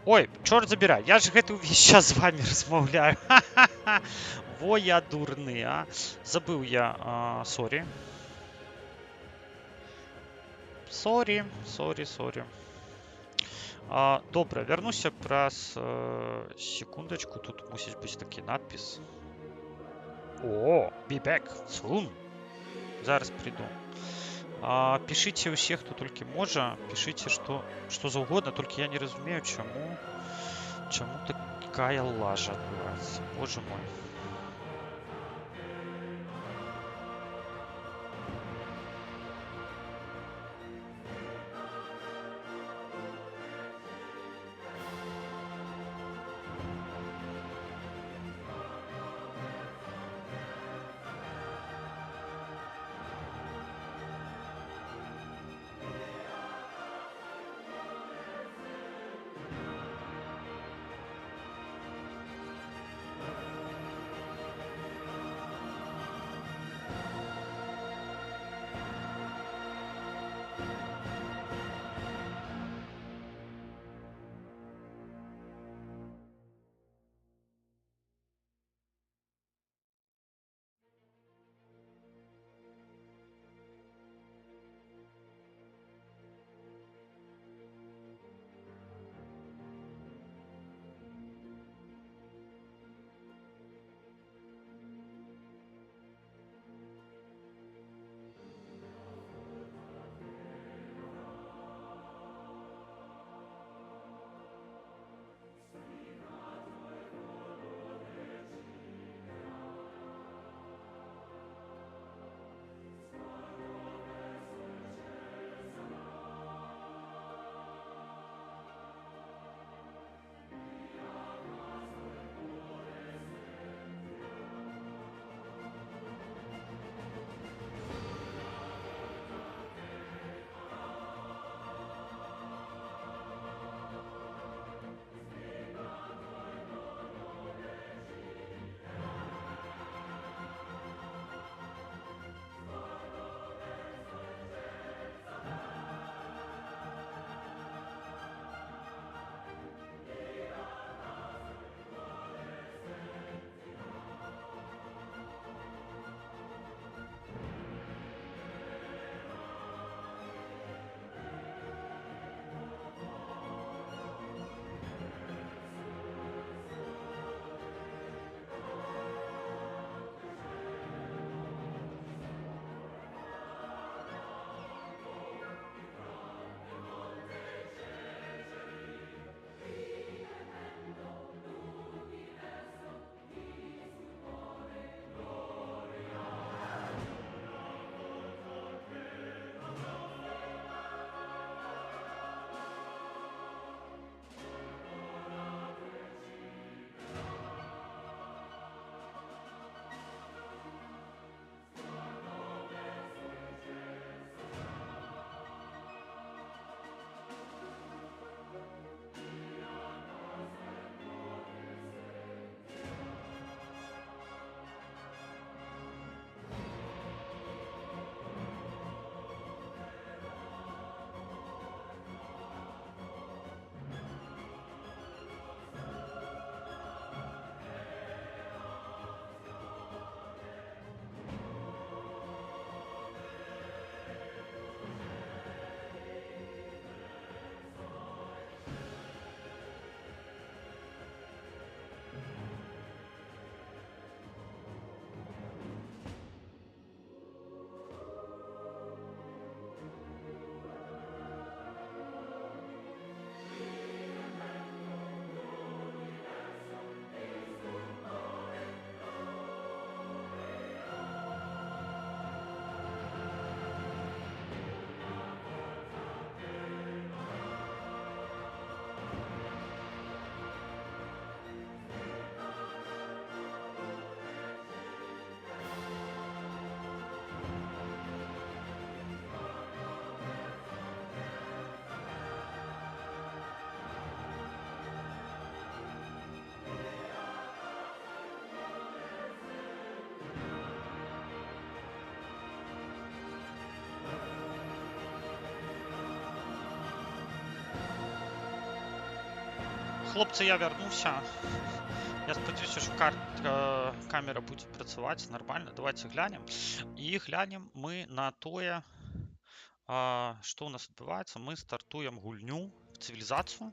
Ой, чорт забирай, я ж гэты ўвесь час з вами размаўляю. Во я дурны, а. Забыў я, сорі. Сорі. Добра, вярнуся праз секундачку. Тут мусіць быць такі надпіс. О, be back soon. Зараз прыйду. Пішыце ўсе, хто толькі можа. Пішыце, што заўгодна, толькі я не разумею, чаму такая лажа адбываецца. Боже мой. хлопці, я вернувся. Я сподіваюся, що камера буде працювати нормально. Давайте глянемо. І глянемо ми на те, що у нас відбувається. Ми стартуємо гульню в цивілізацію.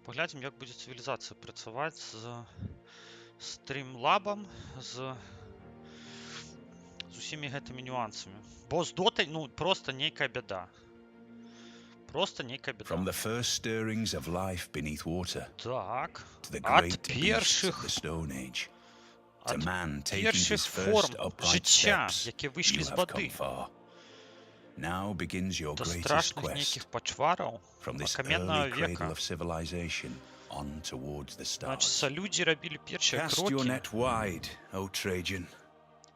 Поглянемо, як буде цивілізація працювати з стрімлабом, з усіми гэтымі нюансами. Бо з дотай, ну, просто нейкая бяда. Просто нейкая бяда. From the first stirrings of life beneath water Так. to the Ад great beasts of перших the Stone Age, to ад man taking перших his форм first upright життя, steps, які вийшли you з have води, come far. Now begins your до greatest страшних quest нейких почварів from this каменного early cradle века. of civilization on towards the Значить, stars. люди робили перші Cast your кроки, net wide, O Trajan,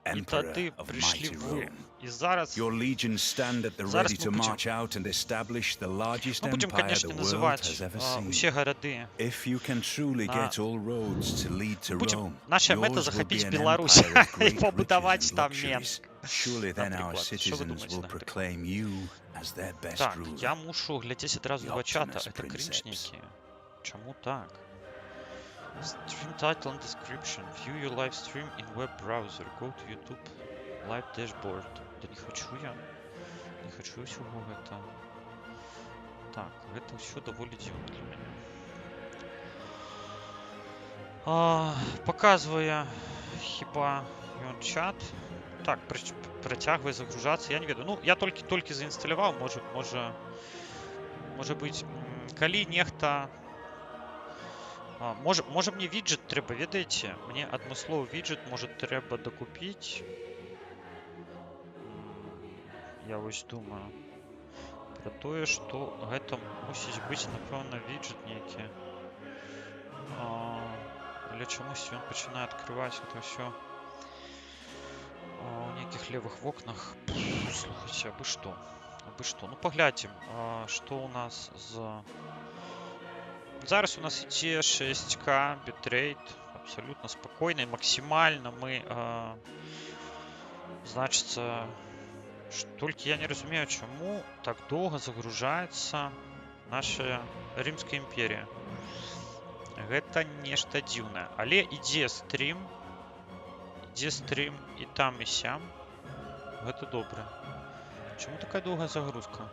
і emperor тоді of прийшли mighty ви. Rome. І зараз, Your legions stand at the Зараз ready ми to будемо- march out and establish the largest ми будемо, empire конечно, the world називати has ever seen. усі городи. If you can truly На- get all roads to lead to Будемо, Rome, наша yours мета will захопити be an Білорусь empire of і great побудувати riches and там luxuries. Мінськ. Surely then our Наприклад. Що ви citizens думаєте will на таке? proclaim you as their best Так, ruler. я мушу глядіти одразу The два чата. Optimus Это крінж Princeps. некий. Чому так? Stream title and description. View your live stream in web browser. Go to YouTube live dashboard. Да не хочу я. Не хочу всього это. Так, это все доволі дивно для мене. Показує хіба ён чат. Так, притягує загружатися. Я не ведаю. Ну, я тільки заінсталював, може бути, коли нехта... Може мне віджит треба, ведаеце? Мне адмысловы віджит, може треба докупіць. Я вось думаю про тое, што гэта мусіць быць, напэўна, віджит нейкі. Але чамусь ён пачынае адкрываць это ўсё у нейкіх левых вокнах. Слухайце, абы што. Ну, паглядзім, што ў нас з... Зараз у нас ідзе 6К битрейт, абсолютно спокойно, максимально мы, значится, только я не разумею, чему так долго загружается наша Римская империя. Это нечто дивное. Але ідзе стрим и там, и сям. Это добре. Чему такая долгая загрузка?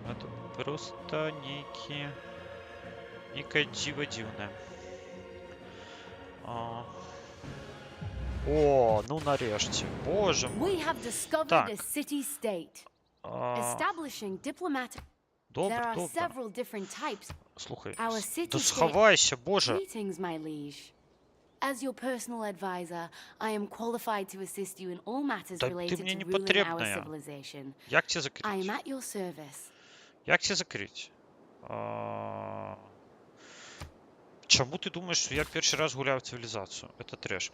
Это просто некое диво дивное. О, ну нарешті. Боже мой. We have discovered Так. a city-state. Establishing diplomatic. There Добре, are добре. several different types. Слухай, Our да city-state- сховайся, Боже. Greetings, my liege. As your personal advisor, I am qualified to assist you in all matters Да ты related мне to не ruling our потребная. civilization. Як тебе I am закрыть? at your service. Як тебе закрыть? Чому ти думаєш, що я перший раз гуляю в цивілізацію? Це треш.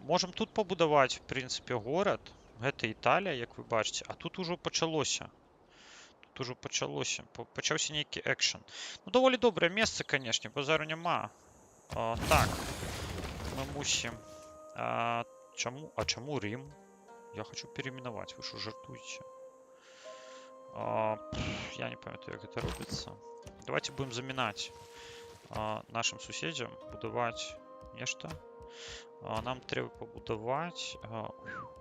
Можемо тут побудувати, в принципі, город. Це Італія, як ви бачите. А тут уже почалося. Почався некий екшен. Ну, доволі добре місце, звісно, базару нема. Так. Ми мусимо... чому Рим? Я хочу переименовать. Ви що, жартуєте? Я не пам'ятаю, як це робиться. Давайте будемо замінати нашим сусідям, будувати нечто. Нам треба побудувати...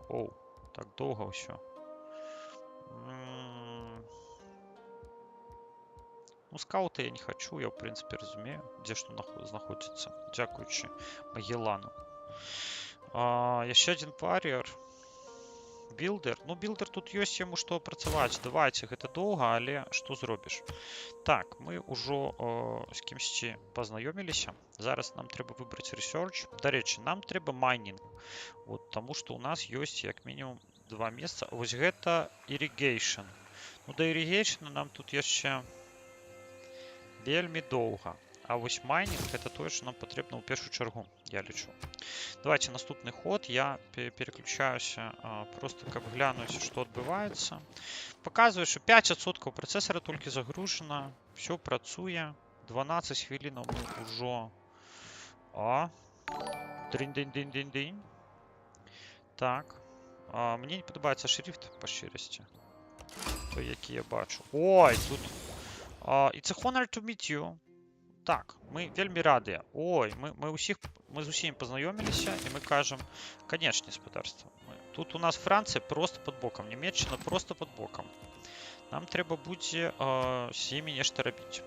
Оу, так довго все. Ну, скаута я не хочу, я в принципі розумію, де що знаходиться, дякуючи Магеллану. Ще один варіор. Білдер. Ну, білдер тут є йому що працювати. Давайте, це довго, але що зробиш? Так, ми вже з кимось познайомилися. Зараз нам треба вибрати research. До речі, нам треба майнінг. От, тому що у нас є як мінімум два місця. Ось це irrigation. Ну, до irrigation нам тут є ще вельми довго. А ось майнінг – це те, що нам потрібно у першу чергу, я лічу. Давайте наступний ход. Я переключаюся, просто как глянуть, що відбувається. Показує, що 5% процесора тільки загружено. Все працює. 12 хвилин ми вже... Дринь-динь-динь-динь-динь. Так. Мені не подобається шрифт, по щирості. Той, який я бачу. Ой, тут... It's a honor to meet you. Так, ми вельмі радыя. Ой, мы з усімі пазнаёміліся, і мы кажам, канечне, спадарства. Тут у нас Францыя просто пад бокам, Нямецчына просто пад бокам. Нам трэба будзе з імі нешта рабіць.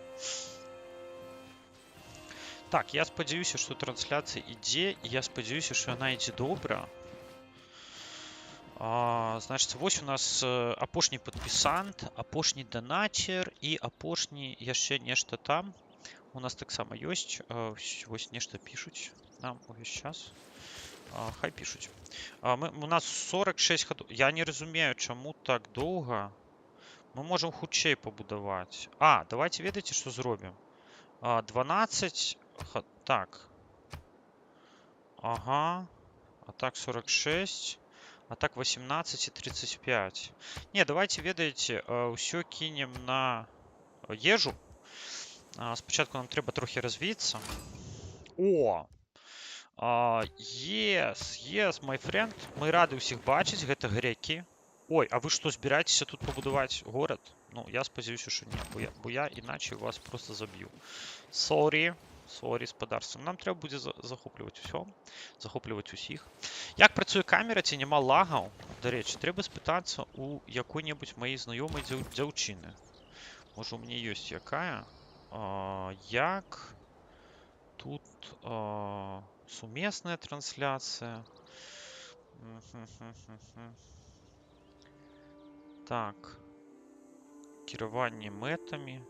Так, я спадзяюся, што трансляцыя ідзе, і я спадзяюся, што яна ідзе добра. Значыць, вось у нас апошні падпісант, апошні данацер і апошні яшчэ нешта там. У нас таксама ёсць, вось нешта пішуць нам увесь час. Хай пішуць. У нас 46 гадоў. Я не разумею, чаму так доўга. Мы можам хутчэй пабудаваць. Давайте ведаеце, што зробім. 12. Так. Ага. А так 46. А так 18 і 35. Не, давайте ведаеце, ўсё кінем на ежу. Спачатку нам трэба трохі развіцца. Yes, my friend. Мы рады ўсіх бачыць, гэта грэкі. Ой, а вы што, збіраецеся тут пабудаваць горад? Ну, я спадзяюся, што не, бо я іначай вас просто заб'ю. Sorry, спадарства. Нам трэба будзе захопліваць усё, захопліваць усіх. Як працуе камера, ці няма лагаў? Дарэчы, трэба спытацца у якой-небудзь маёй знаёмай дзяўчыны. Можа, у мяне ёсць якая? Як тут сумесная трансляцыя. Так. Кіраванне мэтамі.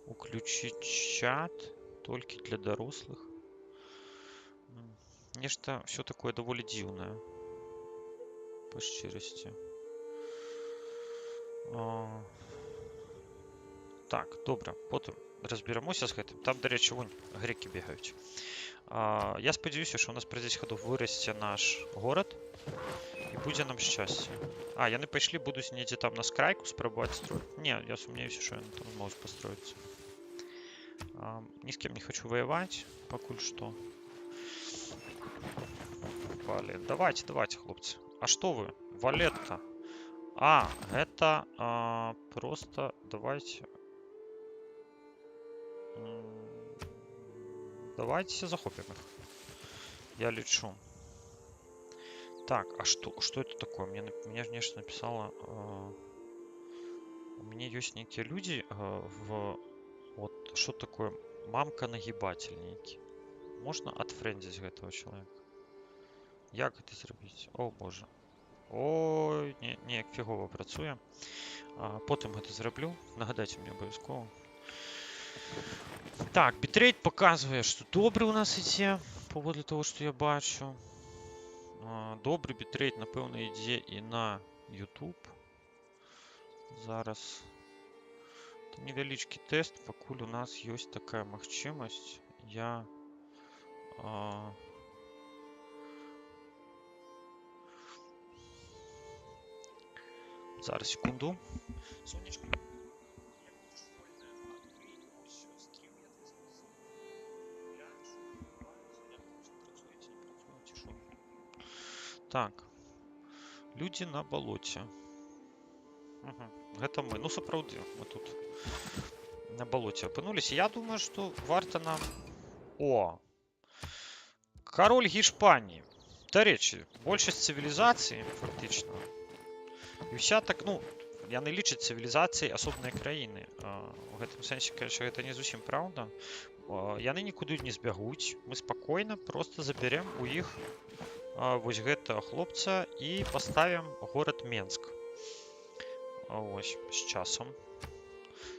Уключить чат толькі для дарослых. Нешта все такое даволі дзіўнае. Па шчырасці. Так, добра, потым разберамося з гэтым. Там, дарэчы, вунь, грекі бегаюць. Я спадзяюся, што ў нас праз 10 гадоў вырасце наш горад і будзе нам шчасце. Яны пайшлі, будуць недзе там на скрайку спрабаваць строіць. Не, я сумнеюся, што яны там могуць пастроіцца. Ні з кем не хочу ваяваць, пакуль што. Валет. Давайте, хлопцы. А што вы? Валет-то. Гэта просто давайте. Давайте захопим их. Я лечу. Так, а что это такое? Мне нечто написало. У меня есть некие люди вот что такое? Мамка-нагибательники. Можно отфрендить этого человека? Як это зробить? О боже. Ой, не фігово працуе. Потым гэта зраблю. Нагадайце мне абавязкова. Так, битрейт показывае, што добры у нас ідзе, паводле того, што я бачу. Добры битрейт, напэўна, ідзе і на YouTube. Зараз невялічкі тэст, пакуль у нас ёсць такая магчымасць. Я зараз, секунду. Сонечка. Так. Людзі на балоце. Гэта мы. Ну, сапраўды, мы тут на балоце апынуліся. Я думаю, што варта нам... Кароль Гішпаніі. Дарэчы, большасць цывілізацыі, фактычна. І ўся так, яны лічаць цывілізацыяй асобныя краіны. У гэтым сэнсе, конечно, гэта не зусім праўда. Яны нікуды не збягуць. Мы спакойна просто заберем у іх вось гэтага хлопца і паставім горад Менск. Ось, з часам.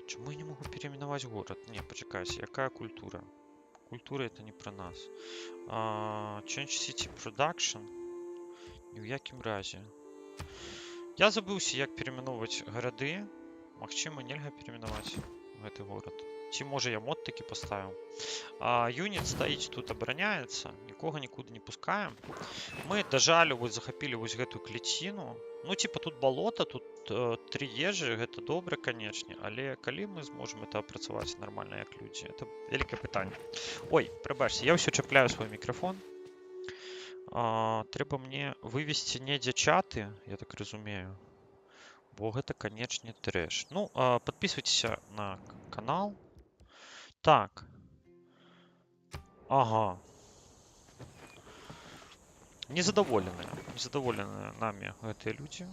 Чаму я не могу переименовать город? Не, почекайте, якая культура? Культура это не про нас. Change City Production. Ні ў якім разе. Я забыўся, як перейменоваць гарады. Магчыма, нельга перейменовать гэты город. Ці можа я мод такі паставіў. Юніт стаіць тут, абараняецца. Нікога нікуды не пускаем. Мы, да жалю, захапілі вось гэтую кляціну. Ну, типа, тут балота, тут 3 ежы, гэта добра, канечне. Але калі мы зможам это апрацаваць нармальна, як людзі? Это вялікае пытанне. Ой, прабачце, я ўсё чапляю свой мікрафон. Трэба мне вывесці недзе чаты, я так разумею. бо гэта, канечне, трэш. Ну, подписывайтеся на канал. Так. Ага. Незадаволеныя нами гэтыя людзі.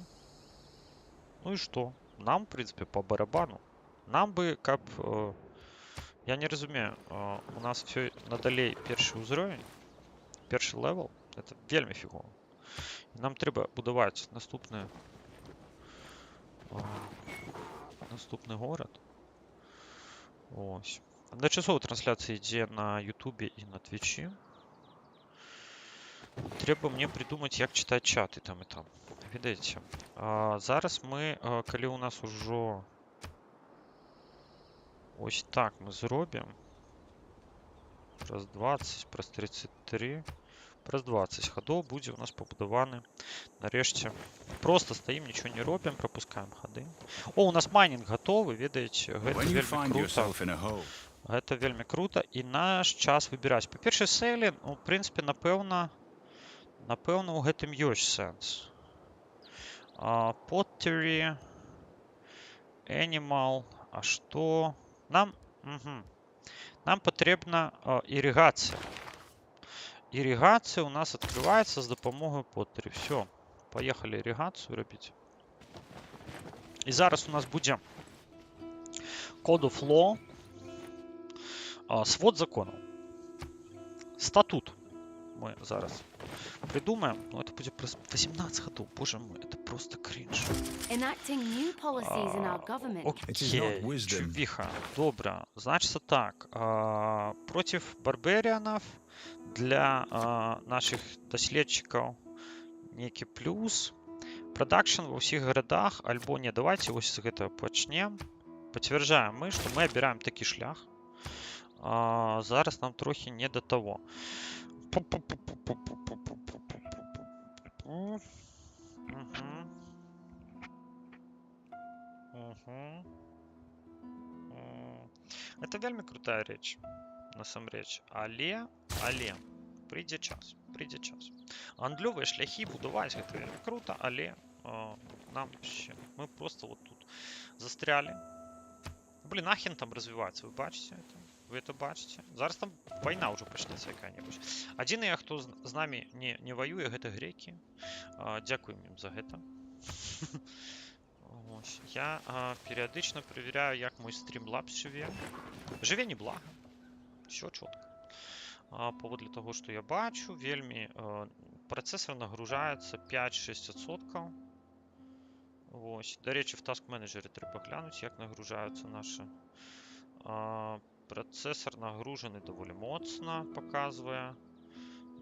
Ну і што? Нам, в прынцыпе, по барабану. Нам бы, каб... Я не разумею, у нас все надалей першы ўзровень, першы левел, это вельмі фігова. Нам трэба будаваць наступны горад. Ось. Адначасова трансляцыя ідзе на Ютубе і на Твічі. Трэба мне придумаць, як чытаць чаты там і там. Ведаеце, зараз мы, калі у нас ужо ось так мы зробім, праз 20, праз 33, праз 20 хадоў будзе у нас пабудаваны нарэшце. Просто стаім, нічого не робім, пропускаем хады. О, у нас майнінг гатовы, ведаеце, гэта When you вельмі find крута. yourself in a hole, Гэта вельмі крута, і наш час выбіраць. Па-першае, сейлін, у прынцыпе, напэўна, у гэтым ёсць сэнс. Pottery, Animal, а што? Нам патрэбна ірыгацыя. Ірыгацыя у нас открываецца з дапамогай Pottery. Все, паехалі ірыгацыю рабіць. І зараз у нас будзе Code of Law, свод законаў. Статут мы зараз придумаем. Ну, это будет просто 18 годов. Боже мой, это просто кринж. Enacting new policies in our government. It is not Окей, wisdom. чувиха. Добро. Значится так. Против барбарианов для наших доследчиков некий плюс. Продакшн во всех городах. Альбо не, давайте вот с этого почнем. Подтверждаем мы, что мы обираем такой шлях. Зараз нам трохи не до того. Это вельмі крутая рэч, насамрэч. Але прыйдзе час. Гандлёвыя шляхі будаваць гэта вельмі круто, але нам мы просто вот тут застряли. Блин, Ахен там развивается, вы бачите это? Вы это бачите? Зараз там война уже пачнецца якая-небудзь. Адзіныя, хто з намі не воюе, гэта грекі. Дзякуем ім за гэта. Я перыядычна проверяю, як мой Streamlabs жыве. Жыве неблага. Все чётка. Паводле таго, што я бачу, вельмі працэсар нагружаецца 5-6%. Вось. Дарэчы, в Task Manager трэба глянуць, як нагружаюцца нашы. Працэсар нагружаны даволі моцна, показвае.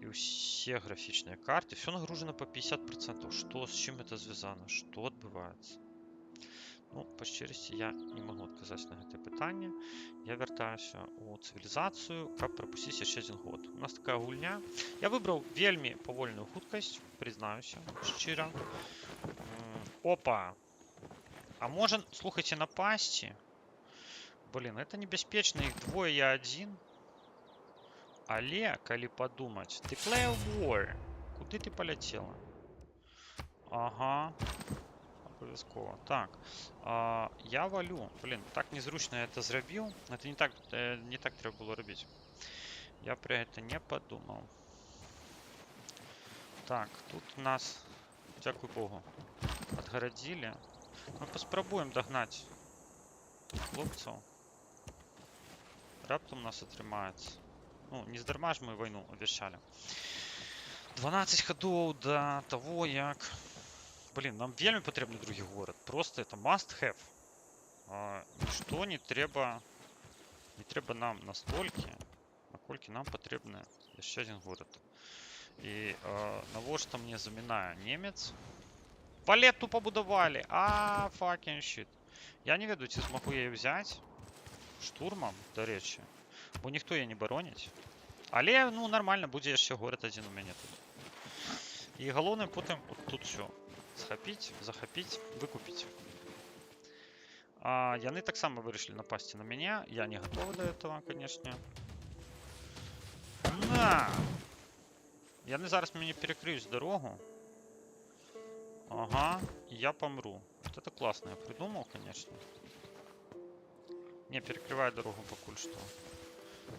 І ўсе графічныя карты. Все нагружено по 50%. Што, з чым это звязана? Што адбываецца? Ну, па шчырасці, я не магу адказаць на гэтае пытанне. Я вяртаюся ў цывілізацыю, каб прапусціць яшчэ адзін год. У нас такая гульня. Я выбраў вельмі павольную хуткасць, прызнаюся, шчыра. Опа! А можа, слухайце, напасці? Блин, это небяспечна, іх двое, я адзін. Але, калі падумаць, Declare War. Куды ты паляцела? Ага. Обовязково. Так. Я валю. Блин, так незручно я это зрабіў. Это не так трэба было рабіць. Я про это не подумал. Так, тут нас, дзякуй Богу, отгородили. Мы паспрабуем догнать хлопцаў. Раптом нас атрымаецца. Ну, не здарма ж мы войну обещали. 12 ходов до того, як... Блин, нам вельмі патрэбны другі город. Просто это must have. Нішто не трэба нам настолькі, наколькі нам патрэбны яшчэ адзін город. І навошта мне замінае немец? Палету пабудавалі! Fucking shit. Я не ведаю, ці змагу я яе взяць штурмам, дарэчы. Бо ніхто яе не бароніць. Але, ну, нормально, будзе яшчэ горад адзін у мяне тут. І галоўнае потым тут все. Схапіць, захапіць, выкупіць. Яны таксама вырашылі напасці на мяне. Я не готовы до этого, конечно. На! Яны зараз мяне перекрыюць дарогу. Ага, і я помру. Вот это классно я придумал, конечно. Не, перекрывай дорогу покуль что.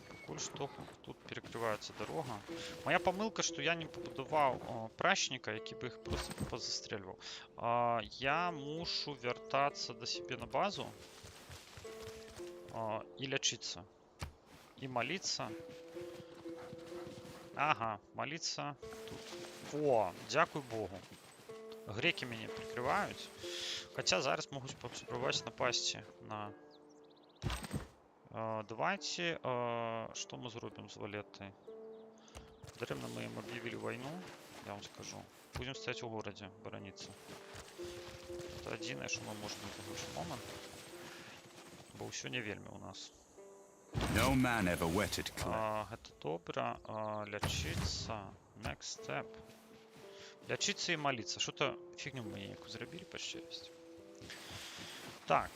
Покуль что тут перекривається дорога. Моя помилка, що я не побудував пращника, який би їх просто позастрілював. Я мушу вертатися до себе на базу і лечиться. І молиться. Ага, молиться тут. О, дякую Богу. Греки мене прикривають. Хоча зараз можуть спробувати напасти на... Давайте, что мы зробим с Валеттой? Даремно мы им объявили войну, я вам скажу. Будем стоять в городе, борониться. Это единое, что мы можем на такой момент. Бо все не вельми у нас. No man ever wetted clay. Это добре. Лечиться. Next step. Лечиться и молиться. Что-то фигню мы яку зробили, по щирості. Так.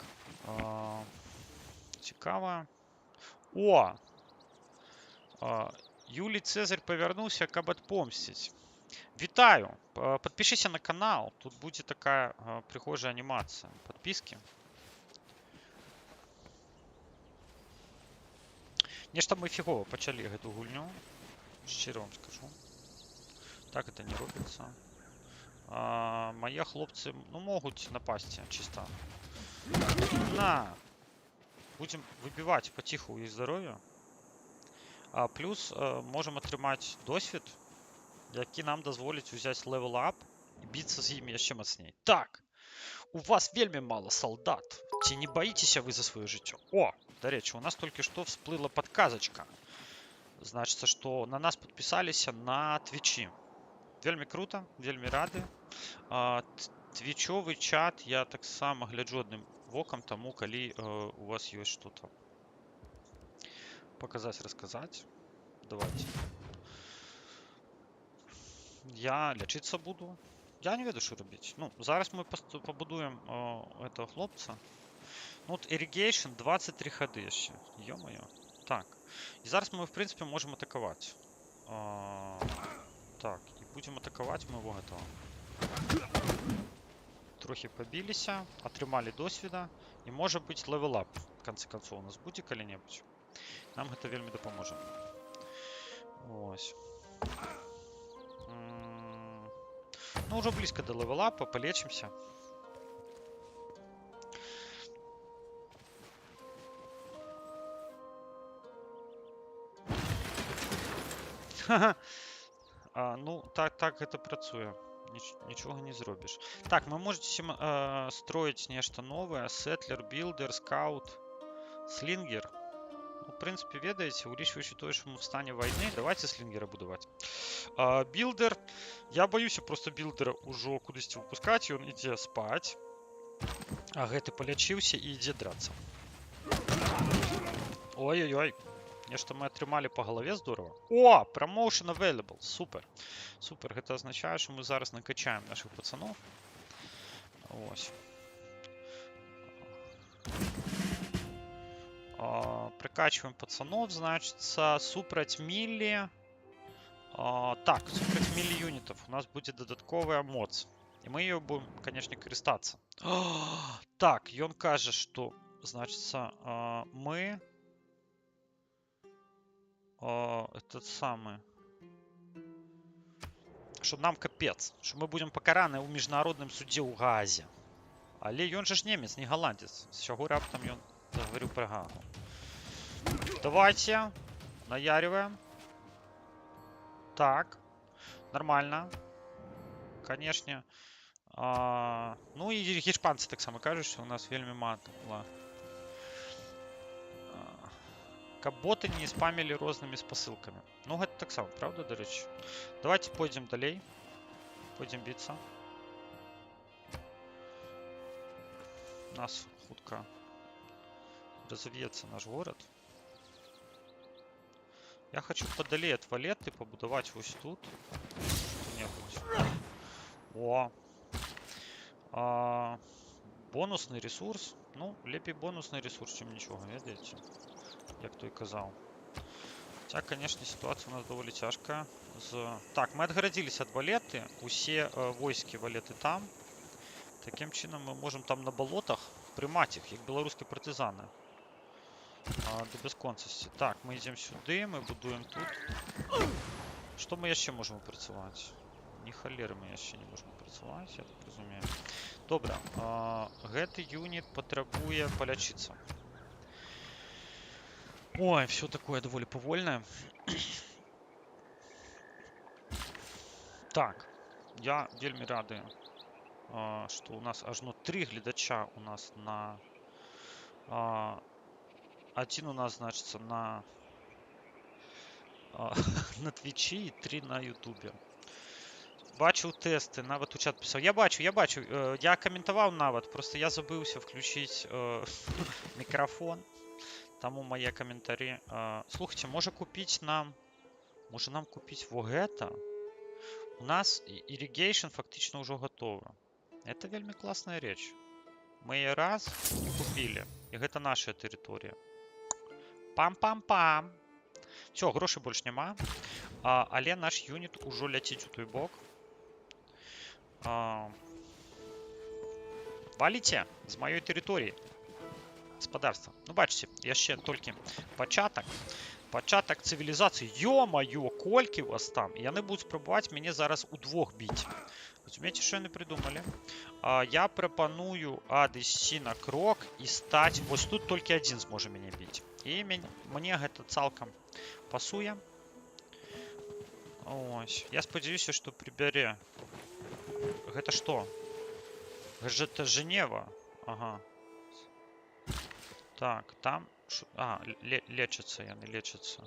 Цікаво. О! Юлій Цезарь повернувся, каб отпомстить. Вітаю! Подпишись на канал. Тут будет такая прихожая анимация. Подписки. Нечто мы фигово почали эту гульню. Щиро вам скажу. Так это не робится. Мои хлопцы, ну, могут напасть чисто. На! Будем выбивать потиху их здоровье. Плюс можем отримать досвід, який нам дозволить взять левел ап і битися з ними ще мощнее. Так, у вас вельми мало солдат. Чи не боїтеся ви за своє життя? О, до речі, у нас тільки що всплила подказочка. Значится, что на нас подписались на Твичі. Вельми круто, вельми рады. Твічовий чат я так само гляджу одним воком тому, коли у вас есть что-то показать, рассказать. Давайте. Я лечиться буду. Я не веду, що робити. Ну, зараз ми побудуємо этого хлопця. Ну, от Irrigation 23 ходи ще. Йо-моє. Так. І зараз ми, в принципі, можемо атакувати. Так, і будемо атакувати ми його этого. Трохи побилися, отримали досвіда. І може бути левелап, в конце концов, у нас буде коли-небудь. Нам гэта вельми допоможе. Ось. Ну, уже близко до левелапа, полечимся. Ну, так это працує. Нічого не зробиш. Так, ви можете строить нечто новое. Сетлер, билдер, скаут, слингер. Ну, в принципе, ведаете, увеличиваючи то, що ми в стані війни, давайте слінгера будувати. Білдер. Я боюся просто білдера уже кудись випускати, він іде спать. А гэты полечився і іде драться. Ой-ой-ой. Нечто мы отримали по голове здорово. О, promotion available. Супер. Супер. Это означает, что мы зараз накачаем наших пацанов. Ось. Прикачиваем пацанов, значит, супроть милли. Так, супроть милли юнитов у нас будет додатковая моц. И мы ее будем, конечно, користаться. Так, и он каже, что, значит, мы... этот самый... Что нам капец. Что мы будем покараны у міжнародным суде у Гаазі. Але ён же ж немец, не голландец. З чого раптом ён заговорил про Гаагу. Давайте. Наяриваем. Так. Нормально. Конечно. Ну и гешпанцы так само кажуть, что у нас вельми мало. Каб боты не спамили розними спосылками. Ну, гэта так само, правда, до речі? Давайте пойдем далей. Пойдем биться. У нас хутка развіецца наш город. Я хочу подалей от Валетты побудовать вот тут. Что-нибудь. О! Бонусный ресурс. Ну, лепей бонусный ресурс, чем ничего, видите? Як то і казав. Хоча, конечно, ситуація у нас доволі тяжка. Так, ми відгородились від Валети. Усі войски Валети там. Таким чином ми можемо там на болотах приймати їх, як білоруські партизани. До безконцості. Так, ми йдемо сюди, ми будуємо тут. Що ми ще можемо працювати? Ні холери ми ще не можемо працювати, я так розумію. Добре, get юніт потребує полячитися. Ой, все такое доволі повольне. Так, я вельми радий, що у нас аж 3 глядача у нас на... Один у нас, значится, на Твічі і 3 на Ютубі. Бачив тести, навіть у чат писав. Я бачу. Я коментував навіть, просто я забився включити мікрофон. Тому мої коментарі. Слухайте, може нам купити вогета? У нас irrigation фактично уже готова. Это вельми классная речь. Мы ее раз и купили. И это наша территория. Пам-пам-пам. Все, грошей больше нема. Але наш юніт уже летить у той бок. Валите з моєї території. Господарство. Ну, бачите, я ще тільки початок цивілізації. Йо-моє, кольки вас там. І вони будуть спробувати мене зараз удвох бити. Розумієте, що вони придумали? Я пропоную адійти на крок і стати... Ось тут тільки один зможе мене бити. І мені це цілком пасує. Ось. Я сподіваюся, що прибере. Это что? Это Женева. Ага. Так, там... лечатся, яны лечатся.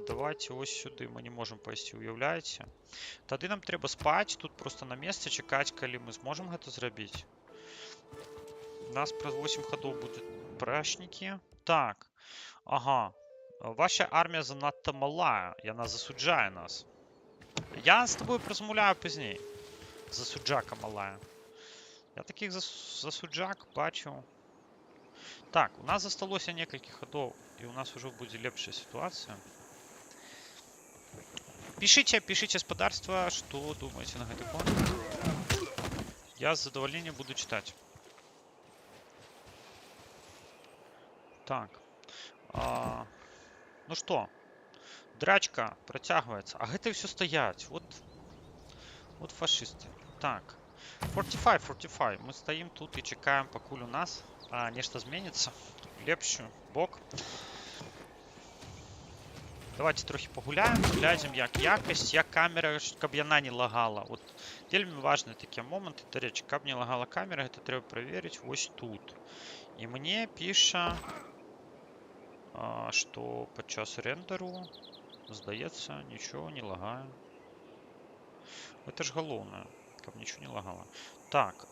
Давайте ось сюди. Ми не можемо пойти, уявляєте? Тоді нам треба спати, тут просто на місці чекати, коли ми зможемо це зробити. У нас про 8 ходов будуть прачники. Так. Ага. Ваша армія занадто мала, і вона засуджає нас. Я з тобою порозмовляю пізніше. Засуджака малая. Я таких засуджак бачу. Так, у нас засталося несколько ходов, и у нас уже будет лепшая ситуация. Пишите, господарство, что думаете на этот контент. Я с задоволением буду читать. Так. Ну что, драчка протягивается. А это все стоять. Вот фашисты. Так. 45. Мы стоим тут и чекаем, покуль у нас нечто зменится. Лепший бок. Давайте трохи погуляємо, глянемо, як якість, як камера, щоб вона не лагала. От вельми важні такі моменти. До речі, щоб не лагала камера, це треба перевірити ось тут. І мені пише, що під час рендеру, здається, нічого не лагає. Это ж головне, щоб нічого не лагало. Так,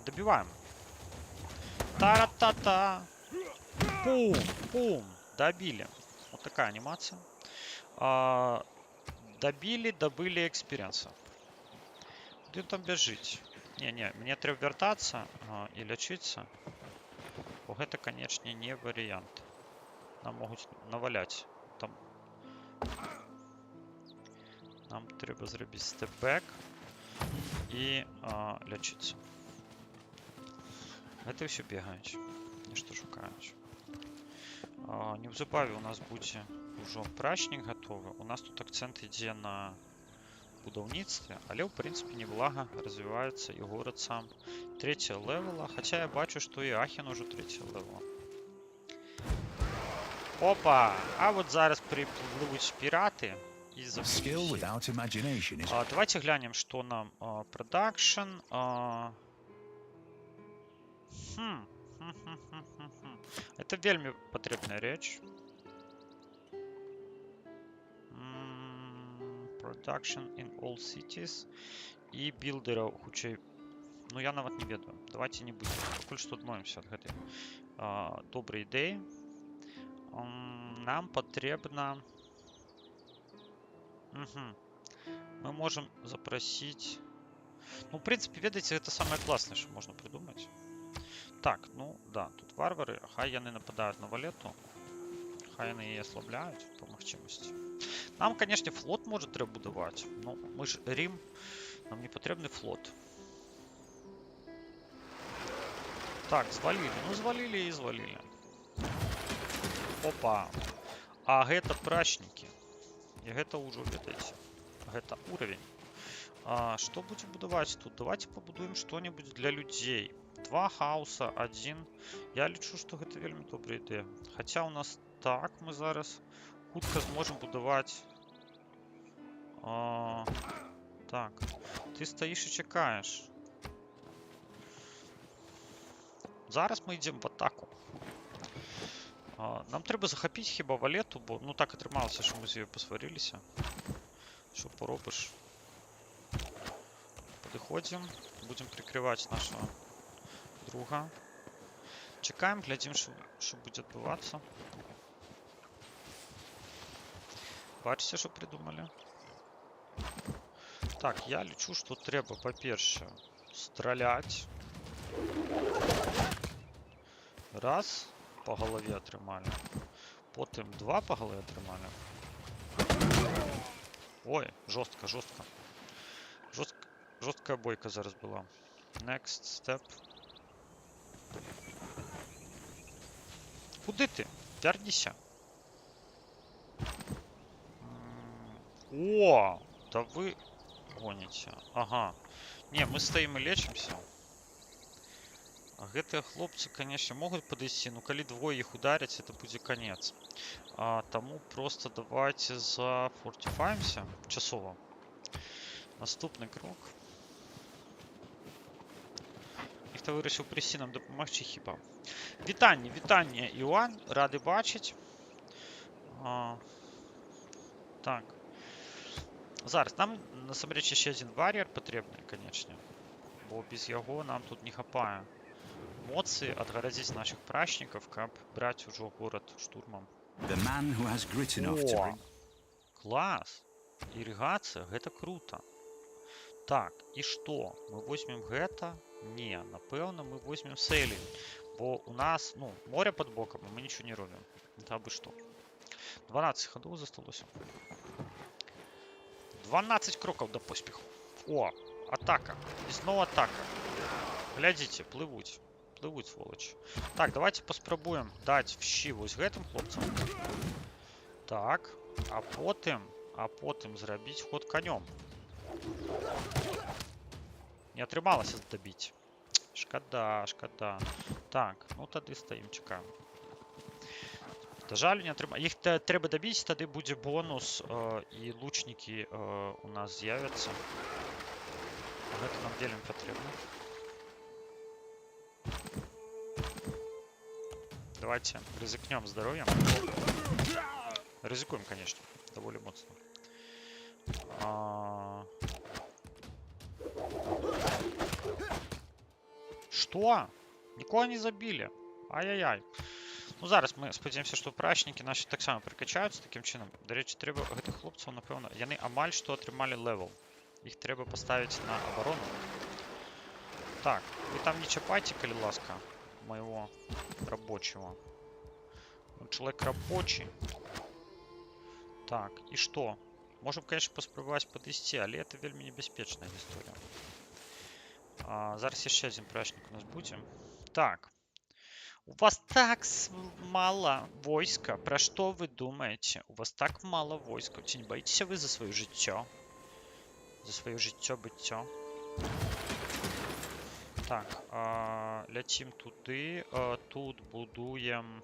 добиваем. Та-ра-та-та. Пум. Добили. Вот такая анимация. Добили экспириенса. Где там бежить? Не, мне треба вертаться и лечиться. Это, конечно, не вариант. Нам могут навалять. Там. Нам треба зробити степбек і лечиться. Это все бігають. Нічто шукають. Незабаве у нас буде уже прачник готовий. У нас тут акцент йде на будівництві, але в принципі неблаго розвивається і город сам 3-го левела. Хоча я бачу, що і Ахен уже 3-го левела. Опа! А от зараз припливуть пірати. Давайте глянем, что нам продакшн. Это вельми потребная речь. Production in all cities. И билдеров хучей. Ну я нават не ведаю. Давайте не будем. Покуль что адмовимся от гэтай доброй идеи. Нам потребно... Мы можем запросить... Ну, в принципе, ведаете, это самое классное, что можно придумать. Так, ну, да, тут варвары. Хай яны нападают на валету. Хай яны її ослабляють по можливості. Нам, конечно, флот може треба будувати. Ну, ми ж Рим, нам не потрібний флот. Так, звалили. Ну, звалили и звалили. Опа. А гэта прачнікі. І гэта ўжо, ведаеце, гэта уровень. Што будзем будаваць тут? Давайте пабудуем што-небудзь для людзей. 2 хауса, 1. Я лічу, што гэта вельмі добрая ідэя. Хаця ў нас так, мы зараз хутка зможам будаваць. Так, ты стаіш і чакаеш. Зараз мы ідзем в атаку. Нам трэба захапіць хіба валету, бо ну так атрымалася, што мы з ёй пасварыліся. Што поробиш? Падыходзім, будзем прикрываць нашего друга. Чакаем, глядзім, што будзе адбывацца. Бачыце, што придумалі? Так, я лічу, што трэба, па-першае, страляць. Раз, по голове атрымалі. Потым 2 по голове атрымалі. Ой, жорстка. Жорсткая бойка зараз была. Next step. Куды ты? Вярніся. О, да вы гоніце. Ага. Не, мы стаім і лечимся. А гэтыя хлопцы, конечно, могуць падысці, но калі двое іх ударяць, это будзе конец. Таму просто давайте зафортифаемся часова. Наступны крок. Ніхто вырашыў прыйсці нам дапамагчы хіба. Вітанне, Іоанн, рады бачыць. Так. Зараз нам насамрэч яшчэ адзін вар'ер патрэбны, канечне. Бо без яго нам тут не хапае моцы адгарадзіць нашых прачнікаў, каб браць ужо горад штурмам. О, клас! Ірыгацыя, гэта круто. Так, і што? Мы возьмем гэта? Не, напэўна, мы возьмем сейлінг. Бо у нас, ну, море под боком, мы нічого не робім. Это абы што. 12 ходов засталося. 12 кроков до поспеху. О, атака. І зноў атака. Глядзіце, плывуць. Плывуць, сволочи. Так, давайте паспрабуем даць вщі вось гэтым хлопцам. Так, а потым зрабіць ход конём. Не атрымалася здабіць. Шкада. Так, ну тады стаім, чакаем. Да жаль, не атрымалася. Іх трэба дабіць, тады будзе бонус, і лучнікі у нас з'явяцца. Гэта нам вельмі патрэбна. Давайте ризыкнем здоровьем. Ризикуем, конечно, довольно моцно. Что? Никого не забили. Ай-яй-яй. Ну, зараз мы спадзяемся, што прачнікі наші таксама прыкачаюцца такім чынам. Дарэчы, трэба гэтых хлопцаў, напэўна, яны амаль што атрымалі левел. Іх трэба паставіць на абарону. Так, вы там не чапайце, калі ласка, моего рабочего. Он человек рабочий. Так, и что? Можем, конечно, паспрабаваць падысці, але это вельмі небяспечная гісторыя. Зараз яшчэ адзін прачнік у нас будзе. Так. У вас так мало войска. Про что вы думаете? У вас так мало войска. Ці не боїтеся ви за своє життя? За своє життя-биття? Так, летим туди. Тут будуємо.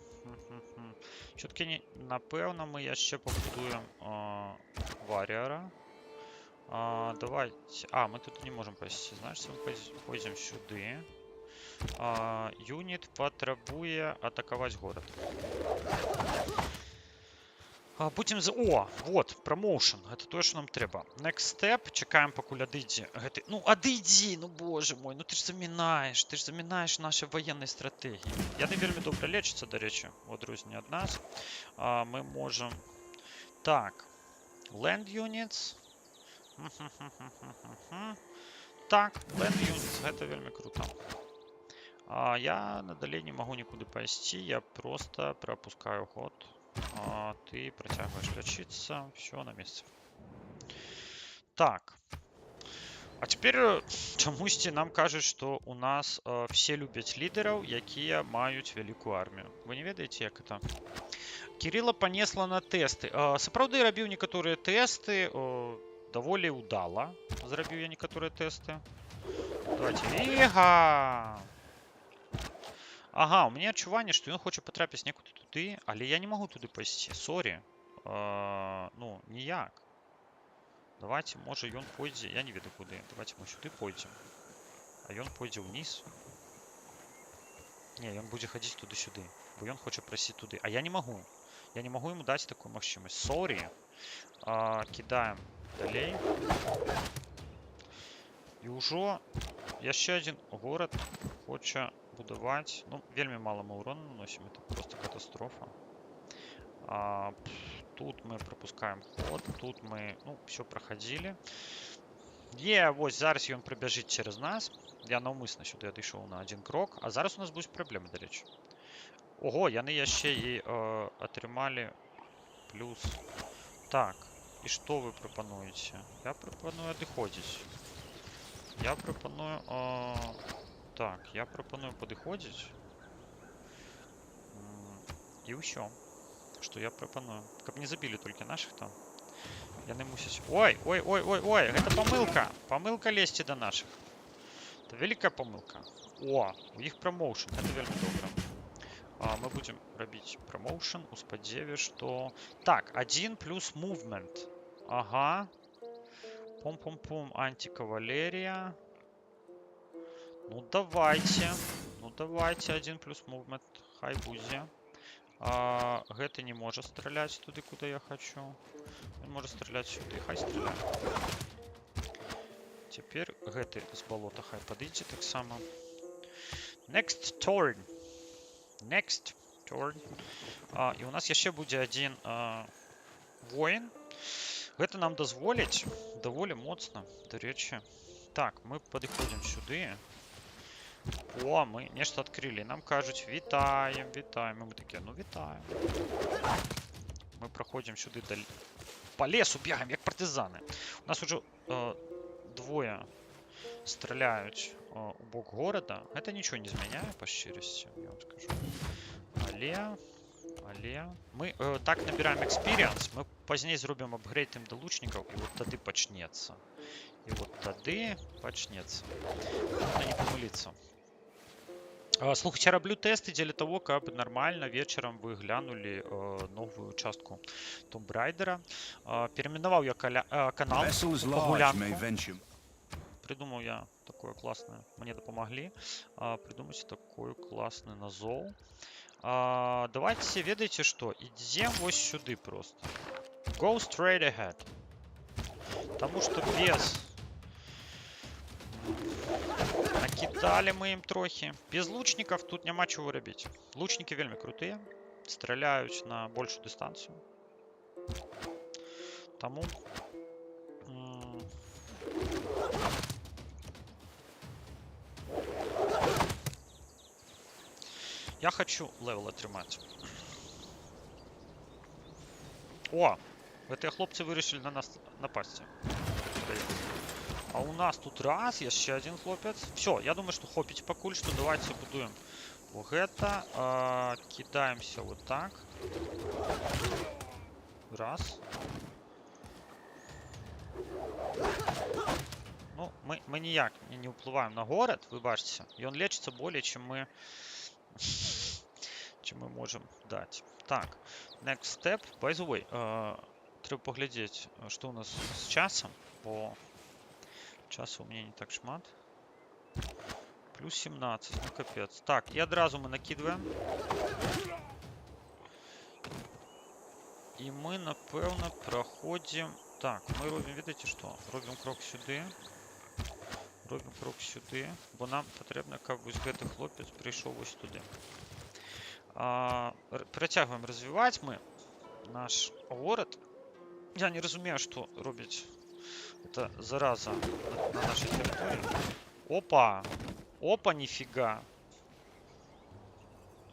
Все-таки, напевно, ми яще побудуємо варіара. Давайте. Мы тут не можем пойти. Значит, мы пойдем сюда. Юнит потребує атаковать город. Будем за... О, вот, промоушен. Это то, что нам треба. Next step. Чекаем, поки адыйди. Ну, адыйди, ну, боже мой. Ну, ты ж замінаєш наші воєнні стратегії. Я не вельми добре лечиться, до речі, в одрузні від нас. Ми можемо... Так. Land units. Так, land units. Это вельми круто. Я надалей не могу никуда пойти. Я просто пропускаю ход. Ты протягиваешь лечиться. Все на месте. Так. А цяпер чамусьці нам кажуць, што у нас все любяць лідараў, якія маюць вялікую армію. Вы не ведаеце, як это? Кірыла панесла на тэсты. Сапраўды рабіў некаторыя тэсты, даволі ўдала зрабіў я некаторыя тэсты. Давайте. Віга! Ага, у мяне адчуванне, што ён хоча патрапіць некуды туды, але я не магу туды пайсці. Сорі. Ну, ніяк. Давайте, можа, ён пойдзе, я не ведаю куды. Давайте мы сюды пойдзем. А ён пойдзе ўніз. Не, ён будзе хадзіць туды-сюды, бо ён хоча прасіць туды. А я не магу. Я не магу яму даць такую магчымасць. Сорі. Кідаем далей. І ўжо яшчэ адзін горад хоча будаваць. Ну, вельмі мала мы ўрон наносім, это просто катастрофа. Тут мы пропускаем ход, тут мы, ну, все проходили. Вось зараз ён прыбяжыць цераз нас. Я наўмысна сюды адышоў на адзін крок. А зараз у нас будуць праблемы, дарэчы. Ого, яны яшчэ і атрымалі плюс. Так, і што вы прапануеце? Я прапаную адыходзіць. Я прапаную... Так, я прапаную падыходзіць. І ўсё. Што я прапаную. Каб не забілі толькі нашых там. Яны мусяць... Ой, гэта памылка. Памылка лезці да нашых. Это вялікая памылка. О, у іх прамоушн. Это вельмі добра. Мы будзем рабіць прамоушн у спадзеве, што... Так, 1 плюс мувмент. Ага. Пум-пум-пум, антикавалерія. Ну, давайте. Ну, давайте 1 плюс мувмент. Хай будзе. Гэты не можа страляць туды, куды я хочу. Ён можа страляць сюды. Хай страляе. Цяпер гэты з балота хай падыдзе таксама. Next turn. Next turn. І у нас яшчэ будзе адзін воін. Гэта нам дазволіць даволі моцна, дарэчы. Так, мы падыходзім сюды. О, мы нешта адкрылі. Нам кажуць, вітаем, вітаем. Мы такія, ну вітаем. Мы праходзім сюды па лесу бегаем, як партызаны. У нас ужо двое страляюць у бок горада. Гэта нічого не змяняе, па шчырасці, я вам скажу. Але мы так набіраем экспіріенс. Мы пазней зробім апгрейд ім да лучнікаў, і вот тады пачнецца. І вот тады пачнецца. Можна не памыліцца. Слухайте, я раблю тесты дзеля того, каб нормально вечером вы глянули новую частку Tomb Raider. Переименовал я канал погулянку. Придумал я такое классное. Мне помогли придумать такой классный назов. Давайте ведаете что? Идем вот сюда просто. Go straight ahead. Потому что без... Накидали мы им трохи. Без лучников тут няма чего рабіць. Лучники вельмі крутые. Стреляют на большую дистанцию. Тому... Я хочу левел атрымаць. О! Гэтыя хлопцы вырашылі на нас напасці. А у нас тут раз, яшчэ один хлопец. Все, я думаю, что хопить пакуль, что давайте будуем вот это. Кидаемся вот так. Раз. Ну, мы ніяк не уплываем на город, вы бачите. И он лечится более, чем мы можем дать. Так, next step. By the way, треба поглядеть, что у нас с часом. Бо часу у меня не так шмат. Плюс 17, ну капец. Так, и одразу мы накидываем. И мы, напевно, проходим... Так, мы робим, видите что? Робим крок сюда. Робим крок сюда. Бо нам потрібно, как бы, гэты хлопец прийшов ось туди. Працягиваем развивать мы наш город. Я не разумею, что робить это зараза на нашей территории. Опа! Опа, нифига!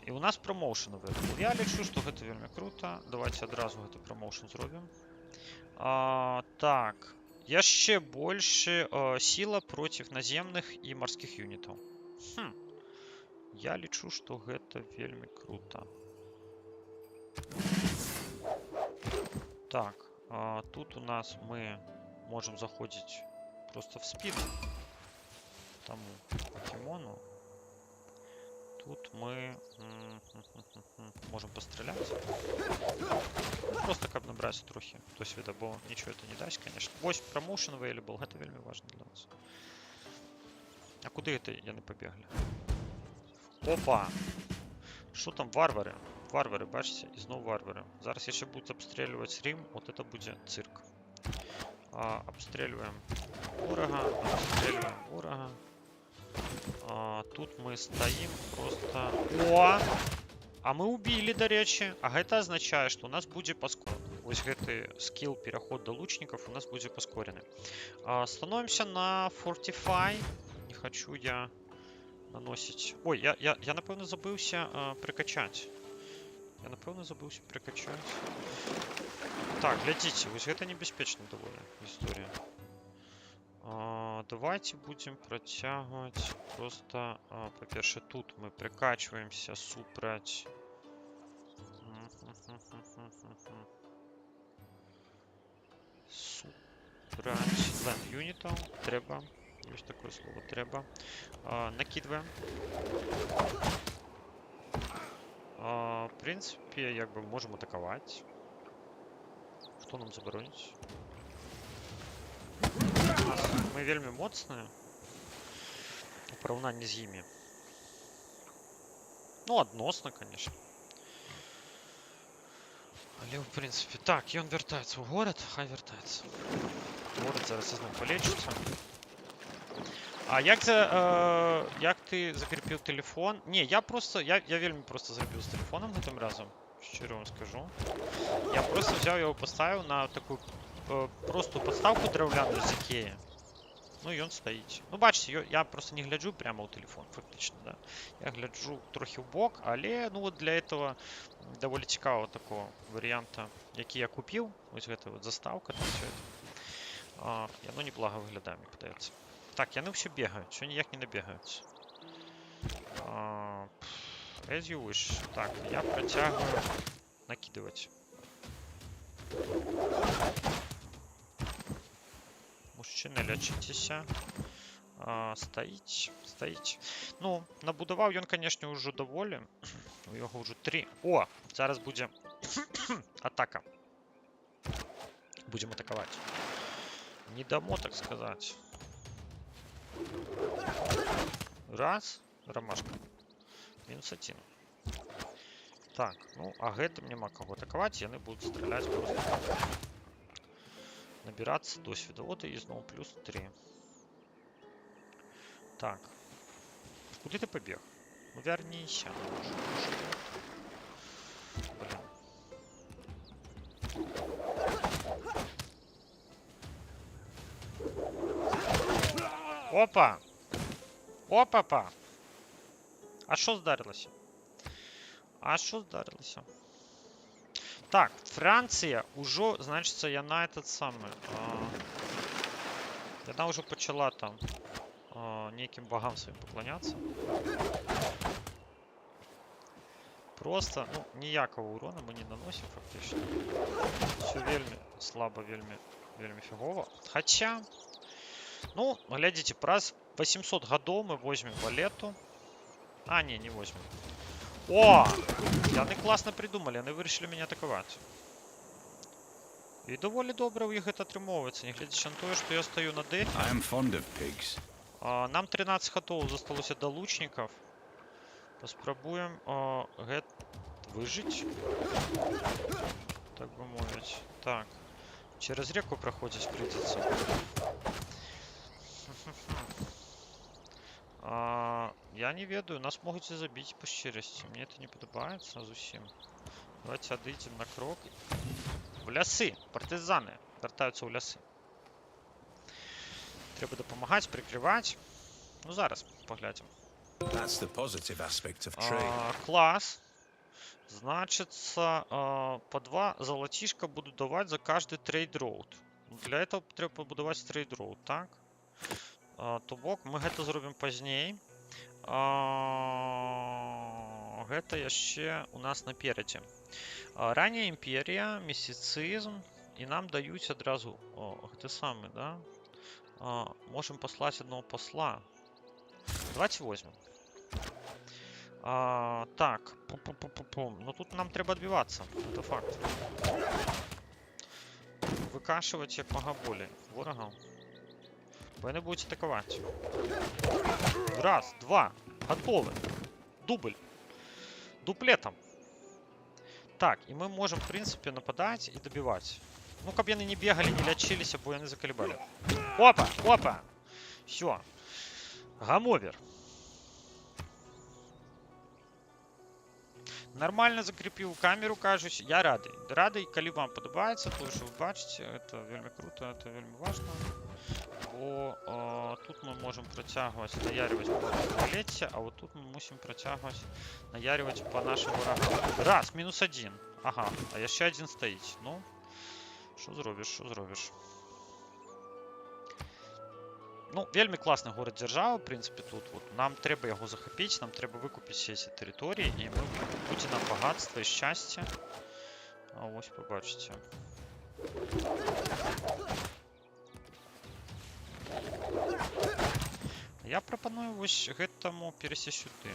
И у нас промоушен. Я лечу, что это вельми круто. Давайте одразу это промоушен зробим. Так, Яшчэ больше сила против наземных і марскіх юнітаў. Я лічу, што гэта вельмі круто. Так, тут у нас мы можем заходить просто в спид тому покемону. Тут мы можем пострелять. Просто как набрать трохи досвіда, бо ничего это не дасть, конечно. 8 промоушен available, это вельми важно для нас. А куди это яны побегли? Опа! Що там варвари? Варвари, бачите? І знову варвари. Зараз якщо будуть обстрілювати Рим, от это буде цирк. Обстрілюємо ворога, обстрілюємо ворога. Тут мы стоим просто... О! А мы убили, до речі. А гэта означает, что у нас будет поскорен. Ось гэты скилл переход до лучников у нас будет поскорены. Становимся на Fortify. Не хочу я наносить... Ой, я напевно забывся прикачать. Так, глядите, ось гэта небяспечна довольно история. Давайте будем протягивать просто, по-перше, тут мы прикачиваемся супрать. Супрать ленд юнитов. Треба. Есть такое слово. Треба. Накидываем. В принципе, как бы можем атаковать. Кто нам заборонить? Мы вельми моцные у порівнянні з ими. Ну, односно, конечно. Але, в принципе, так, и он вертается в город, хай вертается. Город зараз із ним полечиться. А як ти закріпив телефон? Ні, я вельми просто зробив з телефоном гэтым разом, щиро вам скажу. Я просто взяв його, поставив на таку просту подставку древляну з Ікеї. Ну і він стоїть. Ну, бачите, я просто не гляджу прямо у телефон, фактично, да. Я гляджу трохи в бок, але, ну, от для этого доволі цікавого такого варіанта, який я купив. Ось гэта вот заставка, там все это. І воно неблаго виглядає, мені подається. Так, яны все бегают, что ніяк не набегаются. As you wish. Так, я протягиваю накидывать. Мужчины, лячитеся. Стоїть. Ну, набудував він, конечно, уже доволі. У його вже 3. О, зараз буде атака. Будем атаковать. Не дамо, так сказать. Раз. Ромашка. -1. Так, ну, а гэтым нема кого атаковать. Яны будут стрелять просто. Набираться досвіда. Вот и снова плюс 3. Так. Куди ти побіг? Ну, вернися. Блин. Опа! Опа-па! А що здарилося? Так, Франція уже, значиться, яна этот самый. Яна уже почала там неким богам своим поклоняться. Просто, ну, ніякого урона мы не наносим фактично. Все вельми слабо, вельми фигово. Хотя, ну, глядите, праз 800 годов мы возьмем валету. А, не возьмем. О! Яны класно придумали, яны вирішили меня атаковать. І доволі добре у їх це атрымоўваецца, не глядячи на то, что я стою на дефі. Нам 13 ходов засталося до лучников. Поспробуем выжить. Так бы мовить. Так. Через реку проходить придется. Я не ведаю, нас могут и забить по щирости. Мне это не подобается зусім. Давайте отойдем на крок. В лясы! Партизаны вертаються у лясы. Треба допомагати, прикривати. Ну, зараз поглядим. Класс. Значится, по 2 золотишка буду давать за каждый трейд роуд. Для этого трэба пабудаваць трейд-роуд, так? То бок мы гэта зробім пазней. Гэта яшчэ у нас наперадзе. Ранняя імперія, містыцызм, і нам даюць адразу гэты самы, да? Можем паслаць аднаго пасла. Давайте возьмем. Так, ну тут нам трэба адбівацца, это факт. Выкашивать як мага болей ворагаў. Бо яны будуць атакаваць. Раз, два, готовы. Дубль. Дуплетом. Так, і мы можем, в принципе, нападаць і дабіваць. Ну, каб яны не бегалі, не лячыліся, бо яны закалебалі. Опа, опа! Всё. Гамовер. Нормально закрепіў камеру, кажусь, я рады. Рады, калі вам падабаецца, то що вы бачыце, это вельмі круто, это вельмі важно. Бо тут мы можем працягваць наяріваць по палетце, а вот тут мы мусім працягваць наяріваць по нашым врагам. Раз, минус один. Ага, а яшчэ один стаіць. Ну, що зробіш, що зробіш. Ну, вельмі класны горад-дзяржава, в принципе, тут вот. Нам трэба яго захапіць, нам трэба выкупіць все эти тэрыторыі, і будзе нам багатства і шчасце. А вось побачыце. Я прапаную вось гэтаму перасесть сюды.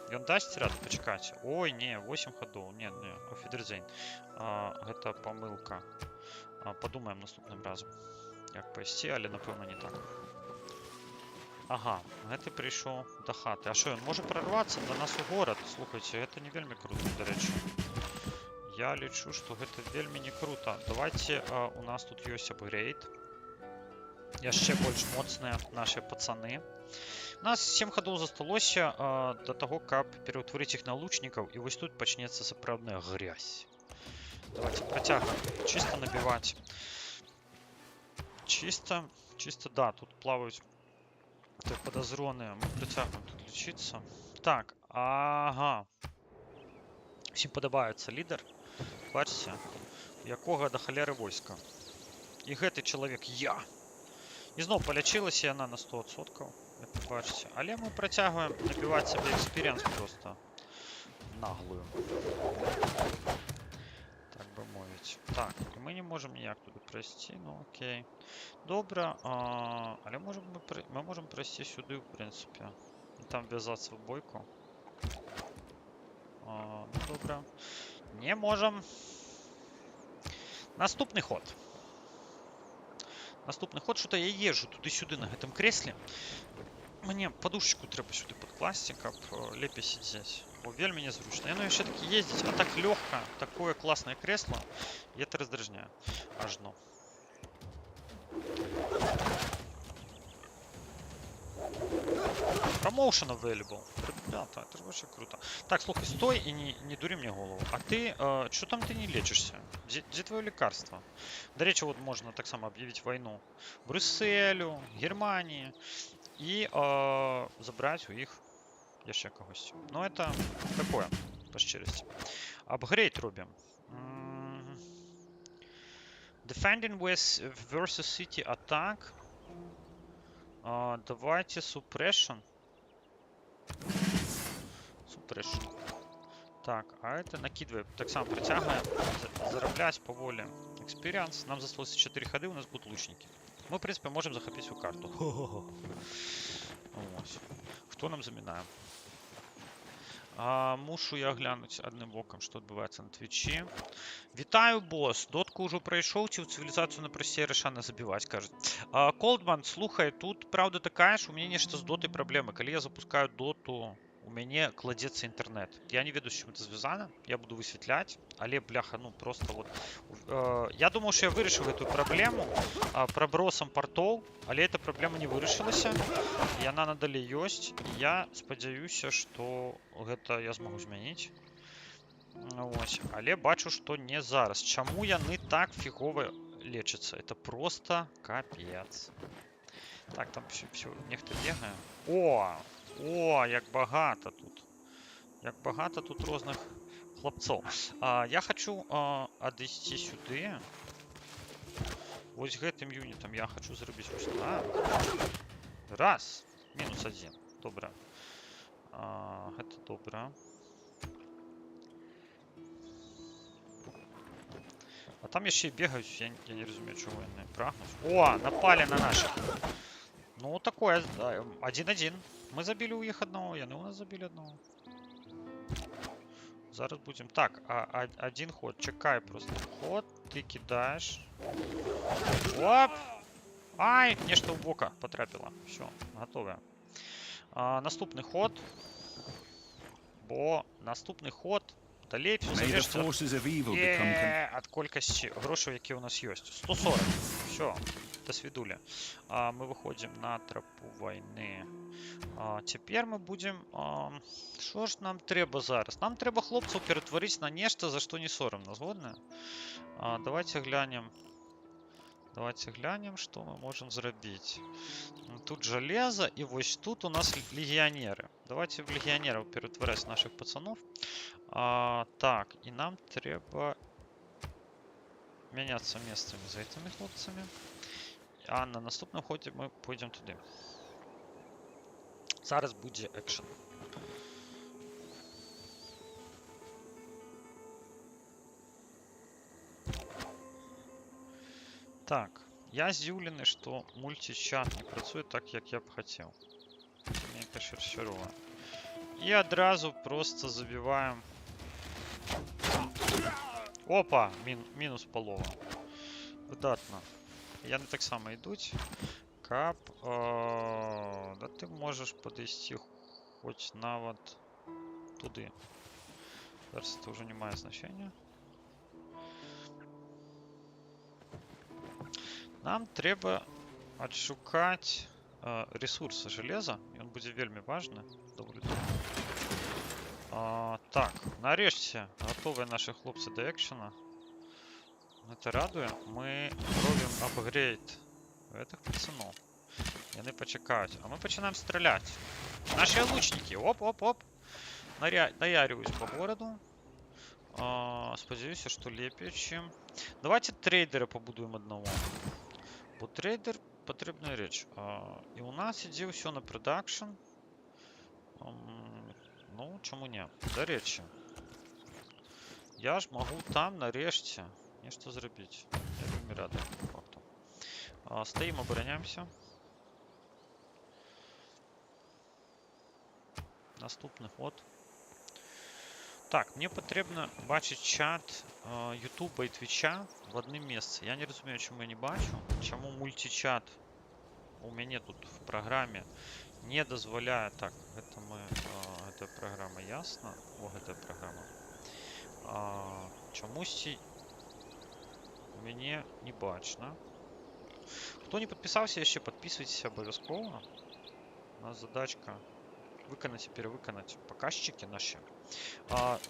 Ён дасць рад пачакаць. Ой, не, 8 ходоў. Не, офідерзень. Гэта памылка. Подумаем наступным разом. Як пайсці, але напэўна не так. Ага, гэты прыйшоў да хаты. А што, ён можа прорвацца да нас у горад? Слухайце, гэта не вельмі круто, дарэчы. Я лічу, што гэта вельмі не круто. Давайте, у нас тут ёсць апгрейд. Яшчэ больш моцныя нашыя пацаны. У нас 7 ходоў засталося да таго, каб пераўтварыць іх на лучнікаў, і вось тут пачнецца сапраўдная грязь. Давайте працягваем чисто набіваць. Чисто, да, тут плавают подозренные. Мы притягиваем тут лечиться. Так, ага. Всем подобается лидер. Бачите, якога до холеры войска. И гэты человек я. И зноў полечилась она на 100%. Як вы бачите. Але мы притягиваем набивать себе экспириенс просто наглую. Так бы мовить. Так, мы не можем ніяк туди пройти, ну окей. Добре, але ми можемо пройти сюди, в принципі. І там в'язатися в бойку. Ну добре. Не можем. Наступний ход. Наступний ход, що-то я їжджу туди-сюди на гэтым креслі. Мне подушечку треба сюди подкласти, каб лепей сидеть. Бо вельмі незручно. Я яшчэ таки ездить, а так легко, такое классное кресло. И это раздражняет. Аж ну. Промоушен available. Ребята, это же вообще круто. Так, слухай, стой и не дури мне голову. А ты, что там ты не лечишься? Где твое лекарство? До речи, вот можно так само объявить войну Брюсселю, Германии. И забрать у них яшчэ когось. Ну, это такое, по щирости. Апгрейд робим. Defending versus City Attack. Давайте Suppression. Suppression. Так, а это накидываем. Так само притягиваем. Зараблять поволі Experience. Нам засталось 4 ходы, у нас будут лучники. Мы, в принципе, можем захопить всю карту. Ось. Хто нам замінає? Мушу я глянуть одним боком, що відбувається на твічі. Вітаю, бос. Дотку уже пройшов, чи в цивілізацію на прості рішане забивати, кажуть. Колдман, слухай, тут правда така, що у мене нечто з дотой проблеми. Коли я запускаю доту, у мяне кладецца інтэрнэт. Я не ведаю, з чым это звязана. Я буду высвятляць. Але, бляха, ну просто вот... Я думаў, што я вырашыў гэтую праблему прабросам партоў, але эта праблема не вырашылася. Яна надалей ёсць. Я спадзяюся, што гэта я змагу змяніць. Ось. Але бачу, што не зараз. Чаму яны так фігова лечацца? Это просто капец. Так, там все нехта бегае. О, як багата тут. Як багата тут розных хлопцоў. Я хочу адысці сюды. вось гэтым юнітам я хочу зрабіць вось так. Раз. Мінус 1. Добра. Гэта добра. А там яшчэ і бегаюць, я не разумею, чого яны прагнуць. О, напалі на наших. Ну, такое, 1-1. Мы забілі ў іх аднаго, яны ў нас забілі аднаго. Зараз будем. Так, один ход. Чекай просто. Ход, ты кидаешь. Оп! Ай, нечто в бока потрапило. Все, готове. Наступний ход. Бо наступний ход. Далей все залежить от кількості грошей, які у нас є. 140. Все, до свидули. Мы выходим на тропу войны. Теперь мы будем... Що ж нам треба зараз? Нам треба хлопців перетворити на нечто, за що не соромно. Згодно? Давайте глянем. Давайте глянем, что мы можем зробить. Тут железо, и вот тут у нас легионеры. Давайте в легионеров перетворять наших пацанов. Так, и нам треба меняться местами за этими хлопцами. А на наступному ході ми пойдемо туди. Зараз буде екшен. Так, я здивлений, що мультичат не працює так, як я б хотів. Це мені кашерширово. І одразу просто забиваємо. Опа! Мінус полова. Видатно. Яни так само йдуть. Кап. Да ти можеш подійти хоч навіть туди. Зараз це вже не має значення. Нам треба відшукати ресурси железа. І він буде вельми важний. Доволі довго. Так, нарешті готові наші хлопці до екшена. Это радує. Ми робимо апгрейд этих пацанов. І вони почекають. А ми починаємо стріляти. Наші лучники. Оп-оп-оп. Наярююсь по городу. Сподіваюся, що ліпше, чим... Давайте трейдера побудуємо одного. Бо трейдер потрібна річ. І у нас іде все на продакшн. Ну, чому ні? До речі. Я ж можу там нарешті нечто зробити. Я вельми радий факту. Стоїмо, обороняємося. Наступний ход. Так, мені потрібно бачити чат Ютуба і Твіча в одному місці. Я не розумію, чому я не бачу. Чому мультичат у мене тут в програмі не дозволяє. Так, это мы... это программа ясно. О, это программа. Чомусь мені не бачно. Хто не підписався, ще підписуйтесь обов'язково. У нас задачка виконати і перевиконати показчики наші.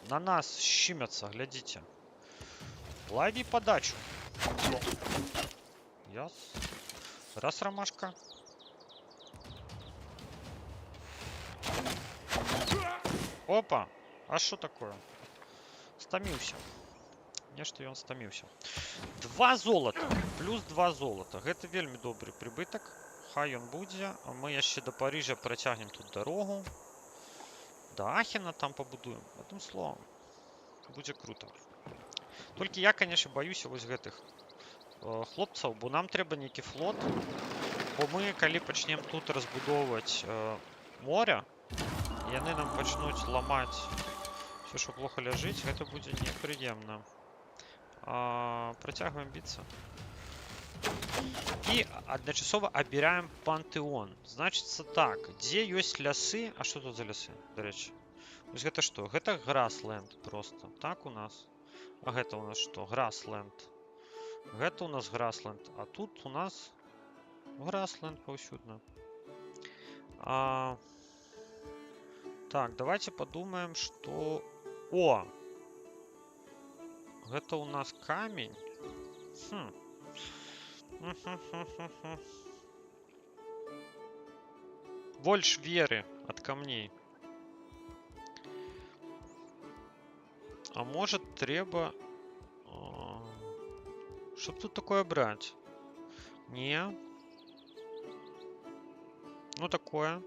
На нас щимятся, глядите. Лайди подачу. Яс. Раз ромашка. Опа! А что такое? Стаміўся. Нешта ён стаміўся. 2 золота. Плюс 2 золота. Гэта вельмі добры прыбытак. Хай ён будзе. А мы яшчэ до Парижа працягнем тут дорогу. До Ахена там побудуем. Одним словом. Будзе круто. Толькі я, конечно, боюся вось гэтых хлопцаў, бо нам трэба нейкі флот. Бо мы, калі пачнем тут разбудоўваць моря, яны нам пачнуць ламаць все, что плохо ляжыць, гэта будзе непрыемна. Працягваем біцца. І адначасова абіраем пантэон. Значыцца так, дзе ёсць лясы, а што тут за лясы, дарэчы? Вось гэта што? Гэта Грасленд просто. Так у нас. А гэта у нас што? Грасленд. Гэта у нас Грасленд. А тут у нас Грасленд паўсюдна. Так, давайте подумаем, что... О! Это у нас камень. Больше веры от камней. А может, треба... Что тут такое брать? Не. Ну такое.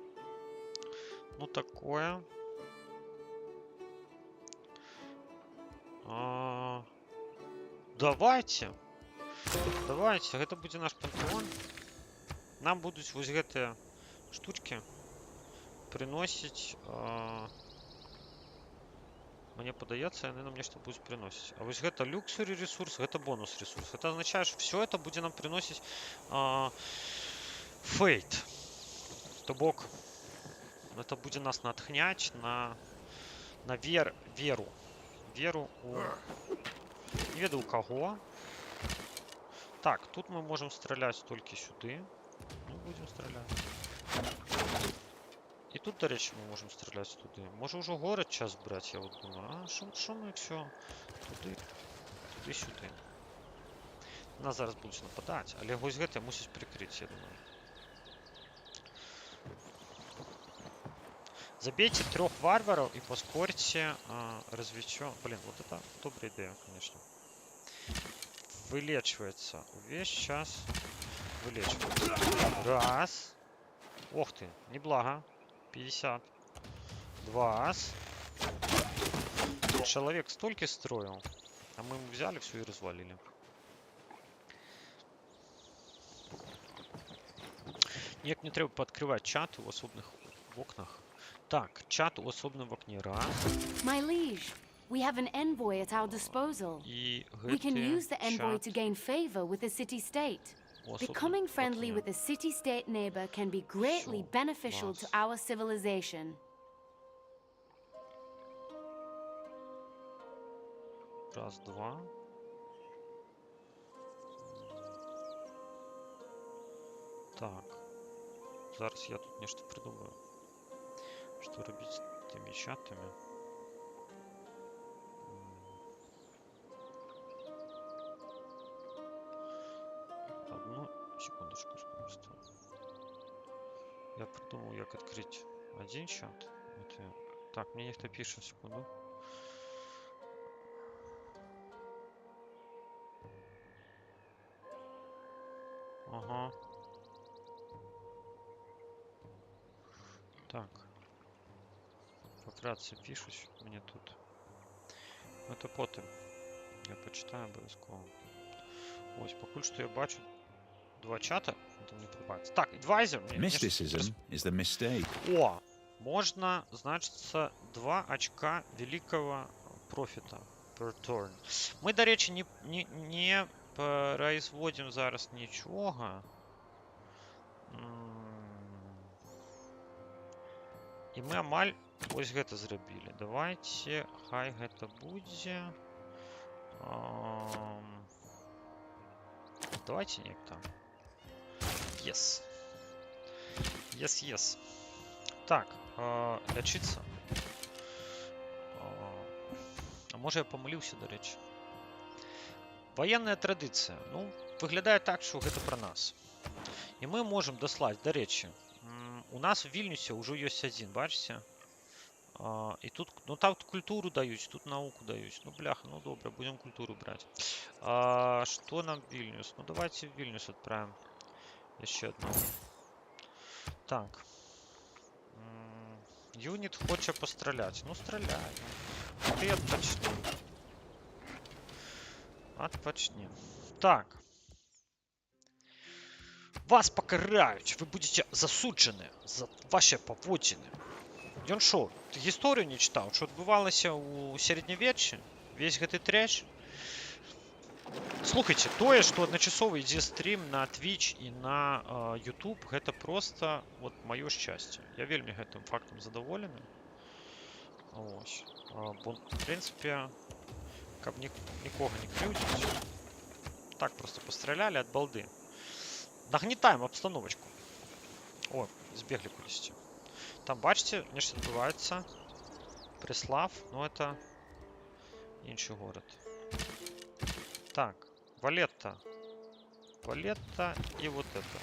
Ну такое. Давайте. Давайте, гэта будзе наш пантеон. Нам будуць вось гэтыя штучки приносіць. Мне падаецца, яны нам нешта будуць приносіць. А вось гэта люксури ресурс, гэта бонус ресурс. Это означает, что все это будет нам приносить фейт. То бок, это будет нас натхнять на веру. Веру у... Не ведаю у кого. Так, тут мы можем стрелять только сюда. Ну, будем стрелять. И тут, до речи, мы можем стрелять туда. Может уже город час брать, я вот думаю. А, шо мы все туды-сюды. Нас зараз будут нападать. Але вось гэта мусіць прикрыть, я думаю. Забейте 3 варваров и поспорьте развитие. Блин, вот это добрая идея, конечно. Вылечивается. Весь час вылечивается. Раз. Ох ты, неблаго. 50. 2. Человек столько строил. А мы ему взяли все и развалили. Ніяк не треба пооткрывать чат у особных в окнах. Так, чат у особном в окне. Раз. My liege, we have an envoy at our disposal. И We can use the envoy to gain favor with the city-state. Becoming friendly with a city-state neighbor can be greatly beneficial to our civilization. Раз, два. Так. Зараз я тут нечто придумаю. Что робить с теми чатами? Одну секундочку, просто. Я придумал, как открыть один чат. Это... Так, мне никто пишет, секунду. Ага. Так. Вкратце пишуть мне тут. Это потім. Я почитаю обов'язково. Ось, поки що я бачу 2 чата. Это не прибавится. Так, advisor. Mysticism is the mistake. О! Можно, значится, 2 очка великого профита per turn. Мы, до речі, не производим зараз нічого. І ми амаль ось гэта зрабілі. Давайте, хай гэта будзе. Давайте некто. Yes. Yes. Так, лячиться. А може я помилився, до речі. Военная традиція. Ну, виглядає так, що гэта про нас. І ми можемо дослати, до речі. У нас в Вильнюсе уже есть один, бачите? И тут, ну там культуру дают, тут науку дают. Ну бляха, ну добре, будем культуру брать. Что нам Вильнюс? Ну давайте в Вильнюс отправим. Еще одну. Так. Юнит хочет пострелять. Ну стреляй. Ты отпочни. Отпочни. Так. Вас покарают, вы будете засуджены за ваши поводзіны. Ён шо, ты гісторыю не читал, что адбывалася у сярэднявеччы? Весь гэты трэш? Слухайте, тое, что адначасова ідзе стрим на Twitch и на YouTube, гэта просто вот моё шчасце. Я вельмі гэтым фактом задаволены. Ось. Бо, в принципе, каб нікога не крыўдзіць. Так просто постреляли от балды. Нагнетаем обстановочку. О, сбегли кудись. Там, бачите, нечто отбывается. Преслав, но это інший город. Так, Валетта. Валетта и вот это.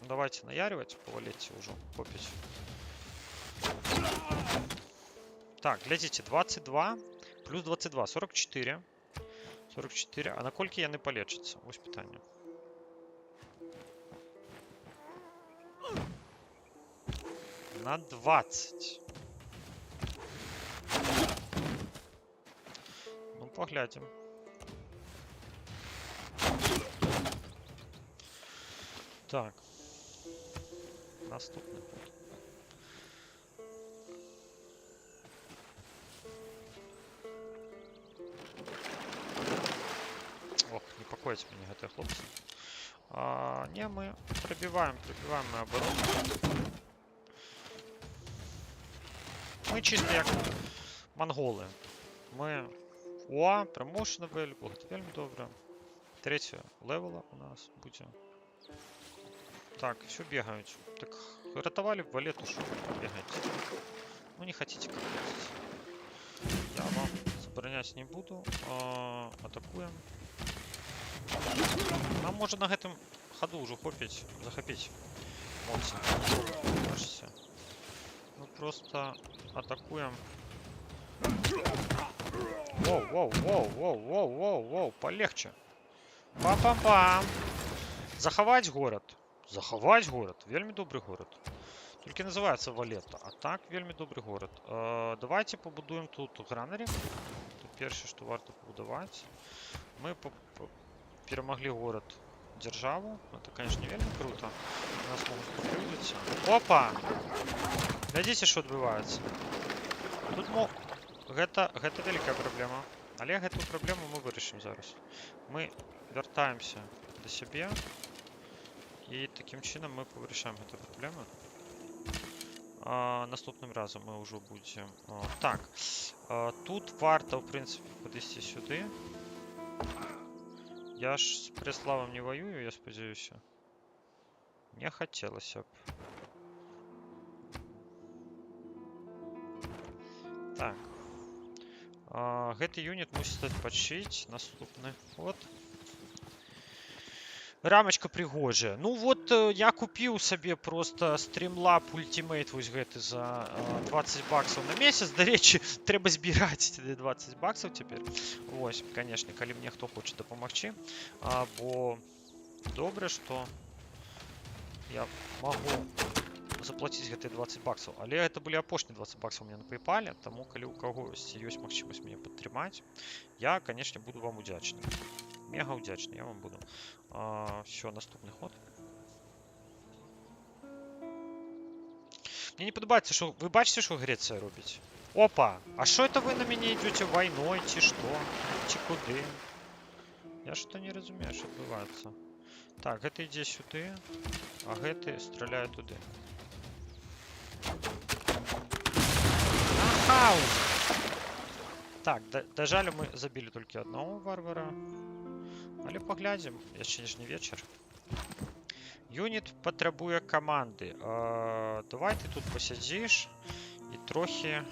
Давайте наяривать по Валетте уже, копить. Так, глядите, 22 плюс 22, 44. 44. А на колькі яны полечатся? Ось питання. на 20. Ну, поглядим. Так. Наступний ход. Ох, непокоїть мені ГТ, хлопці. Не, ми пробиваємо ми оборону. Ми чисто як монголи. Ми... О, промоушен available, це вельми добре. 3-го левела у нас буде. Так, все бегають. Так, ротовали в валету, что вы бегаете? Ну, не хотите, как хотите. Я вам заборонять не буду. Атакуем. Нам можно на этом ходу уже захопить. Молодцы. Можете. Мы просто атакуем. Воу, полегче. Пам-пам-пам. Заховать город. Заховать город. Вельми добрый город. Только называется Валета. А так, вельми добрый город. Давайте побудуем тут гранери. Тут перше, что варто побудовать. Мы перемогли город державу. Это, конечно, вельми круто. Нас могут покрутиться. Опа! Глядите, что отбывается. Тут мог... Гэта великая проблема. Але эту проблему мы вырашим зараз. Мы вертаемся до себе. І таким чином ми повирішаємо цю проблему. Наступним разом ми вже будемо... Так, тут варто, в принципі, підійти сюди. Я ж з Преславом не воюю, я сподіваюся. Не хотілося б. Так. Гэты юніт мусить відпочити. Наступний ход. Рамочка пригожая. Ну вот я купил себе просто Streamlab Ultimate вось гэты за 20 баксов на месяц. До речі, треба збирать эти 20 баксов теперь. Вось, конечно, коли мне кто хочет допомогчи. Бо добре, что я могу заплатить гэты 20 баксов. Але это были апошние 20 баксов у меня на PayPal. Тому, коли у кого есть магчимасць меня подтримать, я, конечно, буду вам удячный. Мега удячный, я вам буду. Все, наступний ход. Мне не подобається, що... Ви бачите, що Греція робить? Опа! А що це ви на мене йдете війною, чи що? Чи куди? Я що-то не розумію, що відбувається. Так, гэта йде сюди, а гэты стріляє туди. Хаус! Так, дожали мы забили только одного варвара. Але поглядим, яшчэ ж не вечер. Юніт патрабуе каманды. Давай ты тут посядзіш і трохи,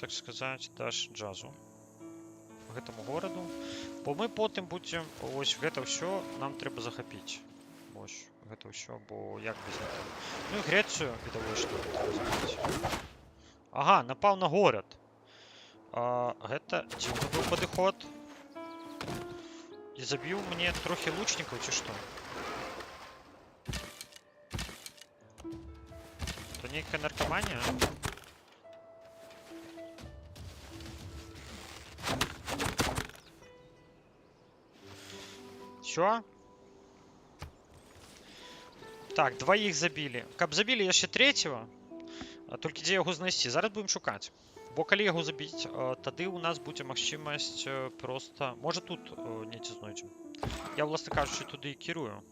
так сказать, даш джазу гэтаму гораду. Бо мы потым будзем... Вось гэта ўсё нам трэба захапіць. Вось гэта ўсё, бо як без этого. Ну і Грецыю відавочна трэба захапіць. Ага, напал на горад. Гэта дзіўны быў падыход. И забил мне трохи лучников, чи что? То некая наркомания. Все? Так, двоих забили. Каб забили яшчэ третьего, толькі дзе яго знайсці? Зараз будем шукаць. Бо калі яго забіць, тады у нас будзе магчымасць просто... Можа тут недзе знойдзем. Я, власне кажучы, туды і кірую.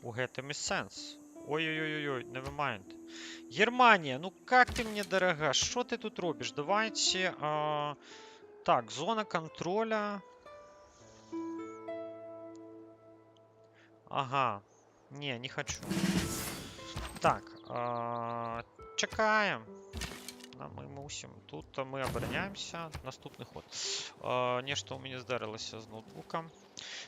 У гэтым і сэнс. Ой-ой-ой-ой, never mind. Германія, ну как ты мне дорога? Що ты тут робиш? Давайте... Так, зона контроля. Ага. Не хочу. Так, чекаем. Мы мусим. Тут мы обороняемся. Наступный ход. Нешта у меня здарылася з ноутбуком.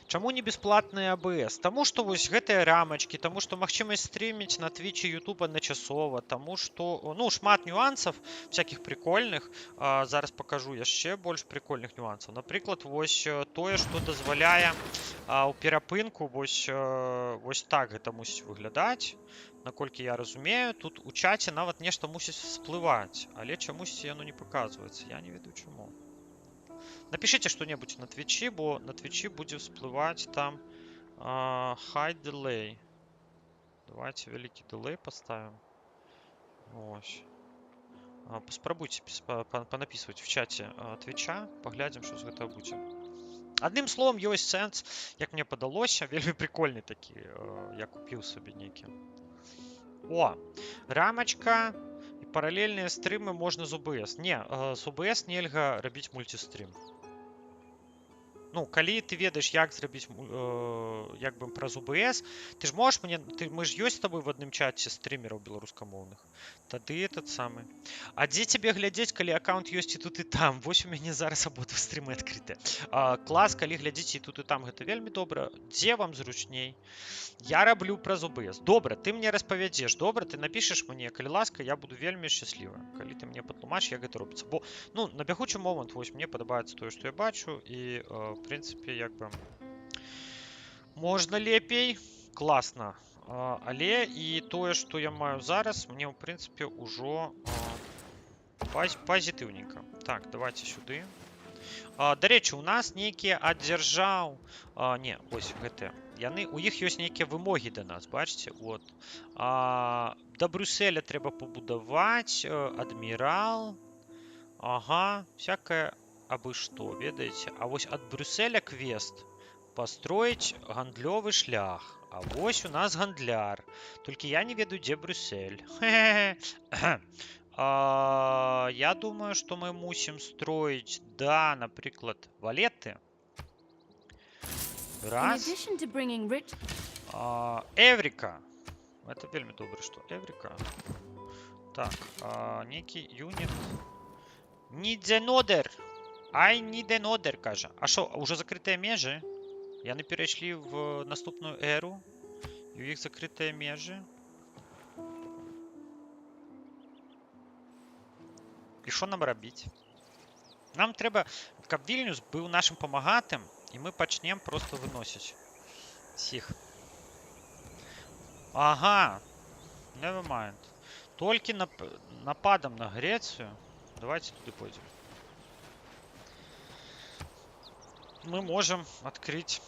Чаму не бесплатные ABS? Тому что вось гэтыя рамочки, тому что магчымасць стріміць на Twitch и YouTube адначасова, тому что, ну, шмат нюансов всяких прикольных. Зараз покажу яшчэ больш прикольных нюансов. Напрыклад, вось тое, что дазваляе у перапынку вось так гэта мусіць выглядаць. наколькі я разумею, тут у чаце нават нешта мусіць всплываць, але чамусь яно не паказваецца. Я не ведаю чаму. Напишите что-нибудь на Твиче, бо на Твиче будзе всплываць там high delay. Давайте великий delay поставим. Ось. Паспрабуйце панапісваць в чаце Твича, паглядзім, што з гэтага будзе. Адным словом, ёсць сэнс, як мне падалося, вельмі прикольны такі, я купіў сабе нейкі. О, рамачка і паралельныя стрымы можна з OBS. Не, з OBS нельга рабіць мультистрим. Ну, калі ты ведаеш, як зрабіць як бы праз OBS, ты ж можаш мне, мы ж ёсць з табой в адным чаце стрімераў беларускамоўных. Тады этот самы. А дзе цябе глядзець, калі аккаунт ёсць і тут і там? Вось у мяне зараз абодва стрімы адкрыты. Клас, калі глядзіце і тут і там, гэта вельмі добра. Дзе вам зручней? Я раблю праз OBS. Добра, ты мне распавядзеш. Добра, ты напішаш мне, калі ласка, я буду вельмі шчаслівы. Калі ты мне патлумачыш, як гэта робіцца. Бо, ну, на бягучы момант, вось, мне падабаецца тое, што я бачу, і, в прынцыпе, як бы, можна лепей, класна. Але і тое, што я маю зараз, мне, ў прынцыпе, ўжо пазітыўненька. Так, давайте сюды. Дарэчы, у нас нейкія ад дзяржаў... Не, ось, гэтыя. Яны, у іх ёсць нейкія вымогі да нас, бачыце? Вот. Да Брюсселя трэба пабудаваць, адмірал. Ага, всякае абы што, ведаеце? А вось ад Брюсселя квест. Построить гандлёвы шлях. А вось у нас гандляр. Толькі я не ведаю, дзе Брюссель. Я думаю, што мы мусім строіць, да, напрыклад, валеты. Раз. Эврика. Это вельмі добра, што Эврика. Так, нейкі юніт. Need another. I need another, кажа. А што, уже закрытыя межы? Яны перайшлі в наступную эру, і ў іх закрытыя межы. І што нам рабіць? Нам трэба, каб Вільнюс быў нашым памагатым, і мы пачнем просто выносіць сіх. Ага, never mind. Толькі нападам на Грецыю. Давайте туды пойдзем. Мы можем открыть.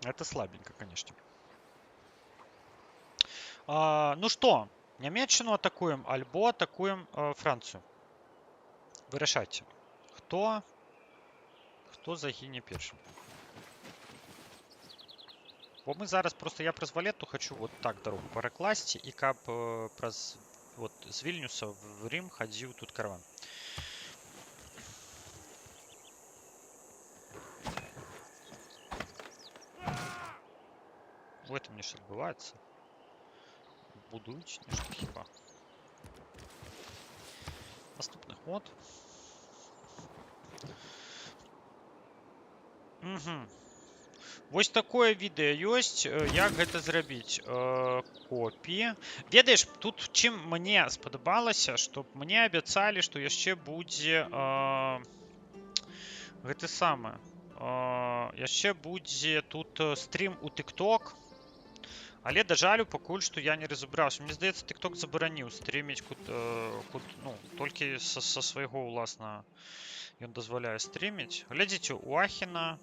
Это слабенько, конечно. Ну что, Нямецчину атакуем, альбо атакуем Францию. Вырашайце. Хто загіне першым? Бо мы зараз просто я праз валету хочу вот так дорогу перакласці, і каб праз вот з Вільнюса в Рим хадзіў тут караван. В этом нешта адбываецца. Будуюць нешта хіба. Наступны ход. Вось такое відэа ёсць, як гэта зрабіць. Копі. Ведаеш, тут чым мне спадабалася, што мне абяцалі, што яшчэ будзе гэты самы. Яшчэ будзе тут стрім у TikTok. Але, да жалю, пакуль што я не разабраўся. Мне здаецца, TikTok забараніў стріміць ну, толькі са свайго ўласнага ён дазваляе стріміць. Глядзіце, у Ахіна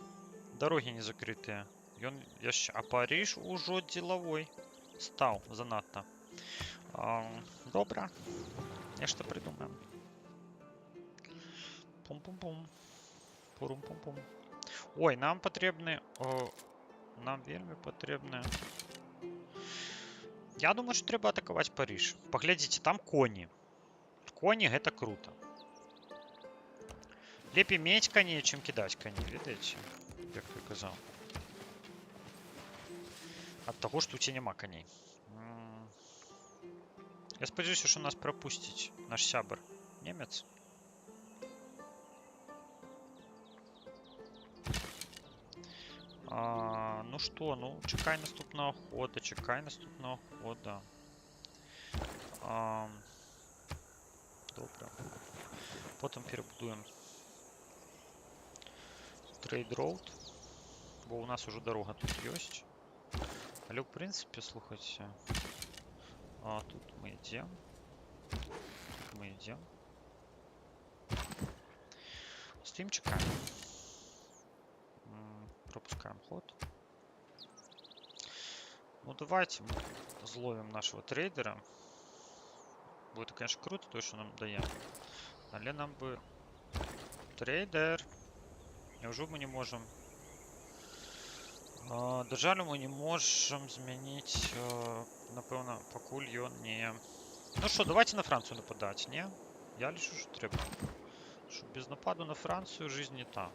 дарогі не закрытыя. Ён яшчэ, а Париж ужо дзелавой стаў занадта. Добра. Нешта прыдумаем. Пум-пум-пум. Пурум-пум-пум. Ой, нам патрэбны... Нам вельмі патрэбны... Я думаю, што трэба атакаваць Париж. Паглядзіце, там коні. Коні гэта круто. Лепей мець коней, чым кідаць коней, ведаеце? Як ты казаў. Ад таго, што у ці няма коней. Я спадзяюся, што нас прапусціць наш сябар немец. Ну што, ну, чакай наступнага хода, чакай наступнага хода. Добра. Потым перабудуем Trade Road, бо у нас уже дорога тут ёсць. Але, в принципе, слухайте. Тут мы идем. Тут мы идем. Стоим, чекаем. Пропускаем ход. Ну, давайте мы зловим нашего трейдера. Будет, конечно, круто, то, что нам даем. Але нам бы... Трейдер. Неужели мы не можем... Держали мы не можем змянить, напевно, покуль ён не... Ну что, давайте на Францию нападать, не? Я лишу, что треба. Что без нападу на Францию жизнь не та.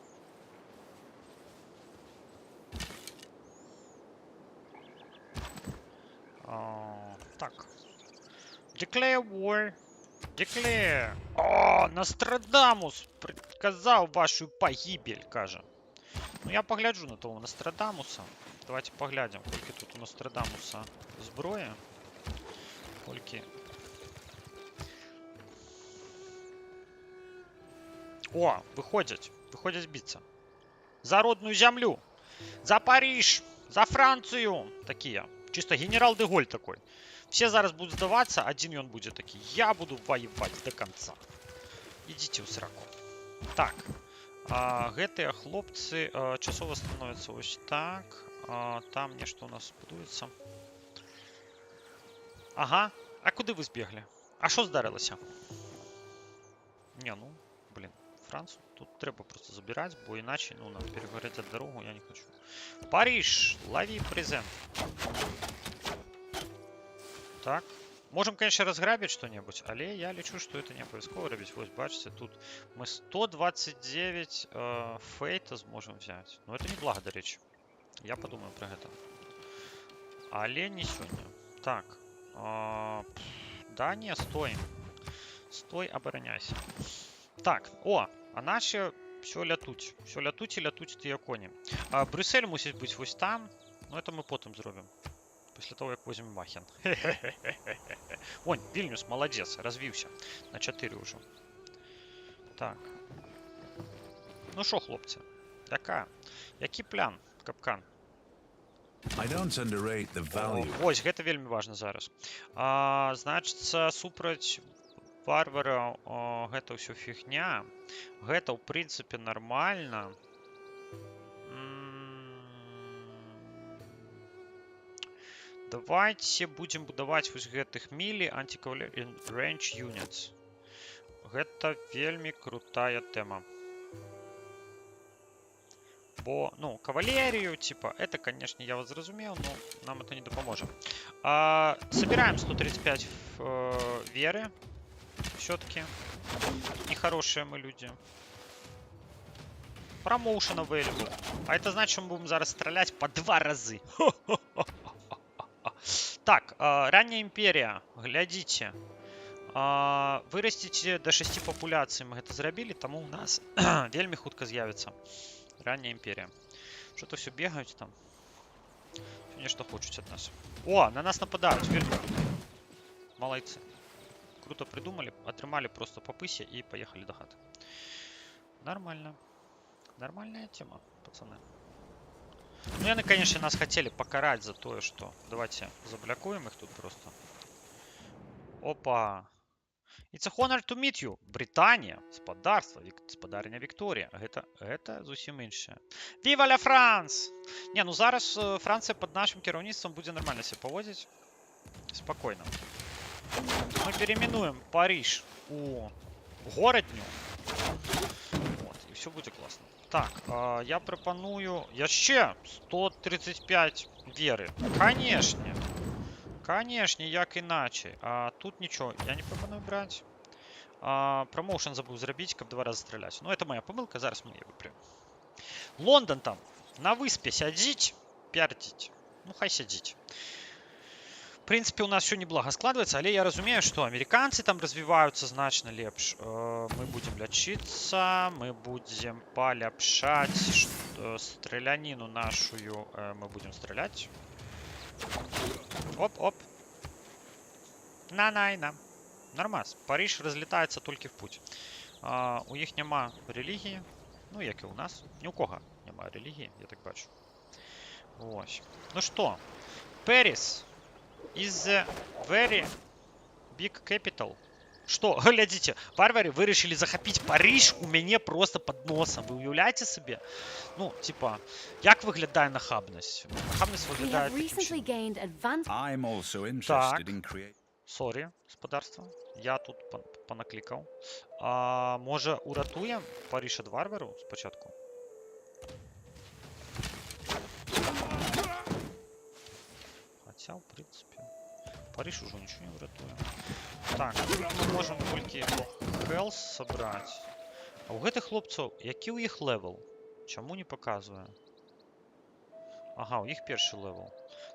Так. Declare war. Declare. О, Нострадамус предсказал вашу погибель, каже. Ну, я погляджу на того Нострадамуса. Давайте поглядим, кольки тут у Нострадамуса зброї. Кольки... О, выходят биться. За родную землю. За Париж. За Францию. Такие. Чисто генерал де Голь такой. Все зараз будут сдаваться, один он будет такой. Я буду воевать до конца. Идите в сраку. Так. Гэтыя хлопцы часова становятся ось так. Там нечто у нас будуется. Ага. А куды вы збегли? А что здарилося? Не, ну, блин. Францию тут треба просто забирать, бо иначе, ну, нам перегородят дорогу, я не хочу. Париж, лови презент. Так. Можем, конечно, разграбить что-нибудь, але я лечу, что это не обовязково робить. Вот, бачите, тут мы 129 фейта сможем взять. Но это не благо, до речи. Я подумаю про это. Але не сегодня. Так. Да, не, стой. Стой, обороняйся. Так, о, а наши все лятуть. Все лятуть и лятуть тыя коні. Брюссель мусить быть ось там. Но это мы потом зробим. После того, как возьмем Махен. Вон, Вильнюс, молодец, развился. На 4 уже. Так. Ну що, хлопці? Який план, капкан? I don't underrate the value. Ось, гэта вельмі важно зараз. Значится, супраць варвара гэта ўсё фігня. Гэта, ў прынцыпе, нормально. Давайте будем будовать вось гэтых мили anti-cavalry range units. Гэта вельмі крутая тема. Бо, ну, кавалерию, типа, это, конечно, я вас зразумел, но нам это не допоможет. Собираем 135 веры. Все-таки нехорошие мы люди. Промоушен available. А это значит, что мы будем зараз стрелять по 2 разы. Так, ранняя империя, глядите. Вырастите до 6 популяций, мы это зрабілі, тому у нас вельмі хутка з'явится ранняя империя. Что-то все бегают там. Нечто хочуть от нас. О, на нас нападают, вельмі круто. Молодцы. Круто придумали, отрымали просто по пысе и поехали до хаты. Нормально. Нормальная тема, пацаны. Ну, они, конечно, нас хотели покарать за то, что... Давайте заблокуем их тут просто. Опа. It's an honor to meet you. Британия. Спадарство. Спадарня Вікторія. Это зусім інше. Viva la France! Не, ну зараз Франция под нашим кіраўніцтвом будет нормально себя поводить. Спокойно. Мы переименуем Париж у городню. Вот, и все будет классно. Так, я пропоную яще 135 веры. Конечно. Конечно, як иначе. Тут ничего, я не пропоную брать. Промоушен забыл зрабіць, каб 2 раза стрелять. Но это моя помылка, зараз мы ее выправим. Лондон там на выспе сядзіць, пярдзіць. Ну, хай сядзіць. В принципе, у нас все неблага складывается, але я разумею, что американцы там развиваются значно лепш. Мы будем лечиться, мы будем поляпшать стрелянину нашу, мы будем стрелять. Оп-оп. На-найна. Нормас. Париж разлетается только в путь. У них нема религии. Ну, як и у нас. Ни у кого нема религии, я так бачу. Ось. Ну что, Paris is a very big capital. Што, глядзіце, варвары вырашылі захапіць Париж у мяне просто под носом. Вы уяўляеце сабе? Ну, типа, як выглядае нахабнасць? Нахабнасць выглядае такім чынам. I'm also interested in creating. Сорі, господарство. Я тут понаклікаў. Можа, уратуем Париж ад варвараў спачатку? Хаця, в прынцыпе, Париж ужо нічого не ўратуе. Так, тут мы можам толькі Health сабраць. А ў гэтых хлопцаў, які ў іх левел? Чаму не паказвае? Ага, у іх першы левел.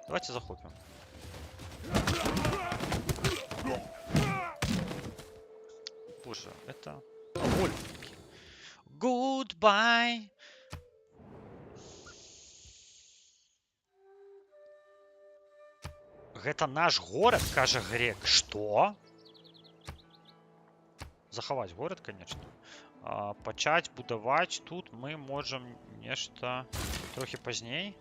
Давайте захопім. Боже, это... Goodbye! Гэта наш горад, кажа грек. Што? Захаваць горад, конечно. Пачаць будаваць тут мы можам нешта трохі пазней.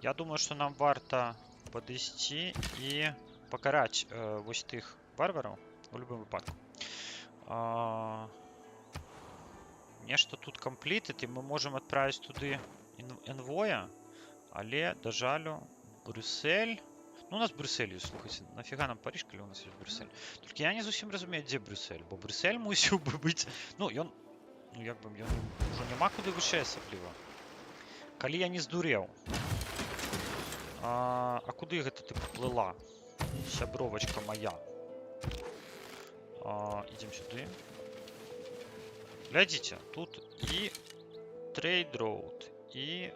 Я думаю, што нам варта падысці і пакараць вось тых варвараў у любым выпадку. Нешта тут комплітыт, і мы можам адправіць туды энвоя, але, да жалю, Брюссель... Ну, у нас Брюссель ёсць, слухайце, нафіга нам Париж, калі у нас ёсць Брюссель? Толькі я не зусім разумею, дзе Брюссель, бо Брюссель мусіў бы быць... Ну, ён... Ну, як бы, ён ужо няма куды вышэй асабліва. Калі я не здуреў. А куды гэта ты паплыла? Сябровачка моя. Ідзем сюды. Глядзіце, тут і Trade Road, і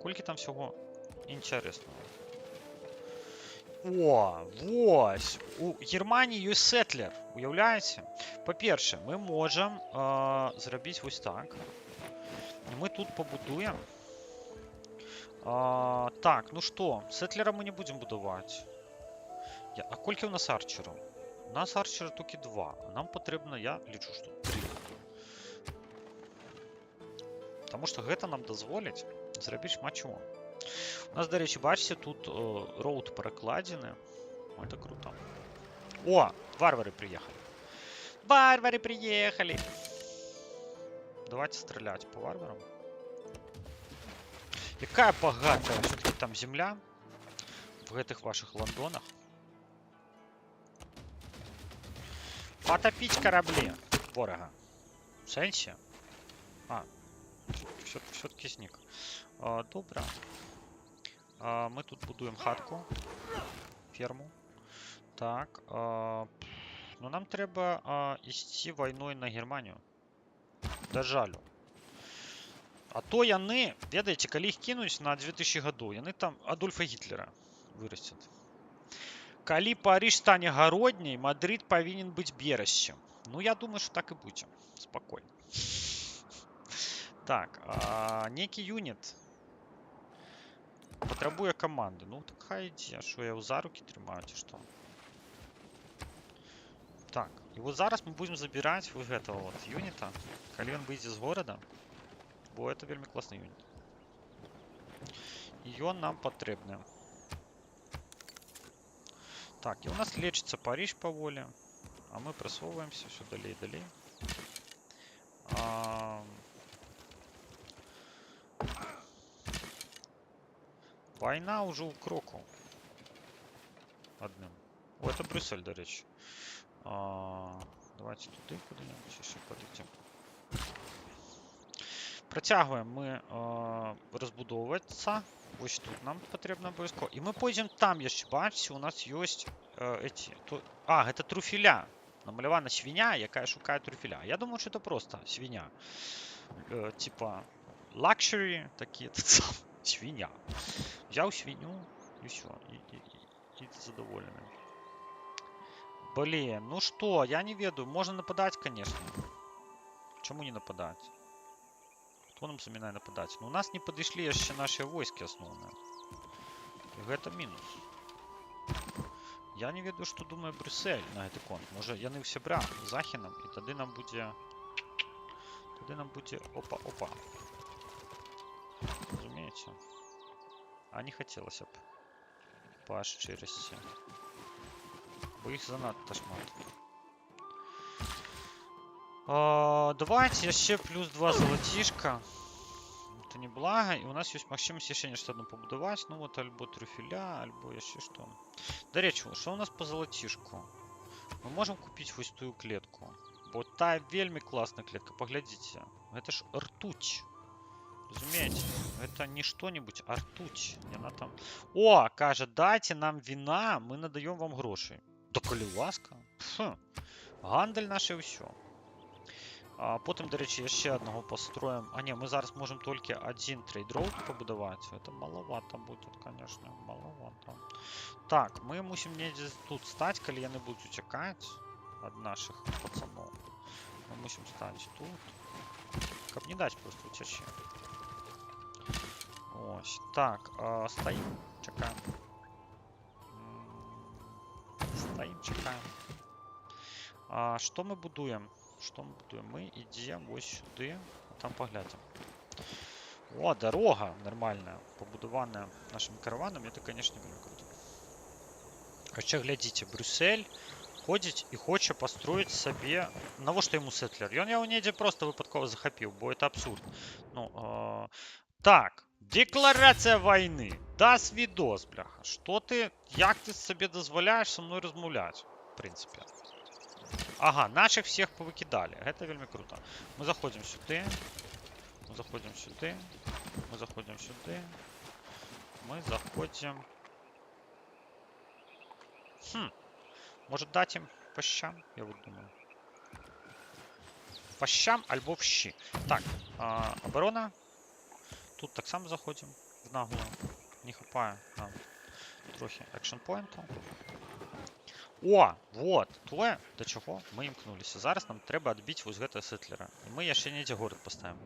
колькі там всього інтарэснага. О, вось! У Германії ёсць сетлер, уяўляеце? Па-перше, мы можам зрабіць вось так. І мы тут пабудуем. Так, ну што, сетлера мы не будзем будаваць. А колькі ў нас арчераў? У нас арчера толькі 2, а нам патрэбна, я лічу, што 3. Таму што гэта нам дазволіць зрабіць шмат чаго. У нас, дарэчы, бачыце, тут роуд перакладзены. Это круто. О, варвары приехали. Варвары приехали. Давайте стрелять по варварам. Якая богатая все-таки там земля в гэтых ваших Лондонах. Потопить корабли ворога. В сенсе? Все-таки сник. Добре. Мы тут будуем хатку. Ферму. Так. Ну нам треба ісці вайной на Германію. Да жалю. А то яны, ведаеце, калі іх кінуць на 2000 гадоў, яны там Адольфа Гітлера вырасцяць. Калі Париж стане гародняй, Мадрид павінен быць берашчем. Ну, я думаю, што так і будзе. Спакойна. Так, нейкі юніт патрабуе каманды. Ну, так хай ідзе. Што, я ў за рукі трымаю, ці што? Так, і вот зараз мы будзем забіраць вот гэтага вот юніта, калі ён выйдзе з горада. Бо это вельмі класны юніт. І ён нам патрэбны. Так, і у нас лечыцца Париж паволі. А мы прасоўваемся ўсё далей і далей. Вайна ўжо ў кроку. Адным. О, это Брюссель, дарэчы. Давайте туды куды-нибудь яшчэ падыдзем. Працягваем мы разбудоўвацца. Вось тут нам патрэбна абавязкова. І мы пойдзем там яшчэ. Бачыце, у нас ёсць эти... гэта труфеля. Намалявана свиня, якая шукае труфеля. Я думаю, что это просто свиня. Типа luxury, такие свиня. Взял свинью и все. И задоволены. Блин, ну что, я не ведаю. Можно нападать, конечно. Чему не нападать? Кто нам замінае нападать? Ну, у нас не подошли яшчэ наши войски основные. И это минус. Я не ведаю, что думае Брюссель на гэты конт. Можа, яны ў сябра з Ахінам, і тады нам будзе... Опа-опа. Разумееце? а не хотелось б. По шчырасці. Бо іх занадта шмат. Давайте яшчэ плюс 2 залатишка. Это не благо. И у нас есть магчымасць яшчэ нешта одно побудовать. Ну вот альбо трюфеля, альбо яшчэ что. До речі, что у нас по залатишку? Мы можем купить вось тую клетку. Бо та вельмі классная клетка. Поглядите. Это ж ртуть. Разумеете? Это не что-нибудь, а ртуть. Она там... О, кажа, дайте нам вина, мы надаем вам гроши. Да коли ласка. Гандаль наше ўсё. А потім, до речі, ще одного построим. А не, мы зараз можем только один трейд-роуд побудовать. Это маловато будет, конечно, маловато. Так, мы мусим недзе тут стать, коли яны будут утекать от наших пацанов. Мы мусим стать тут. Как не дать просто утечи. Ось. Так, стоим, чекаем. Стоим, чекаем. Что мы будуем? Что мы будуем? Мы идем вот сюда. Там поглядим. О, дорога нормальная. Побудованная нашим караваном. Это, конечно, вельмі круто. А ще глядите, Брюссель ходить и хочет построить себе... Навошта ему сетлер? Ён яго недзе просто випадково захопил, бо это абсурд. Ну, так. Декларация войны. Да свидос, бляха. Что ты... Як ты себе дозволяешь со мной размовлять? В принципе. Ага, наших всех повыкидали. Это вельмі круто. Мы заходим сюда. Мы заходим сюда. Мы заходим сюда. Мы заходим... Может дать им по щам? Я вот думаю. По щам альбо в щи. Так, оборона. Тут так само заходим в наглую. Не хапая нам трохи экшн-поінту. О, вот, тое, до чого ми імкнулися. Зараз нам треба адбіць вось гэта сетлера. І ми яшчэ недзе горад поставим.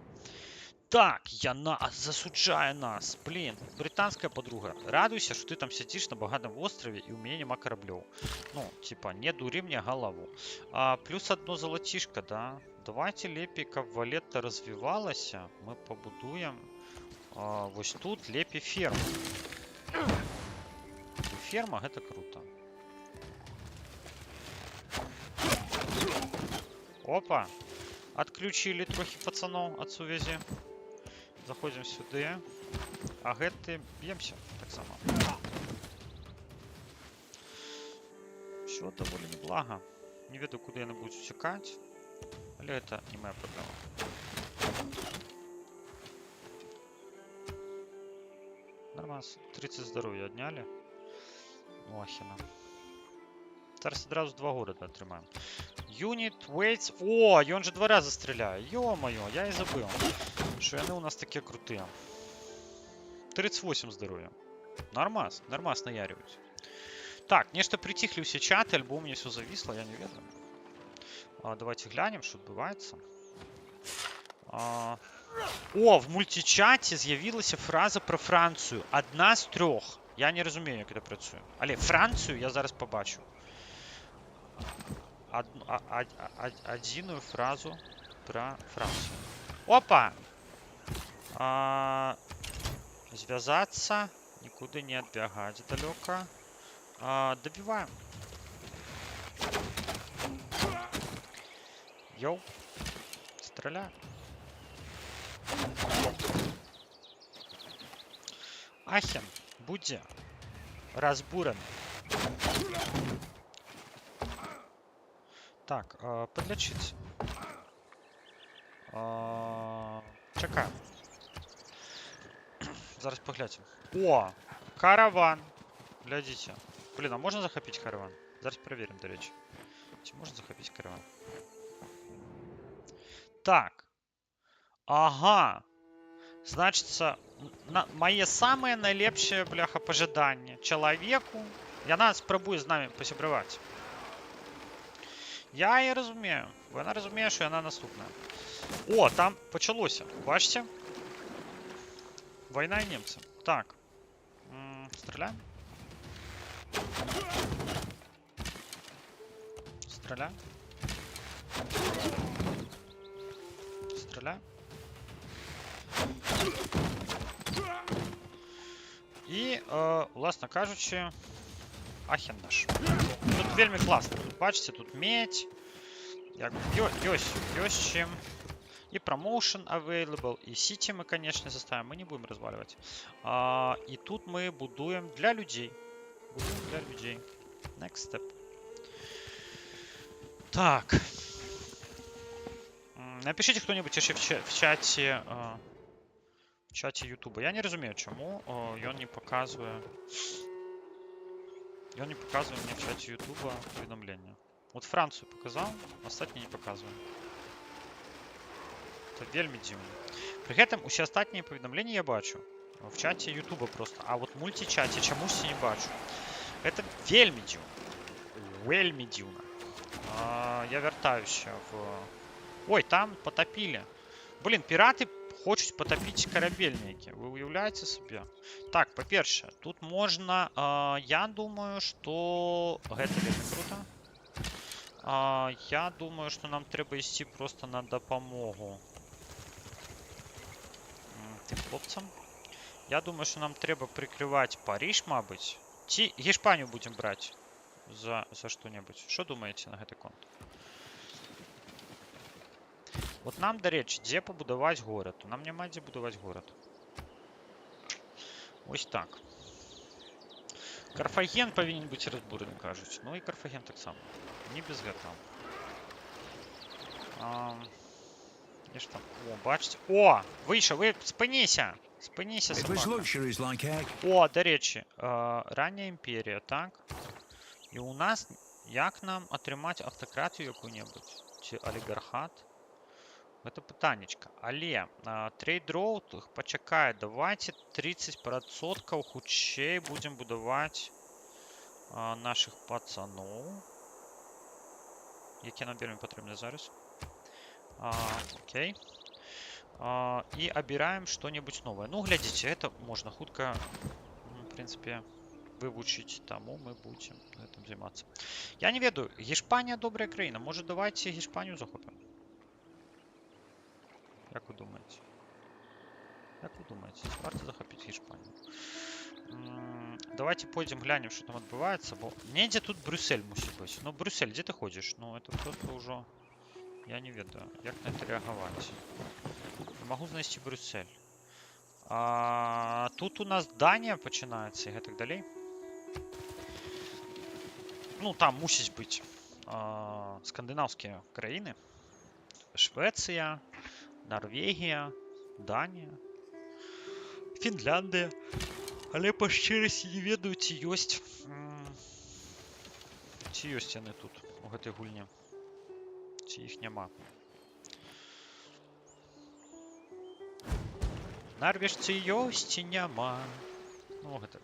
Так, яна засуджае нас. Блин, британская подруга. Радуйся, что ты там сидишь на богатом острове и у меня нема кораблев. Ну, типа, не дури мне голову. Плюс одно золотишко, да. Давайте лепей, как Валетта развивалась, мы побудуем вот тут лепей ферму. Ферма, это круто. Опа. Отключили трохи пацанов от сувязі. Заходим сюда. А гэты б'емся так само. Все довольно неблаго. Не веду, куда яны будут утекать. Але это не моя проблема. Нормально. 30 здоровья отняли. Охина. Зараз одразу 2 города отримаем. Юнит, Waits. О, и он же 2 раза стреляет. Ё-моё, я и забыл. Что они у нас такие крутые. 38 здоровья. Нормас, нормас наяривают. Так, нечто притихли все чаты, альбо у меня все зависло, я не ведаю. Давайте глянем, что отбывается. О, в мультичаті з'явилася фраза про Францію. Одна з 3. Я не розумію, як це працює. Але Францію я зараз побачу. Одну фразу про Францию. Опа! Связаться. Никуда не отбегать далеко. Добиваем. Йоу. Стреляй. Ахен, будь разбурен. Так, подлечить. Чекаем. Зараз поглядим. О, караван. Глядите. Блин, а можно захопить караван? Зараз проверим, до речи. Можно захопить караван? Так. Ага. Значится, мои самые найлепшие, бляха, пожидания человеку. Яна спробує з нами посябраваць. Я її розумію. Вона розуміє, що вона наступна. О, там почалося. Бачите? Война і немці. Так. Стріляємо. Стріляємо. Стріляємо. І, власне кажучи, Ахен наш. Тут вельми класно. Тут, бачите, тут медь. Ёсть чим. И Promotion Available, и City мы, конечно, заставим. Мы не будем разваливать. И тут мы будуем для людей. Next step. Так. Напишите кто-нибудь еще в чате Ютуба. Я не разумею, чему он не показывает. Он не показывает мне в чате Ютуба уведомления. Вот Францию показал, остальные не показываем. Это вельми дивно. При этом усі остальные повідомлення я бачу в чате Ютуба просто. А вот в мультичаті чомусь не бачу. Это вельми дивно. Вельми дивно. Я вертаюся в... Ой, там потопили. Блин, пираты хочуть потопить корабельники. Ви уявляєте собі? Так, по-перше, тут можна... я думаю, що... Гэта вельми круто. Я думаю, що нам треба йти просто на допомогу тим хлопцям. Я думаю, що нам треба прикривати Париж, мабуть. Ці Гішпанію будемо брати за що-небудь. Що думаєте на гэты конт? От нам, до речі, де побудувати город? Нам нема де будувати город. Ось так. Карфаген повинен бути розбурений, кажуть. Ну і Карфаген так само. Не без гэтага. Де ж там? О, бачите? О! Вийшов! Ви спиніся! Спиніся, собака. О, до речі, рання імперія, так? І у нас, як нам отримати автократію яку-небудь? Чи олігархат? Это питанечко. Але трейд роуд, почекай, давайте 30% худшей будем будувати наших пацанов. Які нам вельми потрібні зараз. Окей. И обираем что-нибудь новое. Ну, глядите, это можно хутко, в принципе, вивчити, тому ми будемо этим займатися. Я не ведаю, Гішпанія добра країна. Може, давайте Гішпанію захопимо? Як ви думаєте? Як ви думаєте? Варто захопити Гішпанію? Давайте пойдем глянем, что там отбывается. Бо... Негде тут Брюссель мусить быть. Ну, Брюссель, где ты ходишь? Ну, это просто уже... Я не ведаю, як на это реагувати. Не могу знайти Брюссель. Тут у нас Дания починається і так далі. Ну, там мусить бути скандинавські країни. Швеція, Норвегія, Данія, Фінляндія. Але по щирості не ведаю, ці ёсць. Ці ёсць яны тут, у гэтай гульні. Ці їх нема. Норвежцы ёсць і няма. Ну, гэта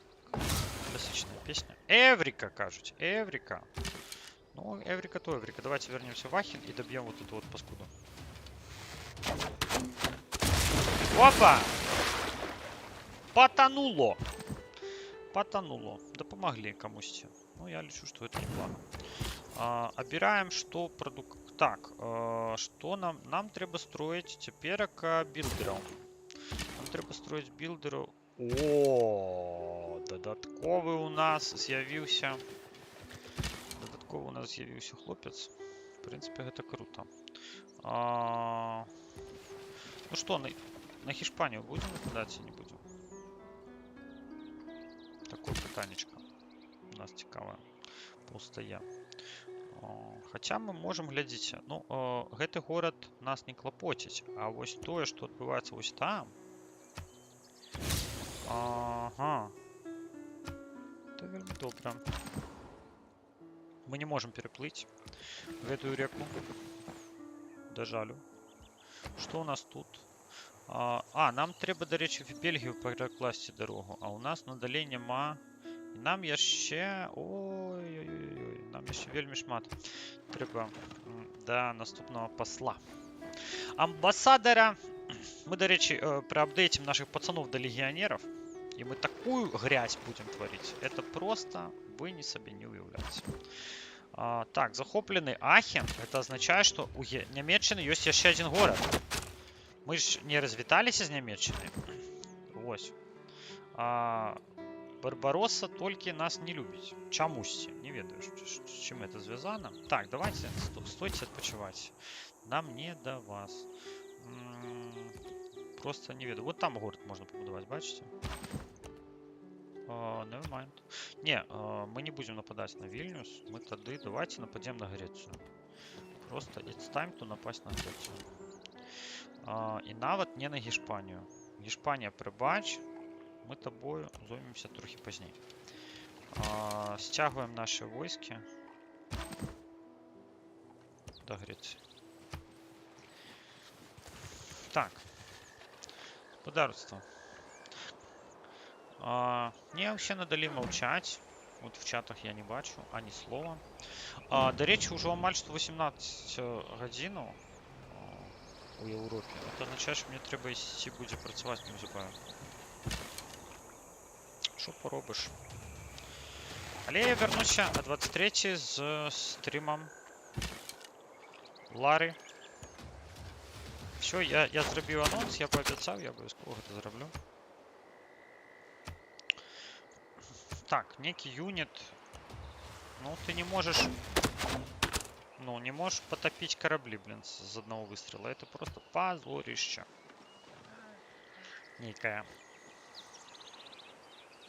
классичная песня. Эврика, кажуть, Эврика. Ну, Эврика то Эврика. Давайте вернемся в Ахен и добьем вот эту вот паскуду. Опа! Потонуло! Потонуло. Да помогли кому-то. Ну, я лечу, что это неплохо. Обираем, что продукт... Так, что нам? Нам треба строить теперь билдеров. Нам треба строить билдеров. О, додатковый у нас з'явився. Додатковый у нас з'явився хлопець. В принципе, это круто. Ну что, на Гішпанію будем нападать или не будем? Такое питанечко у нас цікаве постає. Хотя мы можем, глядите, ну, гэты город нас не клопотить, а вось тое, что отбывается вось там. Ага. Это вельми добре. Мы не можем переплыть в эту реку. Да жалю. Что у нас тут? Нам треба, до речі, в Бельгію перекласти дорогу, а у нас надалі нема. І нам яще... Ой-ой-ой, нам яще вельми шмат. Треба до наступного посла. Амбассадора. Мы, до речі, проапдейтим наших пацанов до легионеров. И мы такую грязь будем творить. Это просто вы не себе не уявляете. Так, захопленный Ахен. Это означает, что у Німеччини есть еще один город. Мы же не развитались из Німеччини. Ось. Барбаросса толькі нас не любіць. Чамусьці. Не ведаю, з чым это звязана. Так, давайте, стойце адпачываць. Нам не да вас. Просто не ведаю. Вот там город можна пабудаваць, бачыце? Never mind. Не, мы не будем нападать на Вильнюс. Мы тады давайте нападем на Грецию. Просто it's time to напасть на Грецию. І нават не на Гішпанію. Гішпанія, прыбач. Мы тобою зоймемся трохи пазней. Сцягваем наши войскі до Греції. Так. Господарство. Мне вообще надали молчать. Вот в чатах я не бачу, ані слова. До речі, уже амаль что 18 гадзінаў у Європі. Это означає, що мені треба ісці будзе працаваць незабавна. Що поробиш? Але я вернуся о 23 з стрімом Ларі. Все, я зробив анонс, я пообіцяв, я обов'язково це зроблю. Так, некий юнит. Ну, ты не можешь... Ну, не можешь потопить корабли, блин, с одного выстрела. Это просто позорище. Некая.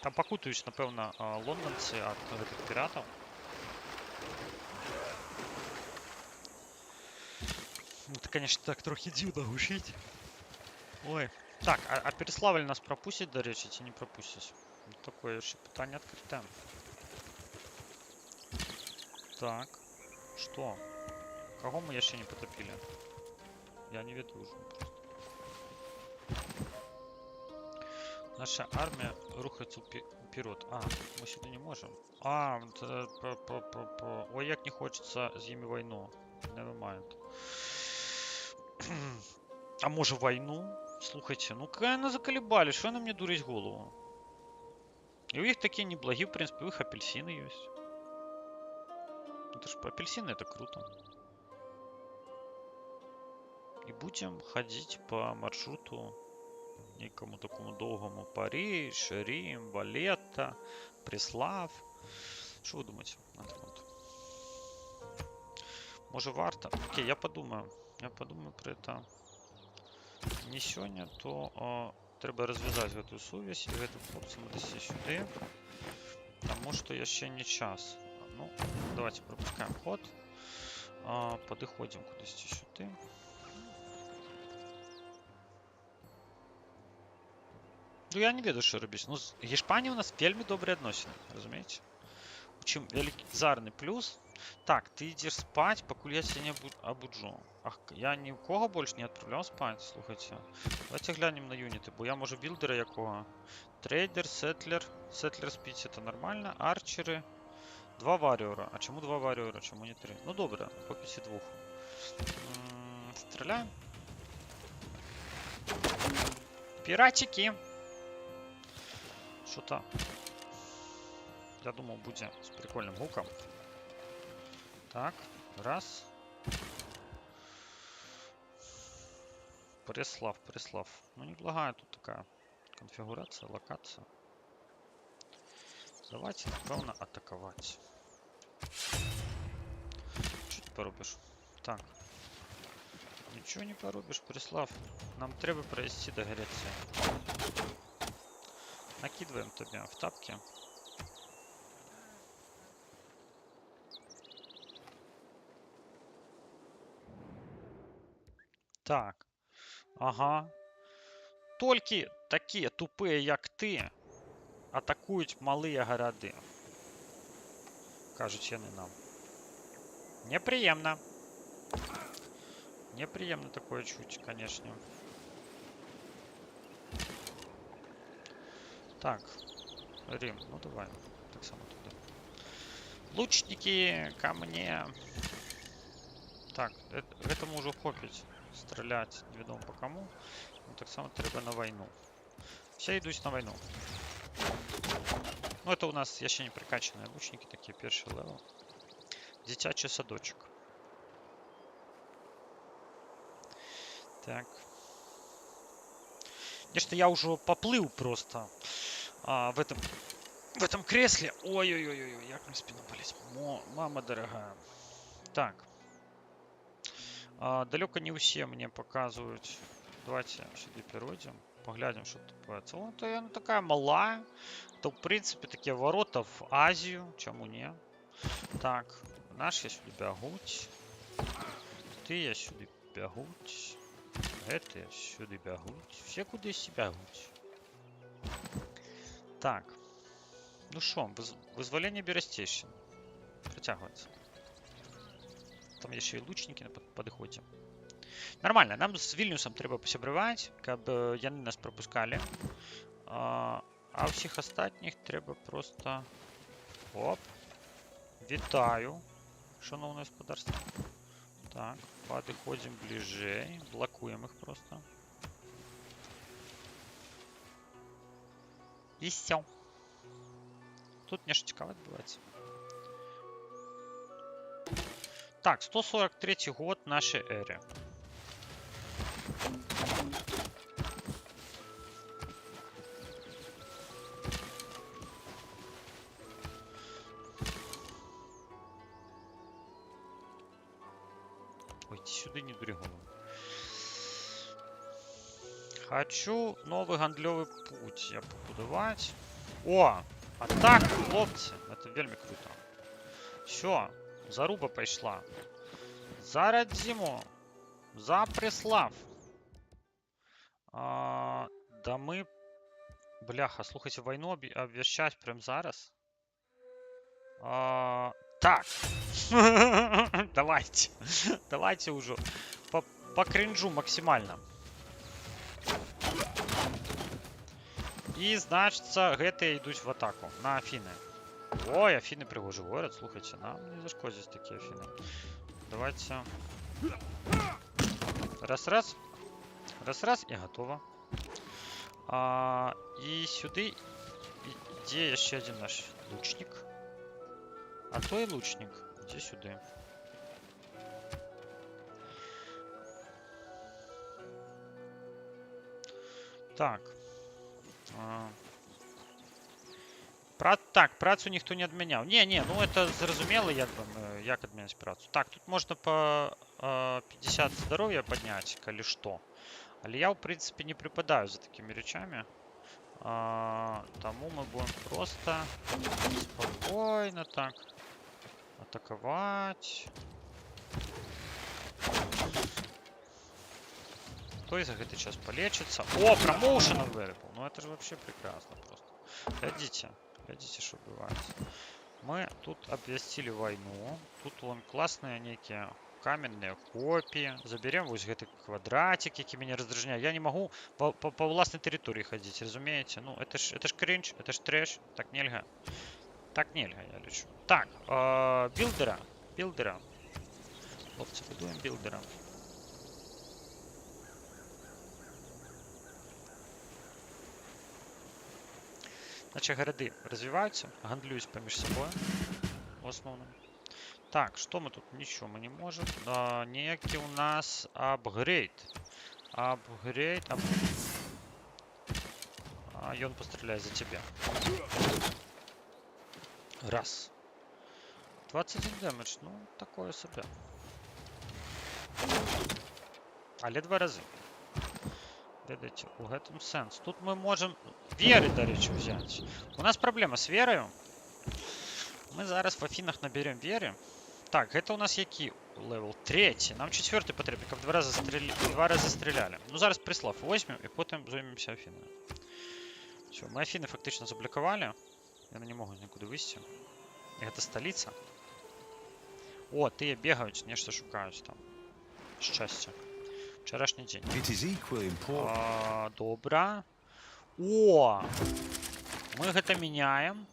Там покутаюсь, напевно, лондонцы от этих пиратов. Это, конечно, так трохи дивно гушить. Ой. Так, а Переславль нас пропустить, до речі, чи не пропустить? Такое ще питання відкрите. Так. Что? Кого мы еще не потопили? Я не веду уже просто. Наша армия рухается вперед. Мы сюда не можем. Ой, як не хочется с ними войну. Never mind. А может войну? Слухайте, ну конечно заколебали, что на мне дурить голову? И у них такие неблагие, в принципе, у них апельсины есть. Это ж апельсины, это круто. И будем ходить по маршруту некому такому долгому. Париж, Рим, Валетта, Преслав. Что вы думаете на это? Может варто? Окей, я подумаю. Я подумаю про это. Не сегодня, то треба розв'язати эту сувязь і этим хлопцям десь сюди. Тому що я ще не час. Ну, давайте пропускаем ход. Подходим кудись сюди. Ну, я не веду, що робити. Ну, з Гішпанією у нас вельми добрі відносини, розумієте? Чим великий плюс. Так, ты идешь спать, покуль я тебя не обуджу. Ах, я ни у кого больше не отправлял спать, слухайте. Давайте глянем на юниты, бо я можу билдера якого. Трейдер, сетлер. Сетлер спить, это нормально. Арчеры. 2 варіора. А чому 2 варіора? Чому не 3? Ну добре, по 52. Стреляем. Пиратики. Что-то. Я думал, будет с прикольным гуком. Так, раз. Преслав. Ну, неблагая тут такая конфигурация, локация. Давайте, напевно, атаковать. Что ты поробишь? Так. Ничего не поробишь, Преслав. Нам треба провести до Греции. Накидываем тебя в тапки. Так. Ага. Тільки такі тупі, як ти, атакують малі городи. Кажуть вони нам. Неприємно. Неприємно такое чуть, конечно. Так. Рим, ну давай. Так само туда. Лучники ко мне. Так, этому уже хопить. Стрелять невідомо по кому. Ну, так само треба на войну. Все йдуть на войну. Ну, это у нас еще не прокачанные лучники, такие перший левел. Дитячий садочек. Так. Конечно, я уже поплыл просто в этом в этом кресле. Ой-ой-ой, як мне спина болит. Мама дорогая. Так. Далеко не все мне показывают. Давайте сюда перейдем. Поглядим, что тут. О, то она такая малая. То, в принципе, такие ворота в Азию. Чему не? Так. Наш я сюда бягуть. Ты я сюда бягуть. Это я сюда бягуть. Все куда бягуть. Так. Ну что, вызволение Берестейщины. Протягивается. Там еще и лучники на подходе. Нормально, нам з Вільнюсом треба посябрувати, каб яны нас пропускали. А всіх остатніх треба просто... Оп. Вітаю, шановне господарство. Так, подходим ближей, блокуем их просто. И все. Тут нечто цікаве відбувається. Так, 143 год нашей эры. Ой, иди сюда, не дури голову. Хочу новый гандлёвый путь я побудовать. О, а так, хлопцы, это вельми круто. Все, заруба пошла. За Радзиму, за Преслав. Да мы, бляха, слухайте, войну обвещать прям зараз. Так. Давайте. Давайте уже. По кринжу максимально. И, значится, гэтые идут в атаку на Афины. Ой, Афины пригожий город, слухайте, нам не зашкодят такие Афины. Давайте. Раз-раз. Раз-раз и готово. И сюда где еще один наш лучник. А то и лучник. Иди сюда. Так. Так, працу ніхто не адмяняў. Не, ну это зразумела, як адмяняць працу. Так, тут можна по 50 здоровья поднять, калі што. Але я, в принципе, не припадаю за такими речами. Тому мы будем просто спокойно так атаковать. Кто за этот час полечится? О, промоушен available. Ну это же вообще прекрасно просто. Глядите, что бывает. Мы тут обвестили войну. Тут вон классные некие каменные копии. Заберем вот эти квадратики, которые меня раздражняют. Я не могу по властной территории ходить, разумеете? Ну, это ж кринж, это ж трэш. Так нельзя. Так нельзя, я лечу. Так, билдера. Хлопцы, будуем билдера. Значит, города развиваются, гандлююсь поміж собой. В основном. Так, что мы тут? Ничего мы не можем. Некий у нас апгрейд. Апгрейд. И он постреляет за тебя. Раз. 21 демедж. Ну, такое себе. Але 2 рази. Видите, у этом сенс. Тут мы можем веры, до речи, взять. У нас проблема с верою. Мы зараз в Афинах наберем веры. Так, это у нас який левел? 3. Нам 4 потрібен, в 2 рази стріляли. Ну, зараз Преслав возьмем и потом займемся Афинами. Все, мы Афины фактично заблоковали. Я не могу никуда выйти. Это столица. О, ты бегають, нечто шукають там. Щастя. Вчорашній день. Добре. О! Мы это меняем.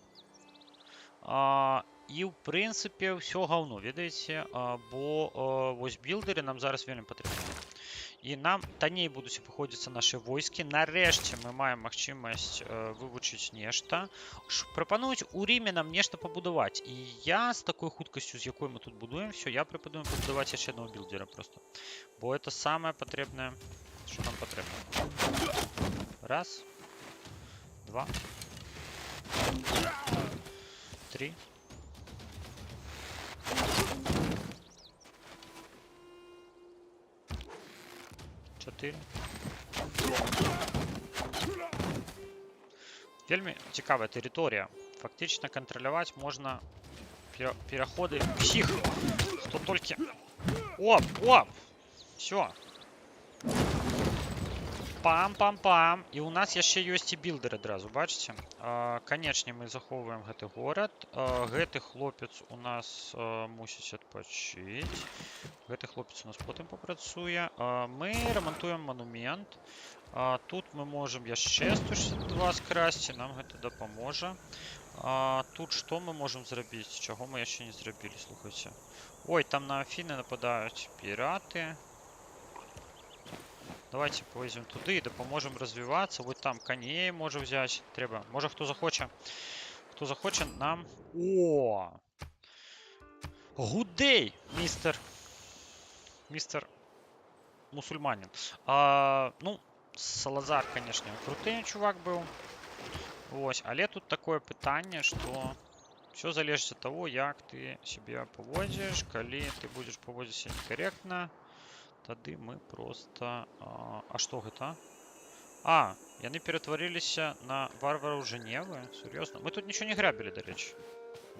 І, в принципі, все говно, видите, бо ось білдери нам зараз вельми потрібні. І нам танней будуть обходитися наші войски. Нарешті ми маємо можливість вивчити нечто. Пропонують у Римі нам нечто побудувати. І я з такою худкістю, з якою ми тут будуємо, все, я пропоную побудувати ще одного білдера просто. Бо це саме потрібне, що нам потрібно. Раз. Два. 3. 4. Вельми цікава територія. Фактично контролювати можна переходи всіх, хто тільки... Оп, оп! Все. Пам-пам-пам. І у нас ще є і білдер одразу, бачите? Конечно, ми заховуємо гэты город. Гэты хлопець у нас мусить відпочити. Гэты хлопець у нас потім попрацює. Ми ремонтуємо монумент. Тут ми можемо яще 162 скрасти, нам гэта допоможе. Тут що ми можемо зробити? Чого ми ще не зробили, слухайте. Ой, там на Афіни нападають пірати. Давайте повеземо туди і допоможемо розвиватися. Ось там коней може взяти. Треба. Може хто захоче. Хто захоче нам... О! Good day, містер мусульманин. Ну, Салазар, конечно, крутий чувак був. Ось, але тут такое питання, що все залежить від того, як ти себе поводиш. Коли ти будеш поводитися некорректно, тоді ми просто... А що гэта? Яны перетворилися на варварів Женеви? Серйозно? Ми тут нічого не грабили, до речі.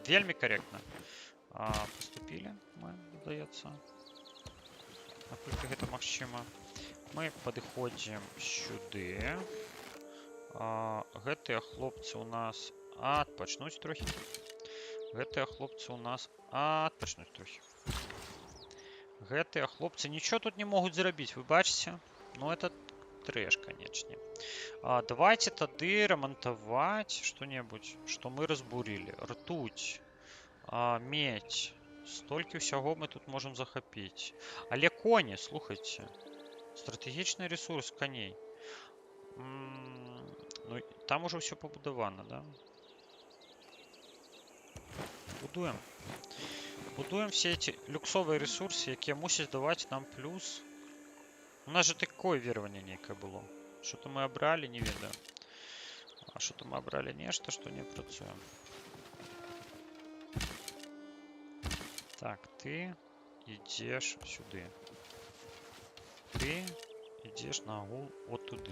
Вельми корректно. Поступили мы, здається. Наскільки гэта магчыма. Мы падыходзім сюды. Гэтыя хлопцы у нас адпачнуць трохі. Гэтыя хлопцы у нас адпачнуць трохі. Гэтыя хлопцы нічого тут не могуць зрабіць, вы бачыце? Ну, это трэш, канечне. Давайте тады ремонтаваць што-небудзь, што мы разбурілі. Ртуть, медь. Столькі ўсяго мы тут можам захапіць. Але коні, слухайце. Стратэгічны ресурс коней. Ну, там уже все побудовано, да? Будуем. Будуем все эти люксовые ресурсы, якія мусять давать нам плюс. У нас же такое верование некое было. Что-то мы обрали, не ведаю. А что-то мы обрали нечто, что не працуем. Так, ты идешь сюда. Ты идешь на гул вот туда.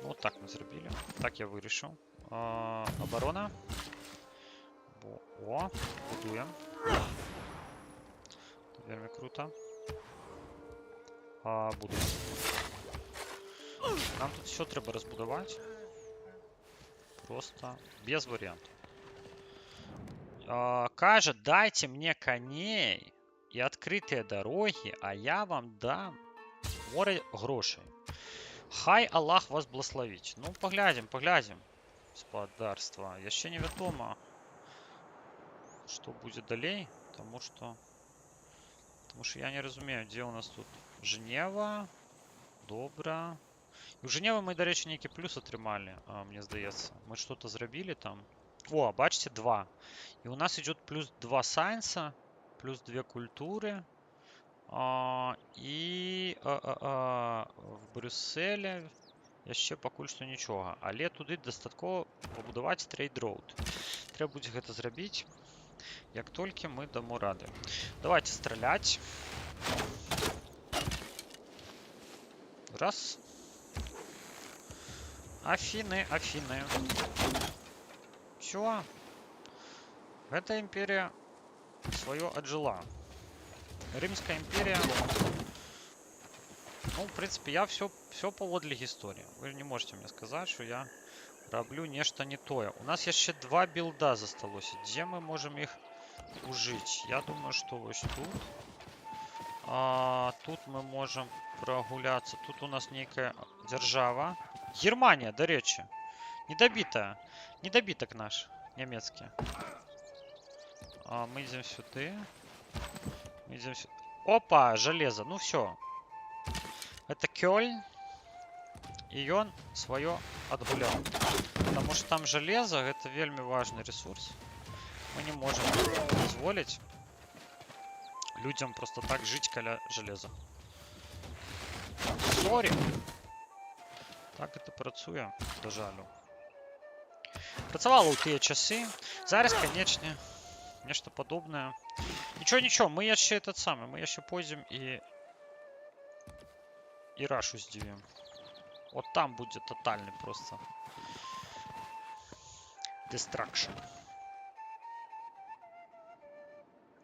Ну, вот так мы зробили. Так я вирішив. Оборона. О, будуємо. Вельми круто. Будуємо. Нам тут все треба розбудувати. Просто без варіантів. Каже, дайте мне коней и открытые дороги, а я вам дам море грошей. Хай Аллах вас благословить. Ну, поглядим. Господарство. Еще не ведомо, что будет далее, потому что я не разумею, где у нас тут Женева. Добра. І в Женеві ми, до речі, некий плюс отримали, мені здається. Ми что-то зробили там. О, бачите, 2. И у нас идет плюс 2 сайенса, плюс 2 культуры. И в Брюсселі ще поки що нічого. Але туди достатково побудувати трейд-роуд. Треба буде гэта зробити, як тільки ми дамо ради. Давайте стріляти. Раз. Афины. Чё? Эта империя свое отжила. Римская империя. Ну, в принципе, я все поводле истории. Вы не можете мне сказать, что я роблю нечто не тое. У нас еще 2 билда засталось. Где мы можем их ужить? Я думаю, что вот тут. Тут мы можем прогуляться. Тут у нас некая держава. Германия, до речи. Недобитая. Недобиток наш. Немецкий. Мы идем сюда. Опа, железо. Ну все. Это Кёльн. И он свое отгулял. Потому что там железо, это вельми важный ресурс. Мы не можем позволить людям просто так жить коля железа. Сорі. Так это працує, до жалю. Працавала ў тыя часы. Зараз, канечне, нешта падобнае. Нічого, мы яшчэ этот самы, мы яшчэ пойдзем і рашу здзівім. Вот там будзе тотальны просто destruction.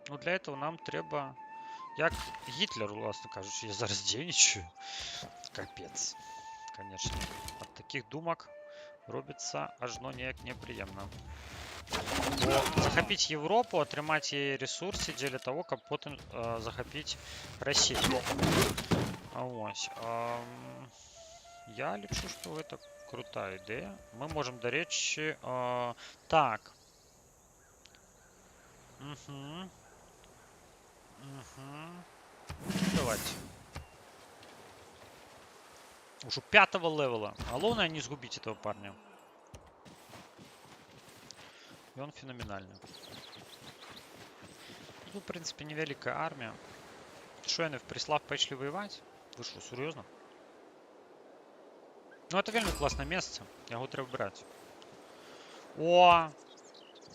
Ну, для этого нам трэба, як Гітлер, власне кажучи, я зараз дзейнічаю. Капец, конечно. От таких думок робіцца ажно неяк непрыемна. Захапіць Европу, атрымаць яе ресурсы дзеля того, каб потым захапіць Россию. Ось. Я лічу, што гэта крутая ідэя. Мы можем, дарэчы, так. Давайте. Уже 5-го левела. Главное не сгубить этого парня. И он феноменальный. Ну, в принципе, невеликая армия. Что, они в Преслав пошли воевать? Вы что, серьезно? Ну, это вельми классное место. Его треба брать. О!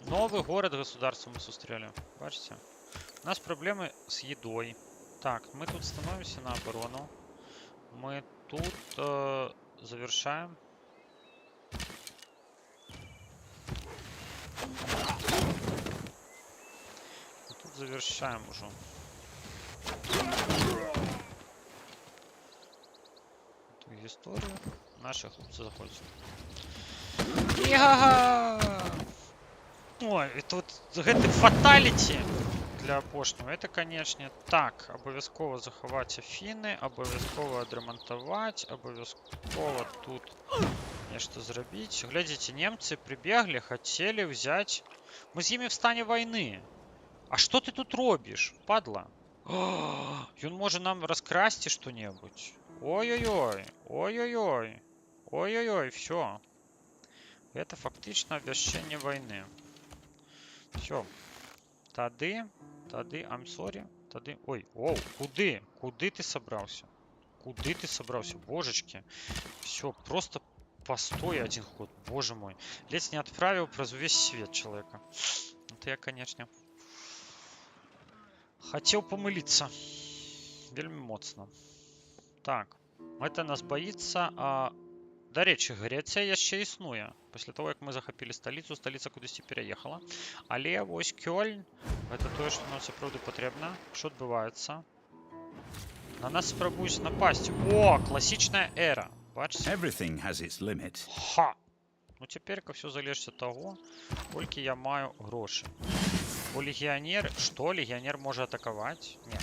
Новый город государства мы сустрели. Бачите? У нас проблемы с едой. Так, мы тут становимся на оборону. Мы тут завершаем. Мы тут завершаем уже. Эту историю. Наши хлопцы заходят. Ой, и тут гэты фаталіті для апошняга. Это, конечно, так. Абавязкова захаваць Афіны, абавязкова адрамантаваць, абавязкова тут нешта зрабіць. Глядзіце, немцы прибегли, хотели взять. Мы з імі в стане войны. А что ты тут робишь, падла? Ён можа нам раскрасці что-небудзь. Ой-ой-ой, ой-ой-ой, ой-ой-ой, все. Это фактично обвяшчэнне войны. Все. Тады, I'm sorry. Тады, ой, оу, куды ты собрался? Куды ты собрался, божечки? Все, просто постой один ход, боже мой. Ледь не отправил праз увесь свет человека. Это я, конечно, хотел помылиться. Вельми моцно. Так, это нас боится. До речі, Греція яшчэ існуе. Пасля того, як мы захапілі сталіцу, сталіца кудысьці пераехала. Але вось Кёльн, гэта тое, што нам сапраўды патрэбна. Што адбываецца? На нас спрабуюць напасці. О, класічная эра. Бачыце? Ха! Ну, цяперка ўсё залежыць ад таго, колькі я маю грошы. Бо легіянер... Што? Легіянер можа атакаваць? Не.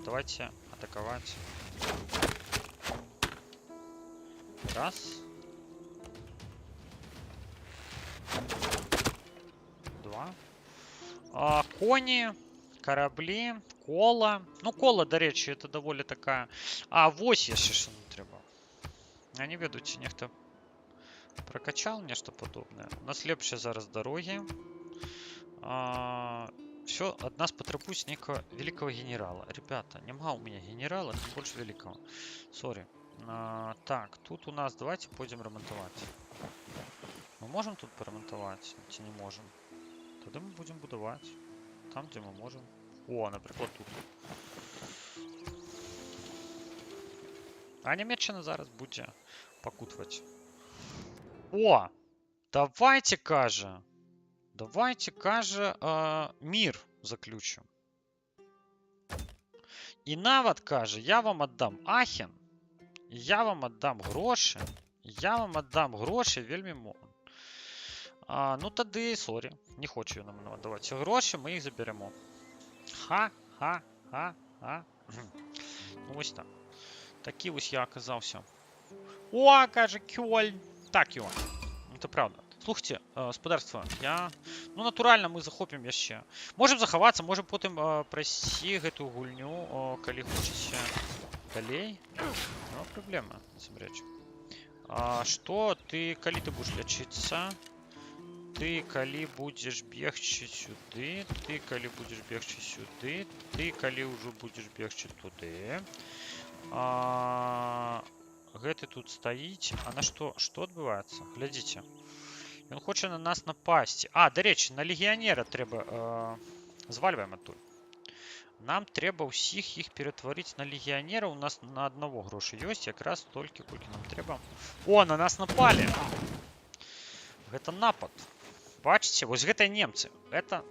Давайте атакаваць. Раз. Два. Кони, корабли, кола. Ну, кола, до речі, это доволі така... вось яшчэ што нам трэба. Я не ведаю, ці нехта прокачал нешта падобнае. У нас лепшыя зараз дарогі. Все, ад нас патрабуюць нейкага великого генерала. Ребята, няма у меня генерала, тем больше великого. Сори. Так, тут у нас давайте пойдем ремонтовать. Мы можем тут поремонтовать? Чи не можем? Тогда мы будем будовать. Там, где мы можем. О, например, тут. А Німеччина зараз буде покутувати. О! Давайте, каже. Давайте, каже, мир заключим. І нават, каже, я вам отдам Ахен. Я вам отдам гроші. Я вам отдам гроші вельмі много. Ну тады, сорі, не хочу я нам давати гроші, ми їх заберемо. Ха-ха-ха-ха. Ну ось так. Такий ось я оказався. О, каже, Кёльн. Так його. Это правда. Слухайте, господарство, ну, натурально мы захопим яшчэ. Можем захавацца, можем потым прайсці гэтую гульню, калі хочаце далей. Ну, проблема, насамрэч. Што ты, калі ты будешь лячыцца? Ты, калі будзеш бегчы сюды, ты, калі будзеш бегчы сюды, ты, калі ўжо будзеш бегчы туды. Гэты тут стаіць. А на што адбываецца? Глядзіце. Він хоче на нас напасти. А, до речі, на легіонера треба... Звалюємо тут. Нам треба усіх їх перетворити на легіонера. У нас на одного гроші є. Якраз стільки, скільки нам треба. О, на нас напали! Гэта напад. Бачите, ось гэта немцы. Это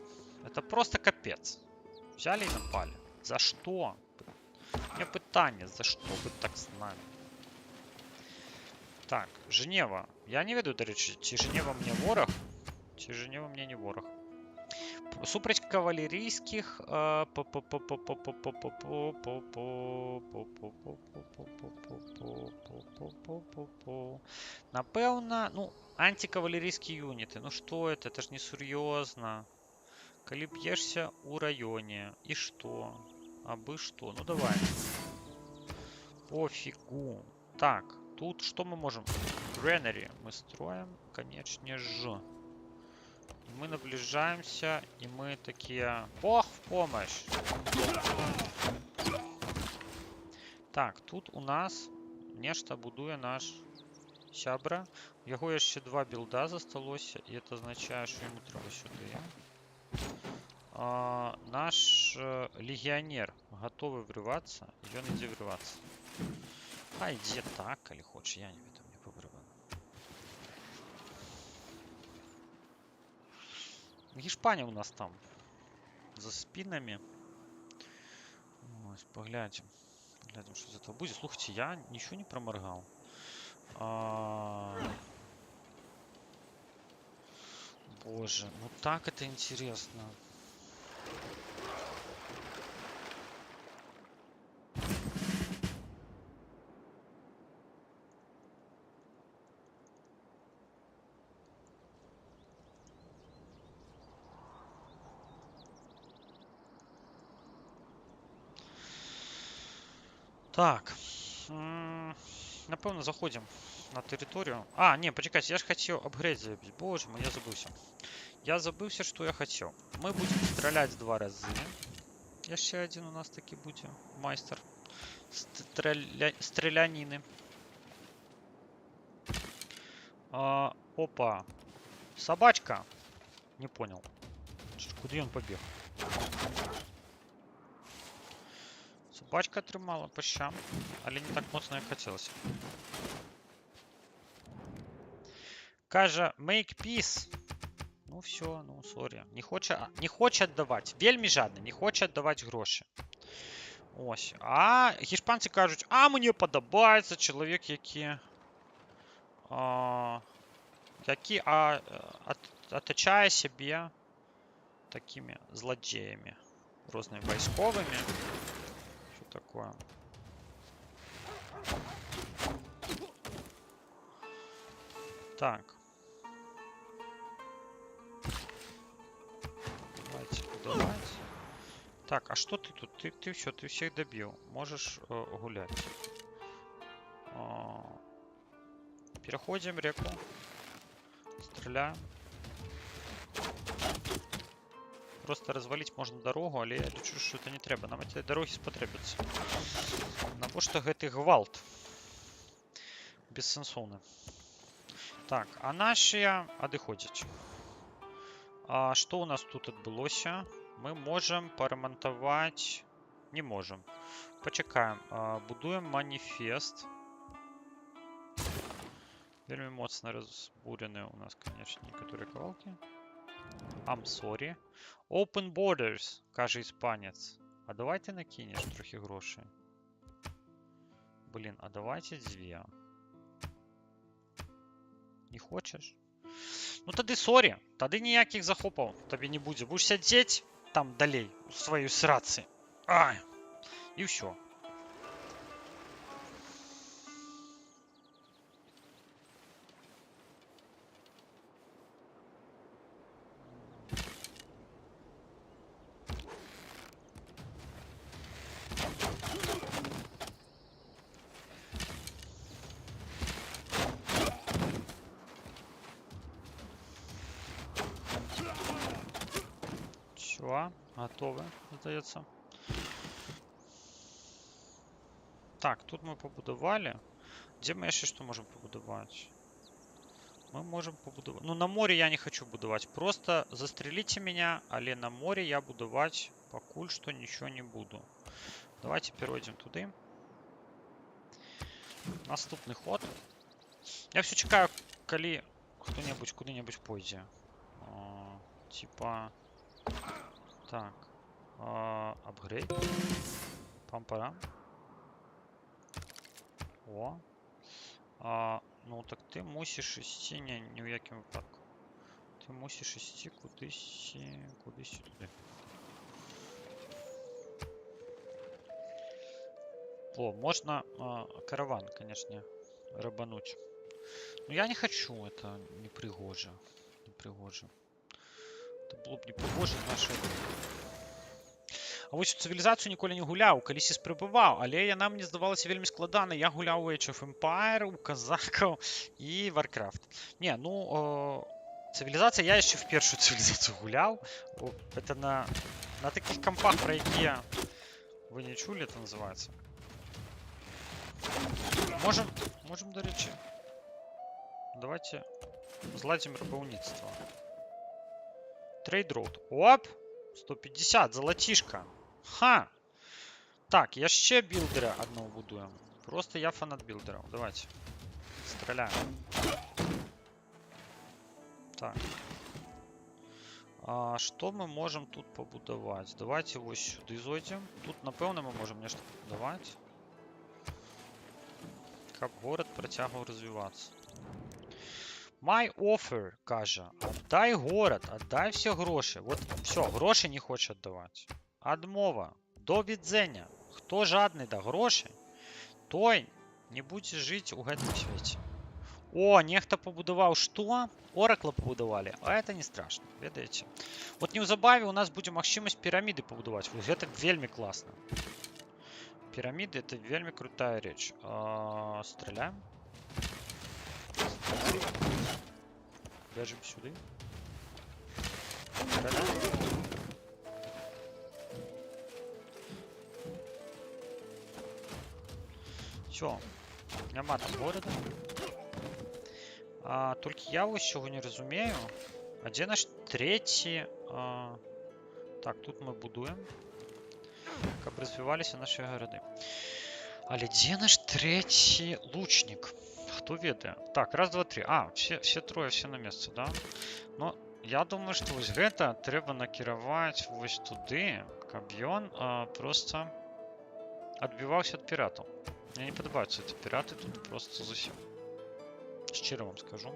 просто капец. Взяли и напали. За что? У меня питание, за что вы так с нами? Так, Женева. Я не веду, до речі, чи Женева мне ворог, чи Женева мне не ворог. Супроть кавалерійських... Напевно, ну, антикавалерійські юніти. Ну что это? Это ж не серьезно. Коли б'єшся у районе. И что? Абы что? Ну давай. Пофигу. Так, тут что мы можем? Гренери мы строим, конечно же. Мы наближаемся, и мы такие... Бог в помощь! Так, тут у нас нечто будує наш сябра. У яго яшчэ 2 білда засталося, і это означає, що йому треба сюди. Наш легіонер готовий вриватися, і він іде вриватися. А іде так, коли хоче, я не веду, мені повривано. Гешпания у нас там за спинами. Ось, поглядим. Поглядим, что из этого будет. Слушайте, я ничего не проморгал. Боже, ну так это интересно. Так. Напевно, заходим на територію. А, не, почекайте, я ж хотів апгрейд забить. Боже мой, я забывся. Я забывся, что я хотел. Мы будем стрелять 2 рази. Еще один у нас таки будет майстер стрелянины. Опа. Собачка. Не понял. Куда он побег? Собачка отримала по щам, але не так моцно, як хотілося. Каже, make peace. Ну все, ну сорі. Не хоче віддавати. Вельми жадний, не хоче віддавати гроші. Ось. А гешпанці кажуть, а мені подобається чоловік, який оточає себе такими злодеями. Розними військовими. Что такое? Так. Давайте. Так, а что ты тут? Ты все, ты всех добил. Можешь гулять. Переходим реку. Стреляем. Просто развалить можно дорогу, але я лічу, що це не треба. Нам ці дороги спотребляться. Навіщо гэты гвалт? Безсенсовно. Так, а наші адыходять. Что у нас тут відбулося? Мы можем поремонтовать... Не можем. Почекаем. Будуем манифест. Вельми моцно разбурены у нас, конечно, некоторые кавалки. I'm sorry. Open borders, каже іспанець. А давайте накинеш трохи грошей. Блін, а давайте 2. Не хочеш? Ну тоді сорі. Тоді ніяких захопів тобі не буде. Будеш сидіти там далей у своїй сраці. Ай. І все. Готове, здається. Так, тут ми побудували. Де ми ще що можемо побудувати? Мы можем побудовать. Ну, на море я не хочу будовать. Просто застрелите меня, але на море я будовать покуль что ничего не буду. Давайте перейдем туда. Наступный ход. Я все чекаю, коли кто-нибудь куда-нибудь пойдзе. Типа... Так. Апгрейд. Пампара. О. Ну так ти мусиш ісці ні в яким випадку. Ти мусиш ісці кудись туди. О, можно караван, конечно, рабануть. Но я не хочу, это непригоже. Непригоже. Это было б непригоже в нашей... А вось у цывілізацыю ніколі не гуляў, калісьці спрабаваў, але яна мне здавалася вельмі складана. Я гуляў у Age of Empire, у казакаў і Warcraft. Не, ну, цывілізацыя, я яшчэ в першую цывілізацыю гуляў. Это на таких компах, про якія вы не чулі, это называется. Можем, до речі. Давайте зладзім рабаўніцтва. Trade Road. Оп! 150, золотишко. Ха! Так, яшчэ билдера одного будуем. Просто я фанат билдеров. Давайте. Стреляем. Так. Что мы можем тут побудовать? Давайте вот сюда зайдем. Тут, напевно, мы можем нечто побудовать. Как город протягивал развиваться. My offer, каже, отдай город, отдай все гроши. Вот все, гроши не хоче отдавать. Адмова, до відзення. Хто жадний до грошей, той не буде жити у гэтым свеце. О, нехта побудував что? Оракла побудували, а это не страшно, ведаеце. Вот неўзабаве у нас будзе магчымасць піраміды побудуваць. Вот гэта вельмі класна. Пирамиды это вельми крутая речь. Стреляем. Бежим сюда. Стреляем. Все. Нема там города. Только я ось чего не разумею. А где наш третий? Так, тут мы будуем. Как развивались наши города. Але где наш третий лучник? Кто ведае? Так, раз, два, три. Все трое, все на месте, да? Но я думаю, что вот это треба накировать вот туды, каб ён просто отбивался от пиратов. Мне не подобаются эти пираты тут просто зусім. Щиро вам скажу.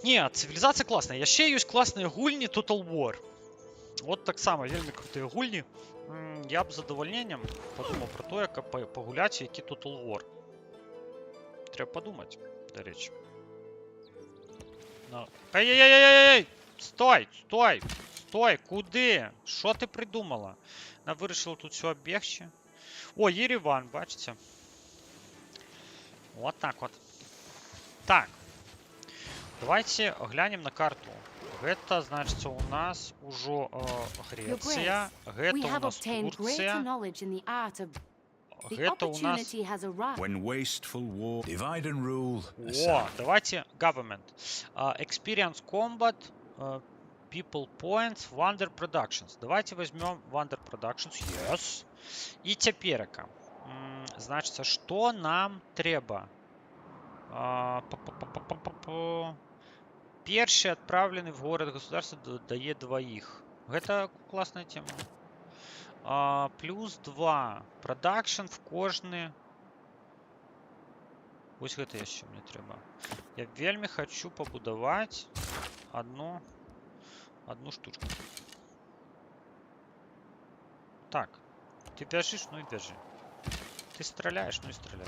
Не, цивилизация классная. Яшчэ ёсць классные гульни Total War. Вот так само, вельмі крутые гульни. Я б з задовольненням подумав про то, як погуляти, які Total War. Треба подумати, до речі. Ай-яй-яй-яй-яй! Стой! Стой! Стой! Куди? Що ти придумала? Вона вирішила тут все оббігчи. О, Єреван, бачите? Вот так вот. Так. Давайте глянем на карту. Гэта, значит, у нас уже Греція. Гэта у нас Турція. Гэта у нас... When wasteful war, divide and rule. О, давайте government. Experience Combat, People Points, Wonder Productions. Давайте возьмем Wonder Productions. Yes. И теперь-ка. Значит, что нам треба? Перший отправленный в город государство дае двоих. Это классная тема. Плюс 2 продакшн в кожны. Ось гэта яшчэ мне трэба. Я вельмі хочу побудовать одну штучку. Так, ты бежишь, ну и бежи. Ты стреляешь, ну и стреляй.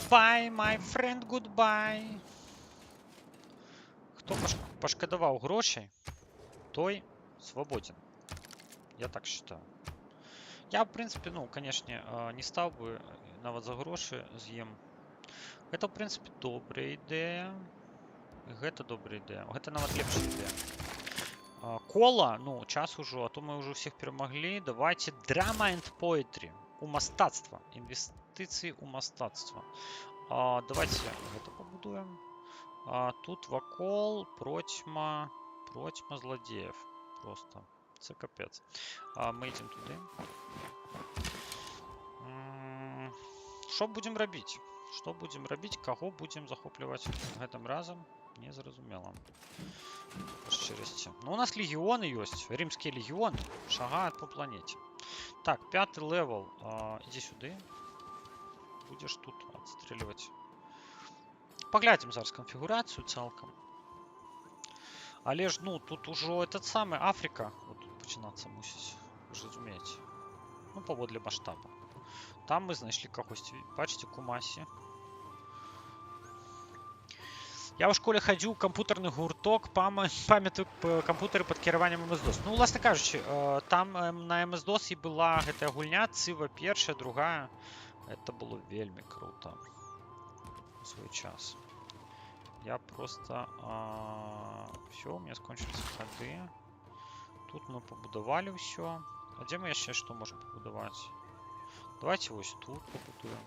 Goodbye, my friend, goodbye. Хто пошкодував грошей, той свободен. Я так считаю. Я, в принципе, ну, конечно, не стал бы нават за гроши з'ем. Это, в принципе, добрая идея. Гэта добрая идея. Гэта нават лепшая идея. Кола, ну, час ужо, а то мы уже всех перемогли. Давайте драма and poetry. У мастацтва. Инвестиции у мастацтва. Давайте это побудуем. Тут вакол, протьма злодеев. Просто. Це капец. Мы идем туда. Что будем робить? Что будем робить? Кого будем захоплювать гэтым разом? Не зразумела. Ну, у нас легионы есть. Римские легионы шагают по планете. Так, 5-й левел. Иди сюда. Будешь тут отстреливать. Поглядим зараз конфигурацию целком. Але ж, ну, тут уже этот самый Африка. Вот тут починаться мусить. Вы же разумеете. Ну, поводле масштаба. Там мы знайшли когось. Бачите, Кумасі. Я в школі ходив, комп'ютерний гурток, пам'ятаю комп'ютери під керуванням MS-DOS. Ну, власне кажучи, там на MS-DOS і була гэтая гульня, Цива перша, другая. Это было вельми круто. В свой час. Я просто... Все, у меня скончились ходы. Тут мы побудовали все. А где мы еще что можем побудовать? Давайте вот тут побудуем.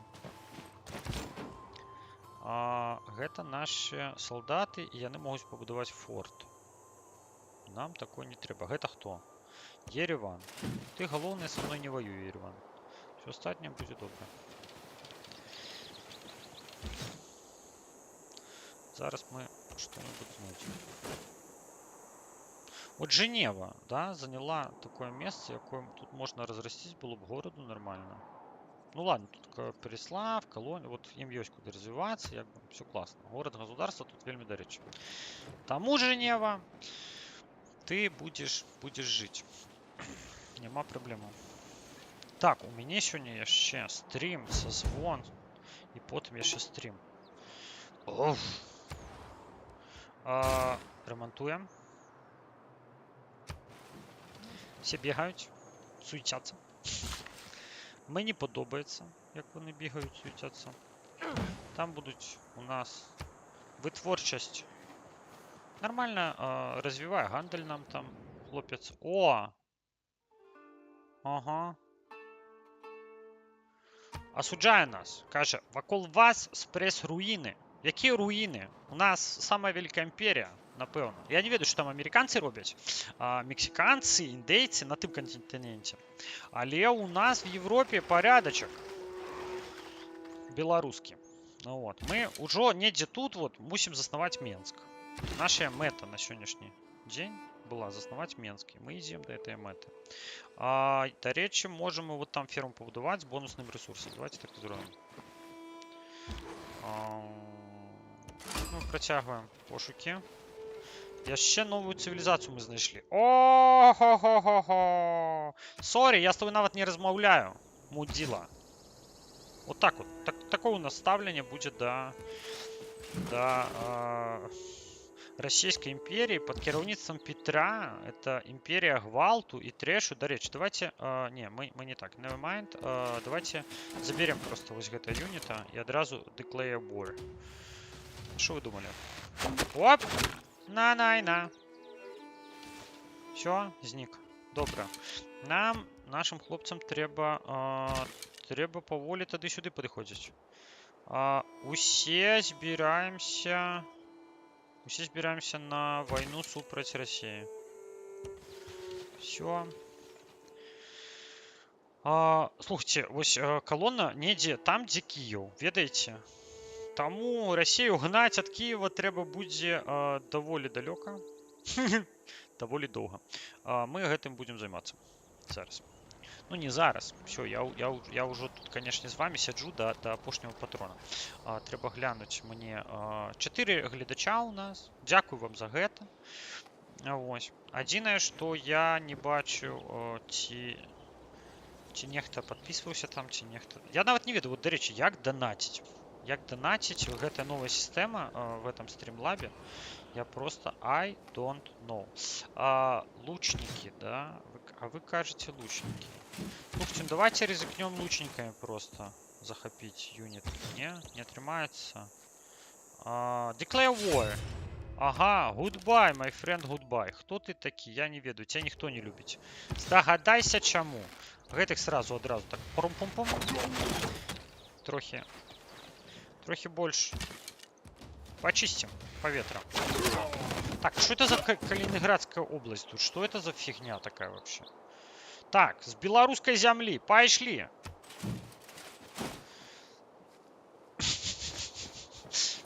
Гэта наши солдаты, и яны могут побудовать форт. Нам такое не трэба. Гэта хто? Ереван. Ты головне со мной не воюй, Ереван. Все остальное будет добре. Зараз мы что-нибудь знайдем. Вот Женева, да, заняла такое место, якое тут можно разрастись было бы городу нормально. Ну ладно, тут Переслав, колония, вот им есть куда развиваться, все классно. Город-государство тут вельми до речи. Тому Женева, ты будешь жить. Нема проблем. Так, у меня сегодня еще стрим, созвон, и потом еще стрим. Оф. Ремонтуем. Все бегают, суетятся. Мені подобається, як вони бігають, суетяться. Там будуть у нас витворчість. Нормально розвиває гандель нам там, хлопець. О! Ага. Осуджає нас. Каже, вокол вас спрес руїни. Які руїни? У нас сама велика імперія, напевно. Я не ведаю, що там американці роблять. Мексиканці, індейці на тим континенті. Але у нас в Європі порядочок. Белорусский. Ну вот. Мы уже недзе тут вот мусим заснавать Менск. Наша мета на сегодняшний день была заснавать Менск. Мы идем до этой меты. До речи, можем мы вот там ферму побудовать с бонусным ресурсом. Давайте так сделаем. Ну, протягиваем пошуки. Ще новую цивилизацию мы знайшли. О-хо-хо-хо-хо! Сорі, я с тобой нават не размовляю. Мудила. Вот так вот. Такое у нас ставление будет до Российской империи под керівництвом Петра. Это империя гвалту и трэшу. До речі, давайте... не, мы не так. Never mind. Давайте заберем просто вот это юнита и одразу declare war. Что вы думали? Оп! На. Все, зник. Добре. Нашим хлопцам треба поволі туди-сюди підходити. Усе збираємося на війну супроть Росії. Все. Слухайте, ось колонна недзе там, дзе Київ, ведаеце? Тому Росію гнать ад Києва треба будзе даволі далёка. Даволі доўга. Мы гэтым будем займацца. Зараз. Ну не зараз. Все, я уже тут, конечно, с вами сяджу до апошняго патрона. Трэба глянуць мне 4 гледача у нас. Дзякую вам за гэта. Вось. Адзінае, што я не бачу ці нехта подписываўся там, ці нехта. Я нават не ведаю, вот, да речі, як донатить. Як донатить, гэтая новая система в этом стримлабе. Я просто I don't know. Лучники, да? А вы кажете лучники. Слушайте, давайте рискнем лучниками просто захопить юнит. Не отрымается. Declare war. Ага, goodbye, my friend, goodbye. Хто ты такі? Я не ведаю, тебя ніхто не любіць. Здагадайся чаму. Гэтых сразу адразу так пум-пум-пум. Трохі больш почистим поветра. Так, что это за Калининградская область тут? Что это за фигня такая вообще? Так, с белорусской земли. Пошли.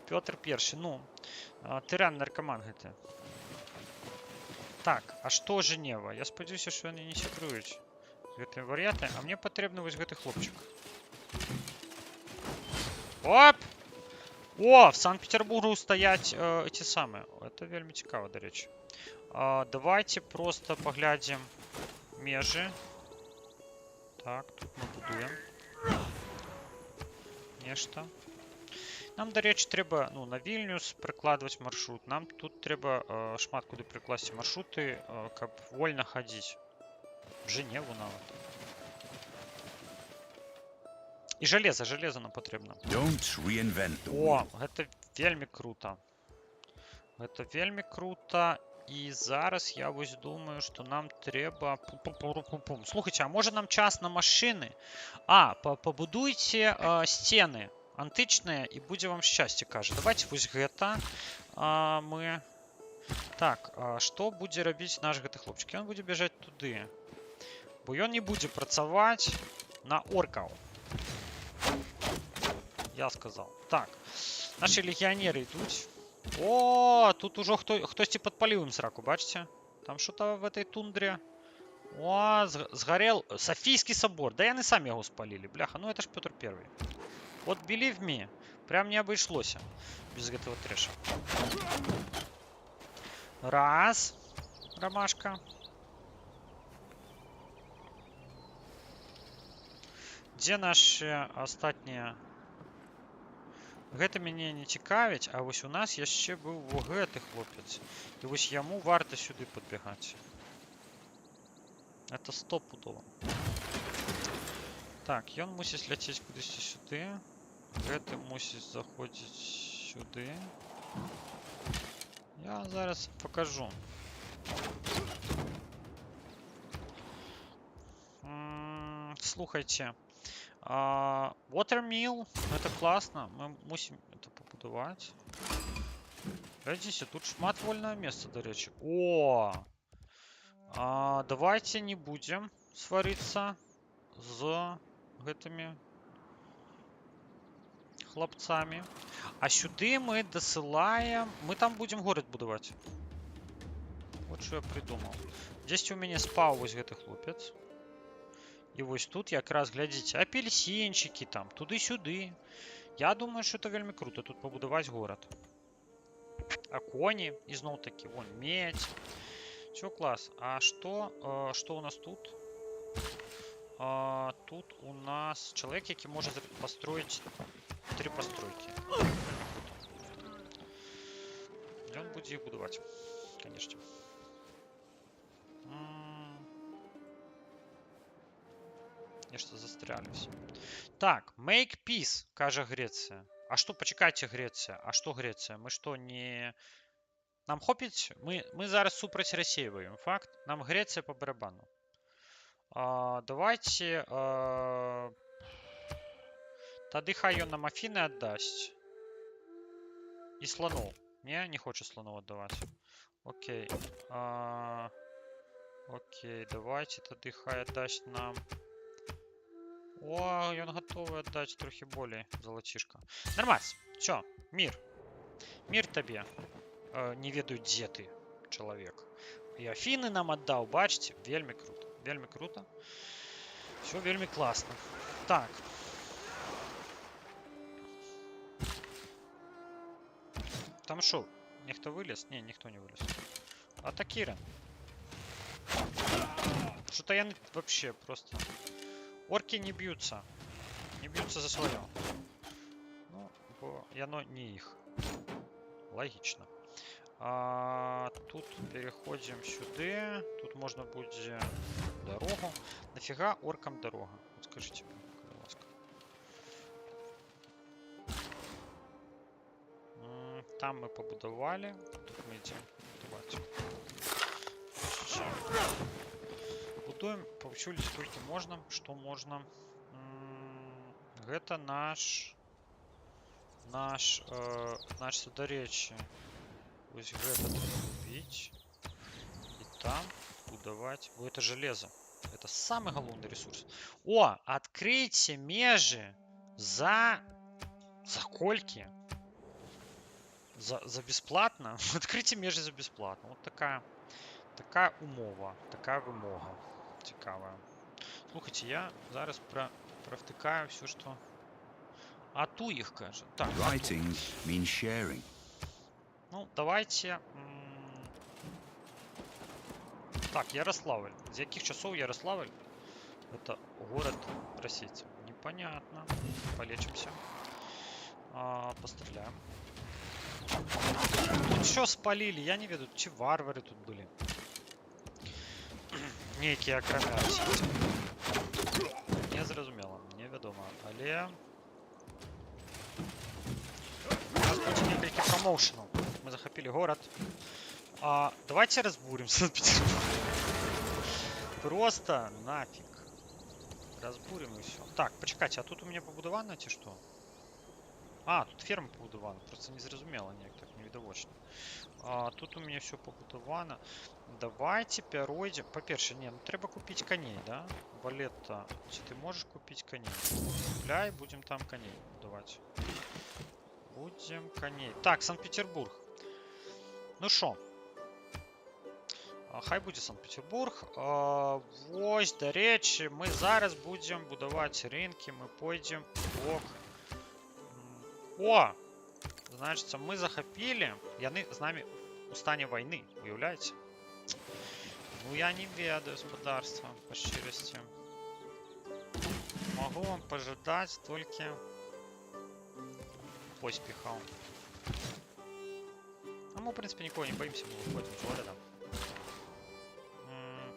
Петр Перший. Ну, тиран наркоман гэта. Так, а что Женева? Я спадзяюся, что они не секруюць гэтыя варыянты. А мне патрэбны вось гэты хлопчик. Оп! О, в Санкт-Петербургу стоять эти самые. Это вельмі цікаво, до речі. Давайте просто поглядим межи. Так, тут мы будуем. Нешта. Нам, до речі, треба, ну, на Вільнюс прикладывать маршрут. Нам тут треба шмат куди прикласти маршруты, каб вольно ходить. В Женеву нават. І железо нам потрібно. О, гэта вельмі круто. Гэта вельмі круто. І зараз я вось думаю, што нам трэба... Слухайце, а можа нам час на машыны? Пабудуйце сцены антычныя і будзе вам шчасце, кажа. Давайте вось гэта мы... Так, што будзе рабіць наш гэты хлопчык? Ён будзе бяжаць туды. Бо ён не будзе працаваць на оркаў. Я сказал. Так, наши легионеры идут. О, тут уже хтосьці подпалил им сраку, бачите? Там что-то в этой тундре. О, сгорел Софийский собор. Да яны сами его спалили, бляха. Ну это ж Петр Первый. Вот believe me, прям не обошлось без этого трэша. Раз, ромашка. Где наши остатние? Гэта мяне не цікавіць, а вось у нас яшчэ быў гэты хлопец. І вось яму варта сюды падбягаць. Это стопудово. Так, ён мусіць ляцець кудысьці сюды. Гэты мусіць заходзіць сюды. Я зараз покажу. Слухайте. Watermill, это классно, мы мусим это побудовать. Глядите, тут шмат вольного места, до речи. О! Давайте не будем свариться с гэтыми хлопцами. А сюда мы досылаем... Мы там будем город будовать. Вот что я придумал. Здесь у меня спал вось гэты хлопец. І вось тут якраз, глядзіце, апельсинчики там, туды-сюды. Я думаю, что это вельмі круто, тут побудовать город. А кони, ізноў таки, вон, медь. Все класс. А что у нас тут? Тут у нас человек, який може построить 3 постройки. І он буде їх будувати, конечно. Нечто застрялись. Так, make peace, каже Греція. А что, почекайте, Греція. А что Греція? Мы что, не... Нам хопить? Мы зараз супраць Росії воюємо. Факт. Нам Греція по барабану. Давайте... Тады хай ён нам Афіны аддасць. І слоноў. Не хоче слоноў аддаваць. Окей. Окей, давайте тады хай аддасць нам... О, ён готовы отдать трохи более золотишко. Нормально. Все, мир. Мир тебе. Не ведаю, где ты, человек. И Афины нам отдал, бачите? Вельми круто. Вельми круто. Все вельми классно. Так. Там шо? Ніхто вылез? Не, никто не вылез. Атакирен. Что-то я вообще просто... Орки не бьются. Не бьются за свое. Ну, бо яно не их. Логично. Тут переходим сюда. Тут можно будет дорогу. Нафига оркам дорога? Вот скажите мне, пожалуйста. Там мы побудовали. Тут мы идем будувати. Будуем, павчулі сколько можно, что можно. Гэта наш сюдаречи. Вось гэта купить. И там будовать. О, это железо. Это самый главный ресурс. О, открытие межи за кольки. За бесплатно. Открытие межи за бесплатно. Вот такая умова, такая вымога. Цікавая. Слухайте, я зараз провтыкаю все, что... Ату их, каже. Так, Writing means sharing. Ну, давайте... Так, Ярославль. З яких часов Ярославль? Это город российцев. Непонятно. Полечимся. Постреляем. Тут что спалили? Я не веду. Чи варвары тут были? Некие окромяться. Не зрозуміло. Невідомо. Але... У нас будет несколько промоушенов. Мы захопили город. Давайте разбурим Санкт-Петербург. Просто нафиг. Разбурим и все. Так, почекайте, а тут у меня побудовано те что? Тут ферма побудована. Просто не зрозуміло, ніяк так невідовочно. Тут у меня все побудовано. Давайте перейдем. По-перше, не, ну треба купить коней, да? Валетта, чи ты можешь купить коней? Купляй, будем там коней давать. Будем коней. Так, Санкт-Петербург. Ну шо? Хай буде Санкт-Петербург. Ось, до речі, ми зараз будемо будувати ринки, ми пойдем в... О! Значит, мы захопили, яны з нами у стані війни, уявляєте? Ну, я не ведаю господарства, по щирости. Могу вам пожидать только поспехов. А мы, в принципе, никого не боимся, мы выходим из города.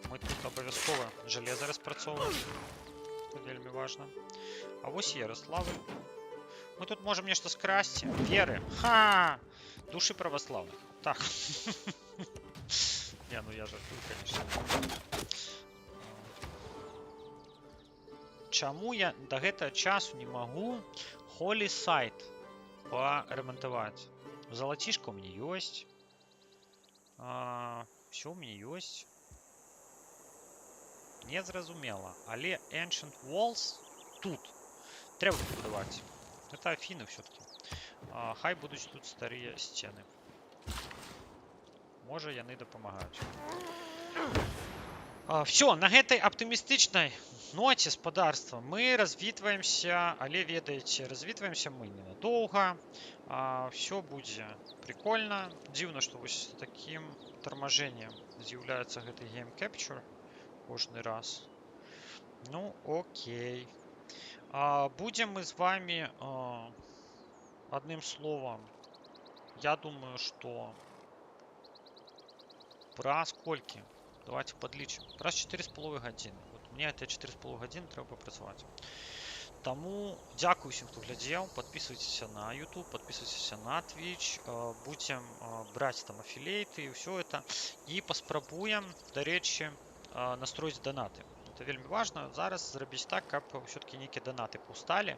Мы тут обов'язково железо распрацовываем. Это вельми важно. А вот Ярославль. Мы тут можем нечто скрасть. Веры. Ха! Души православных. Так. Не, ну я жартую, конечно. Чаму я до гэтага часу не могу Holy Site поремонтовать? Золотишко у меня есть. Все у меня есть. Не зразумела. Але Ancient Walls тут. Треба будувати. Это Афины все-таки. Хай будуть тут старые стены. Може, яны допомагають. Все, на этой оптимистичной ноте, господарства, мы развитываемся, але ведаете, развитываемся мы ненадолго. Все будет прикольно. Дивно, что вот с таким торможением з'является гэты Game Capture кожный раз. Ну, окей. Будем мы с вами одним словом. Я думаю, что про скольки? Давайте подлічимо. Раз 4,5 години. От мені це 4,5 години треба попрацювати. Тому дякую всім, хто глядів. Підписуйтесь на YouTube, підписуйтесь на Twitch. Будем брати там афілейти і все це. І поспробуємо, до речі, настроїти донати. Це вельми важно. Зараз зробити так, щоб все-таки некие донати повстали.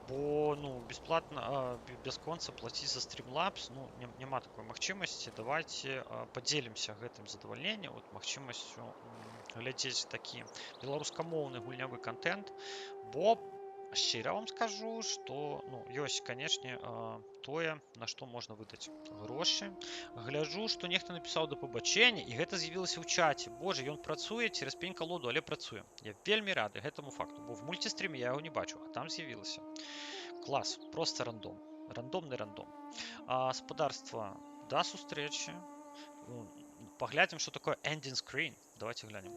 Бо, ну, бесплатно, без конца платить за Streamlabs, ну, нема такой магчимости. Давайте поделимся гэтым задовольнением, вот магчимостью глядзець такі беларускамоўны гульнявы контент, бо щиро вам скажу, что, ну, ёсць, канешне, тое, на што можна выдаць грошы. Гляджу, што нехта напісаў да пабачэння, і гэта з'явілася ў чаце. Боже, ён працуе цераз пень-калоду, але працуе. Я вельмі рады гэтаму факту, бо в мультистріме я яго не бачу, а там з'явілася. Клас, просто рандом. Рандомны рандом. Господарства, да сустрэчы. Паглядзім, што такое ending screen. Давайте глянем.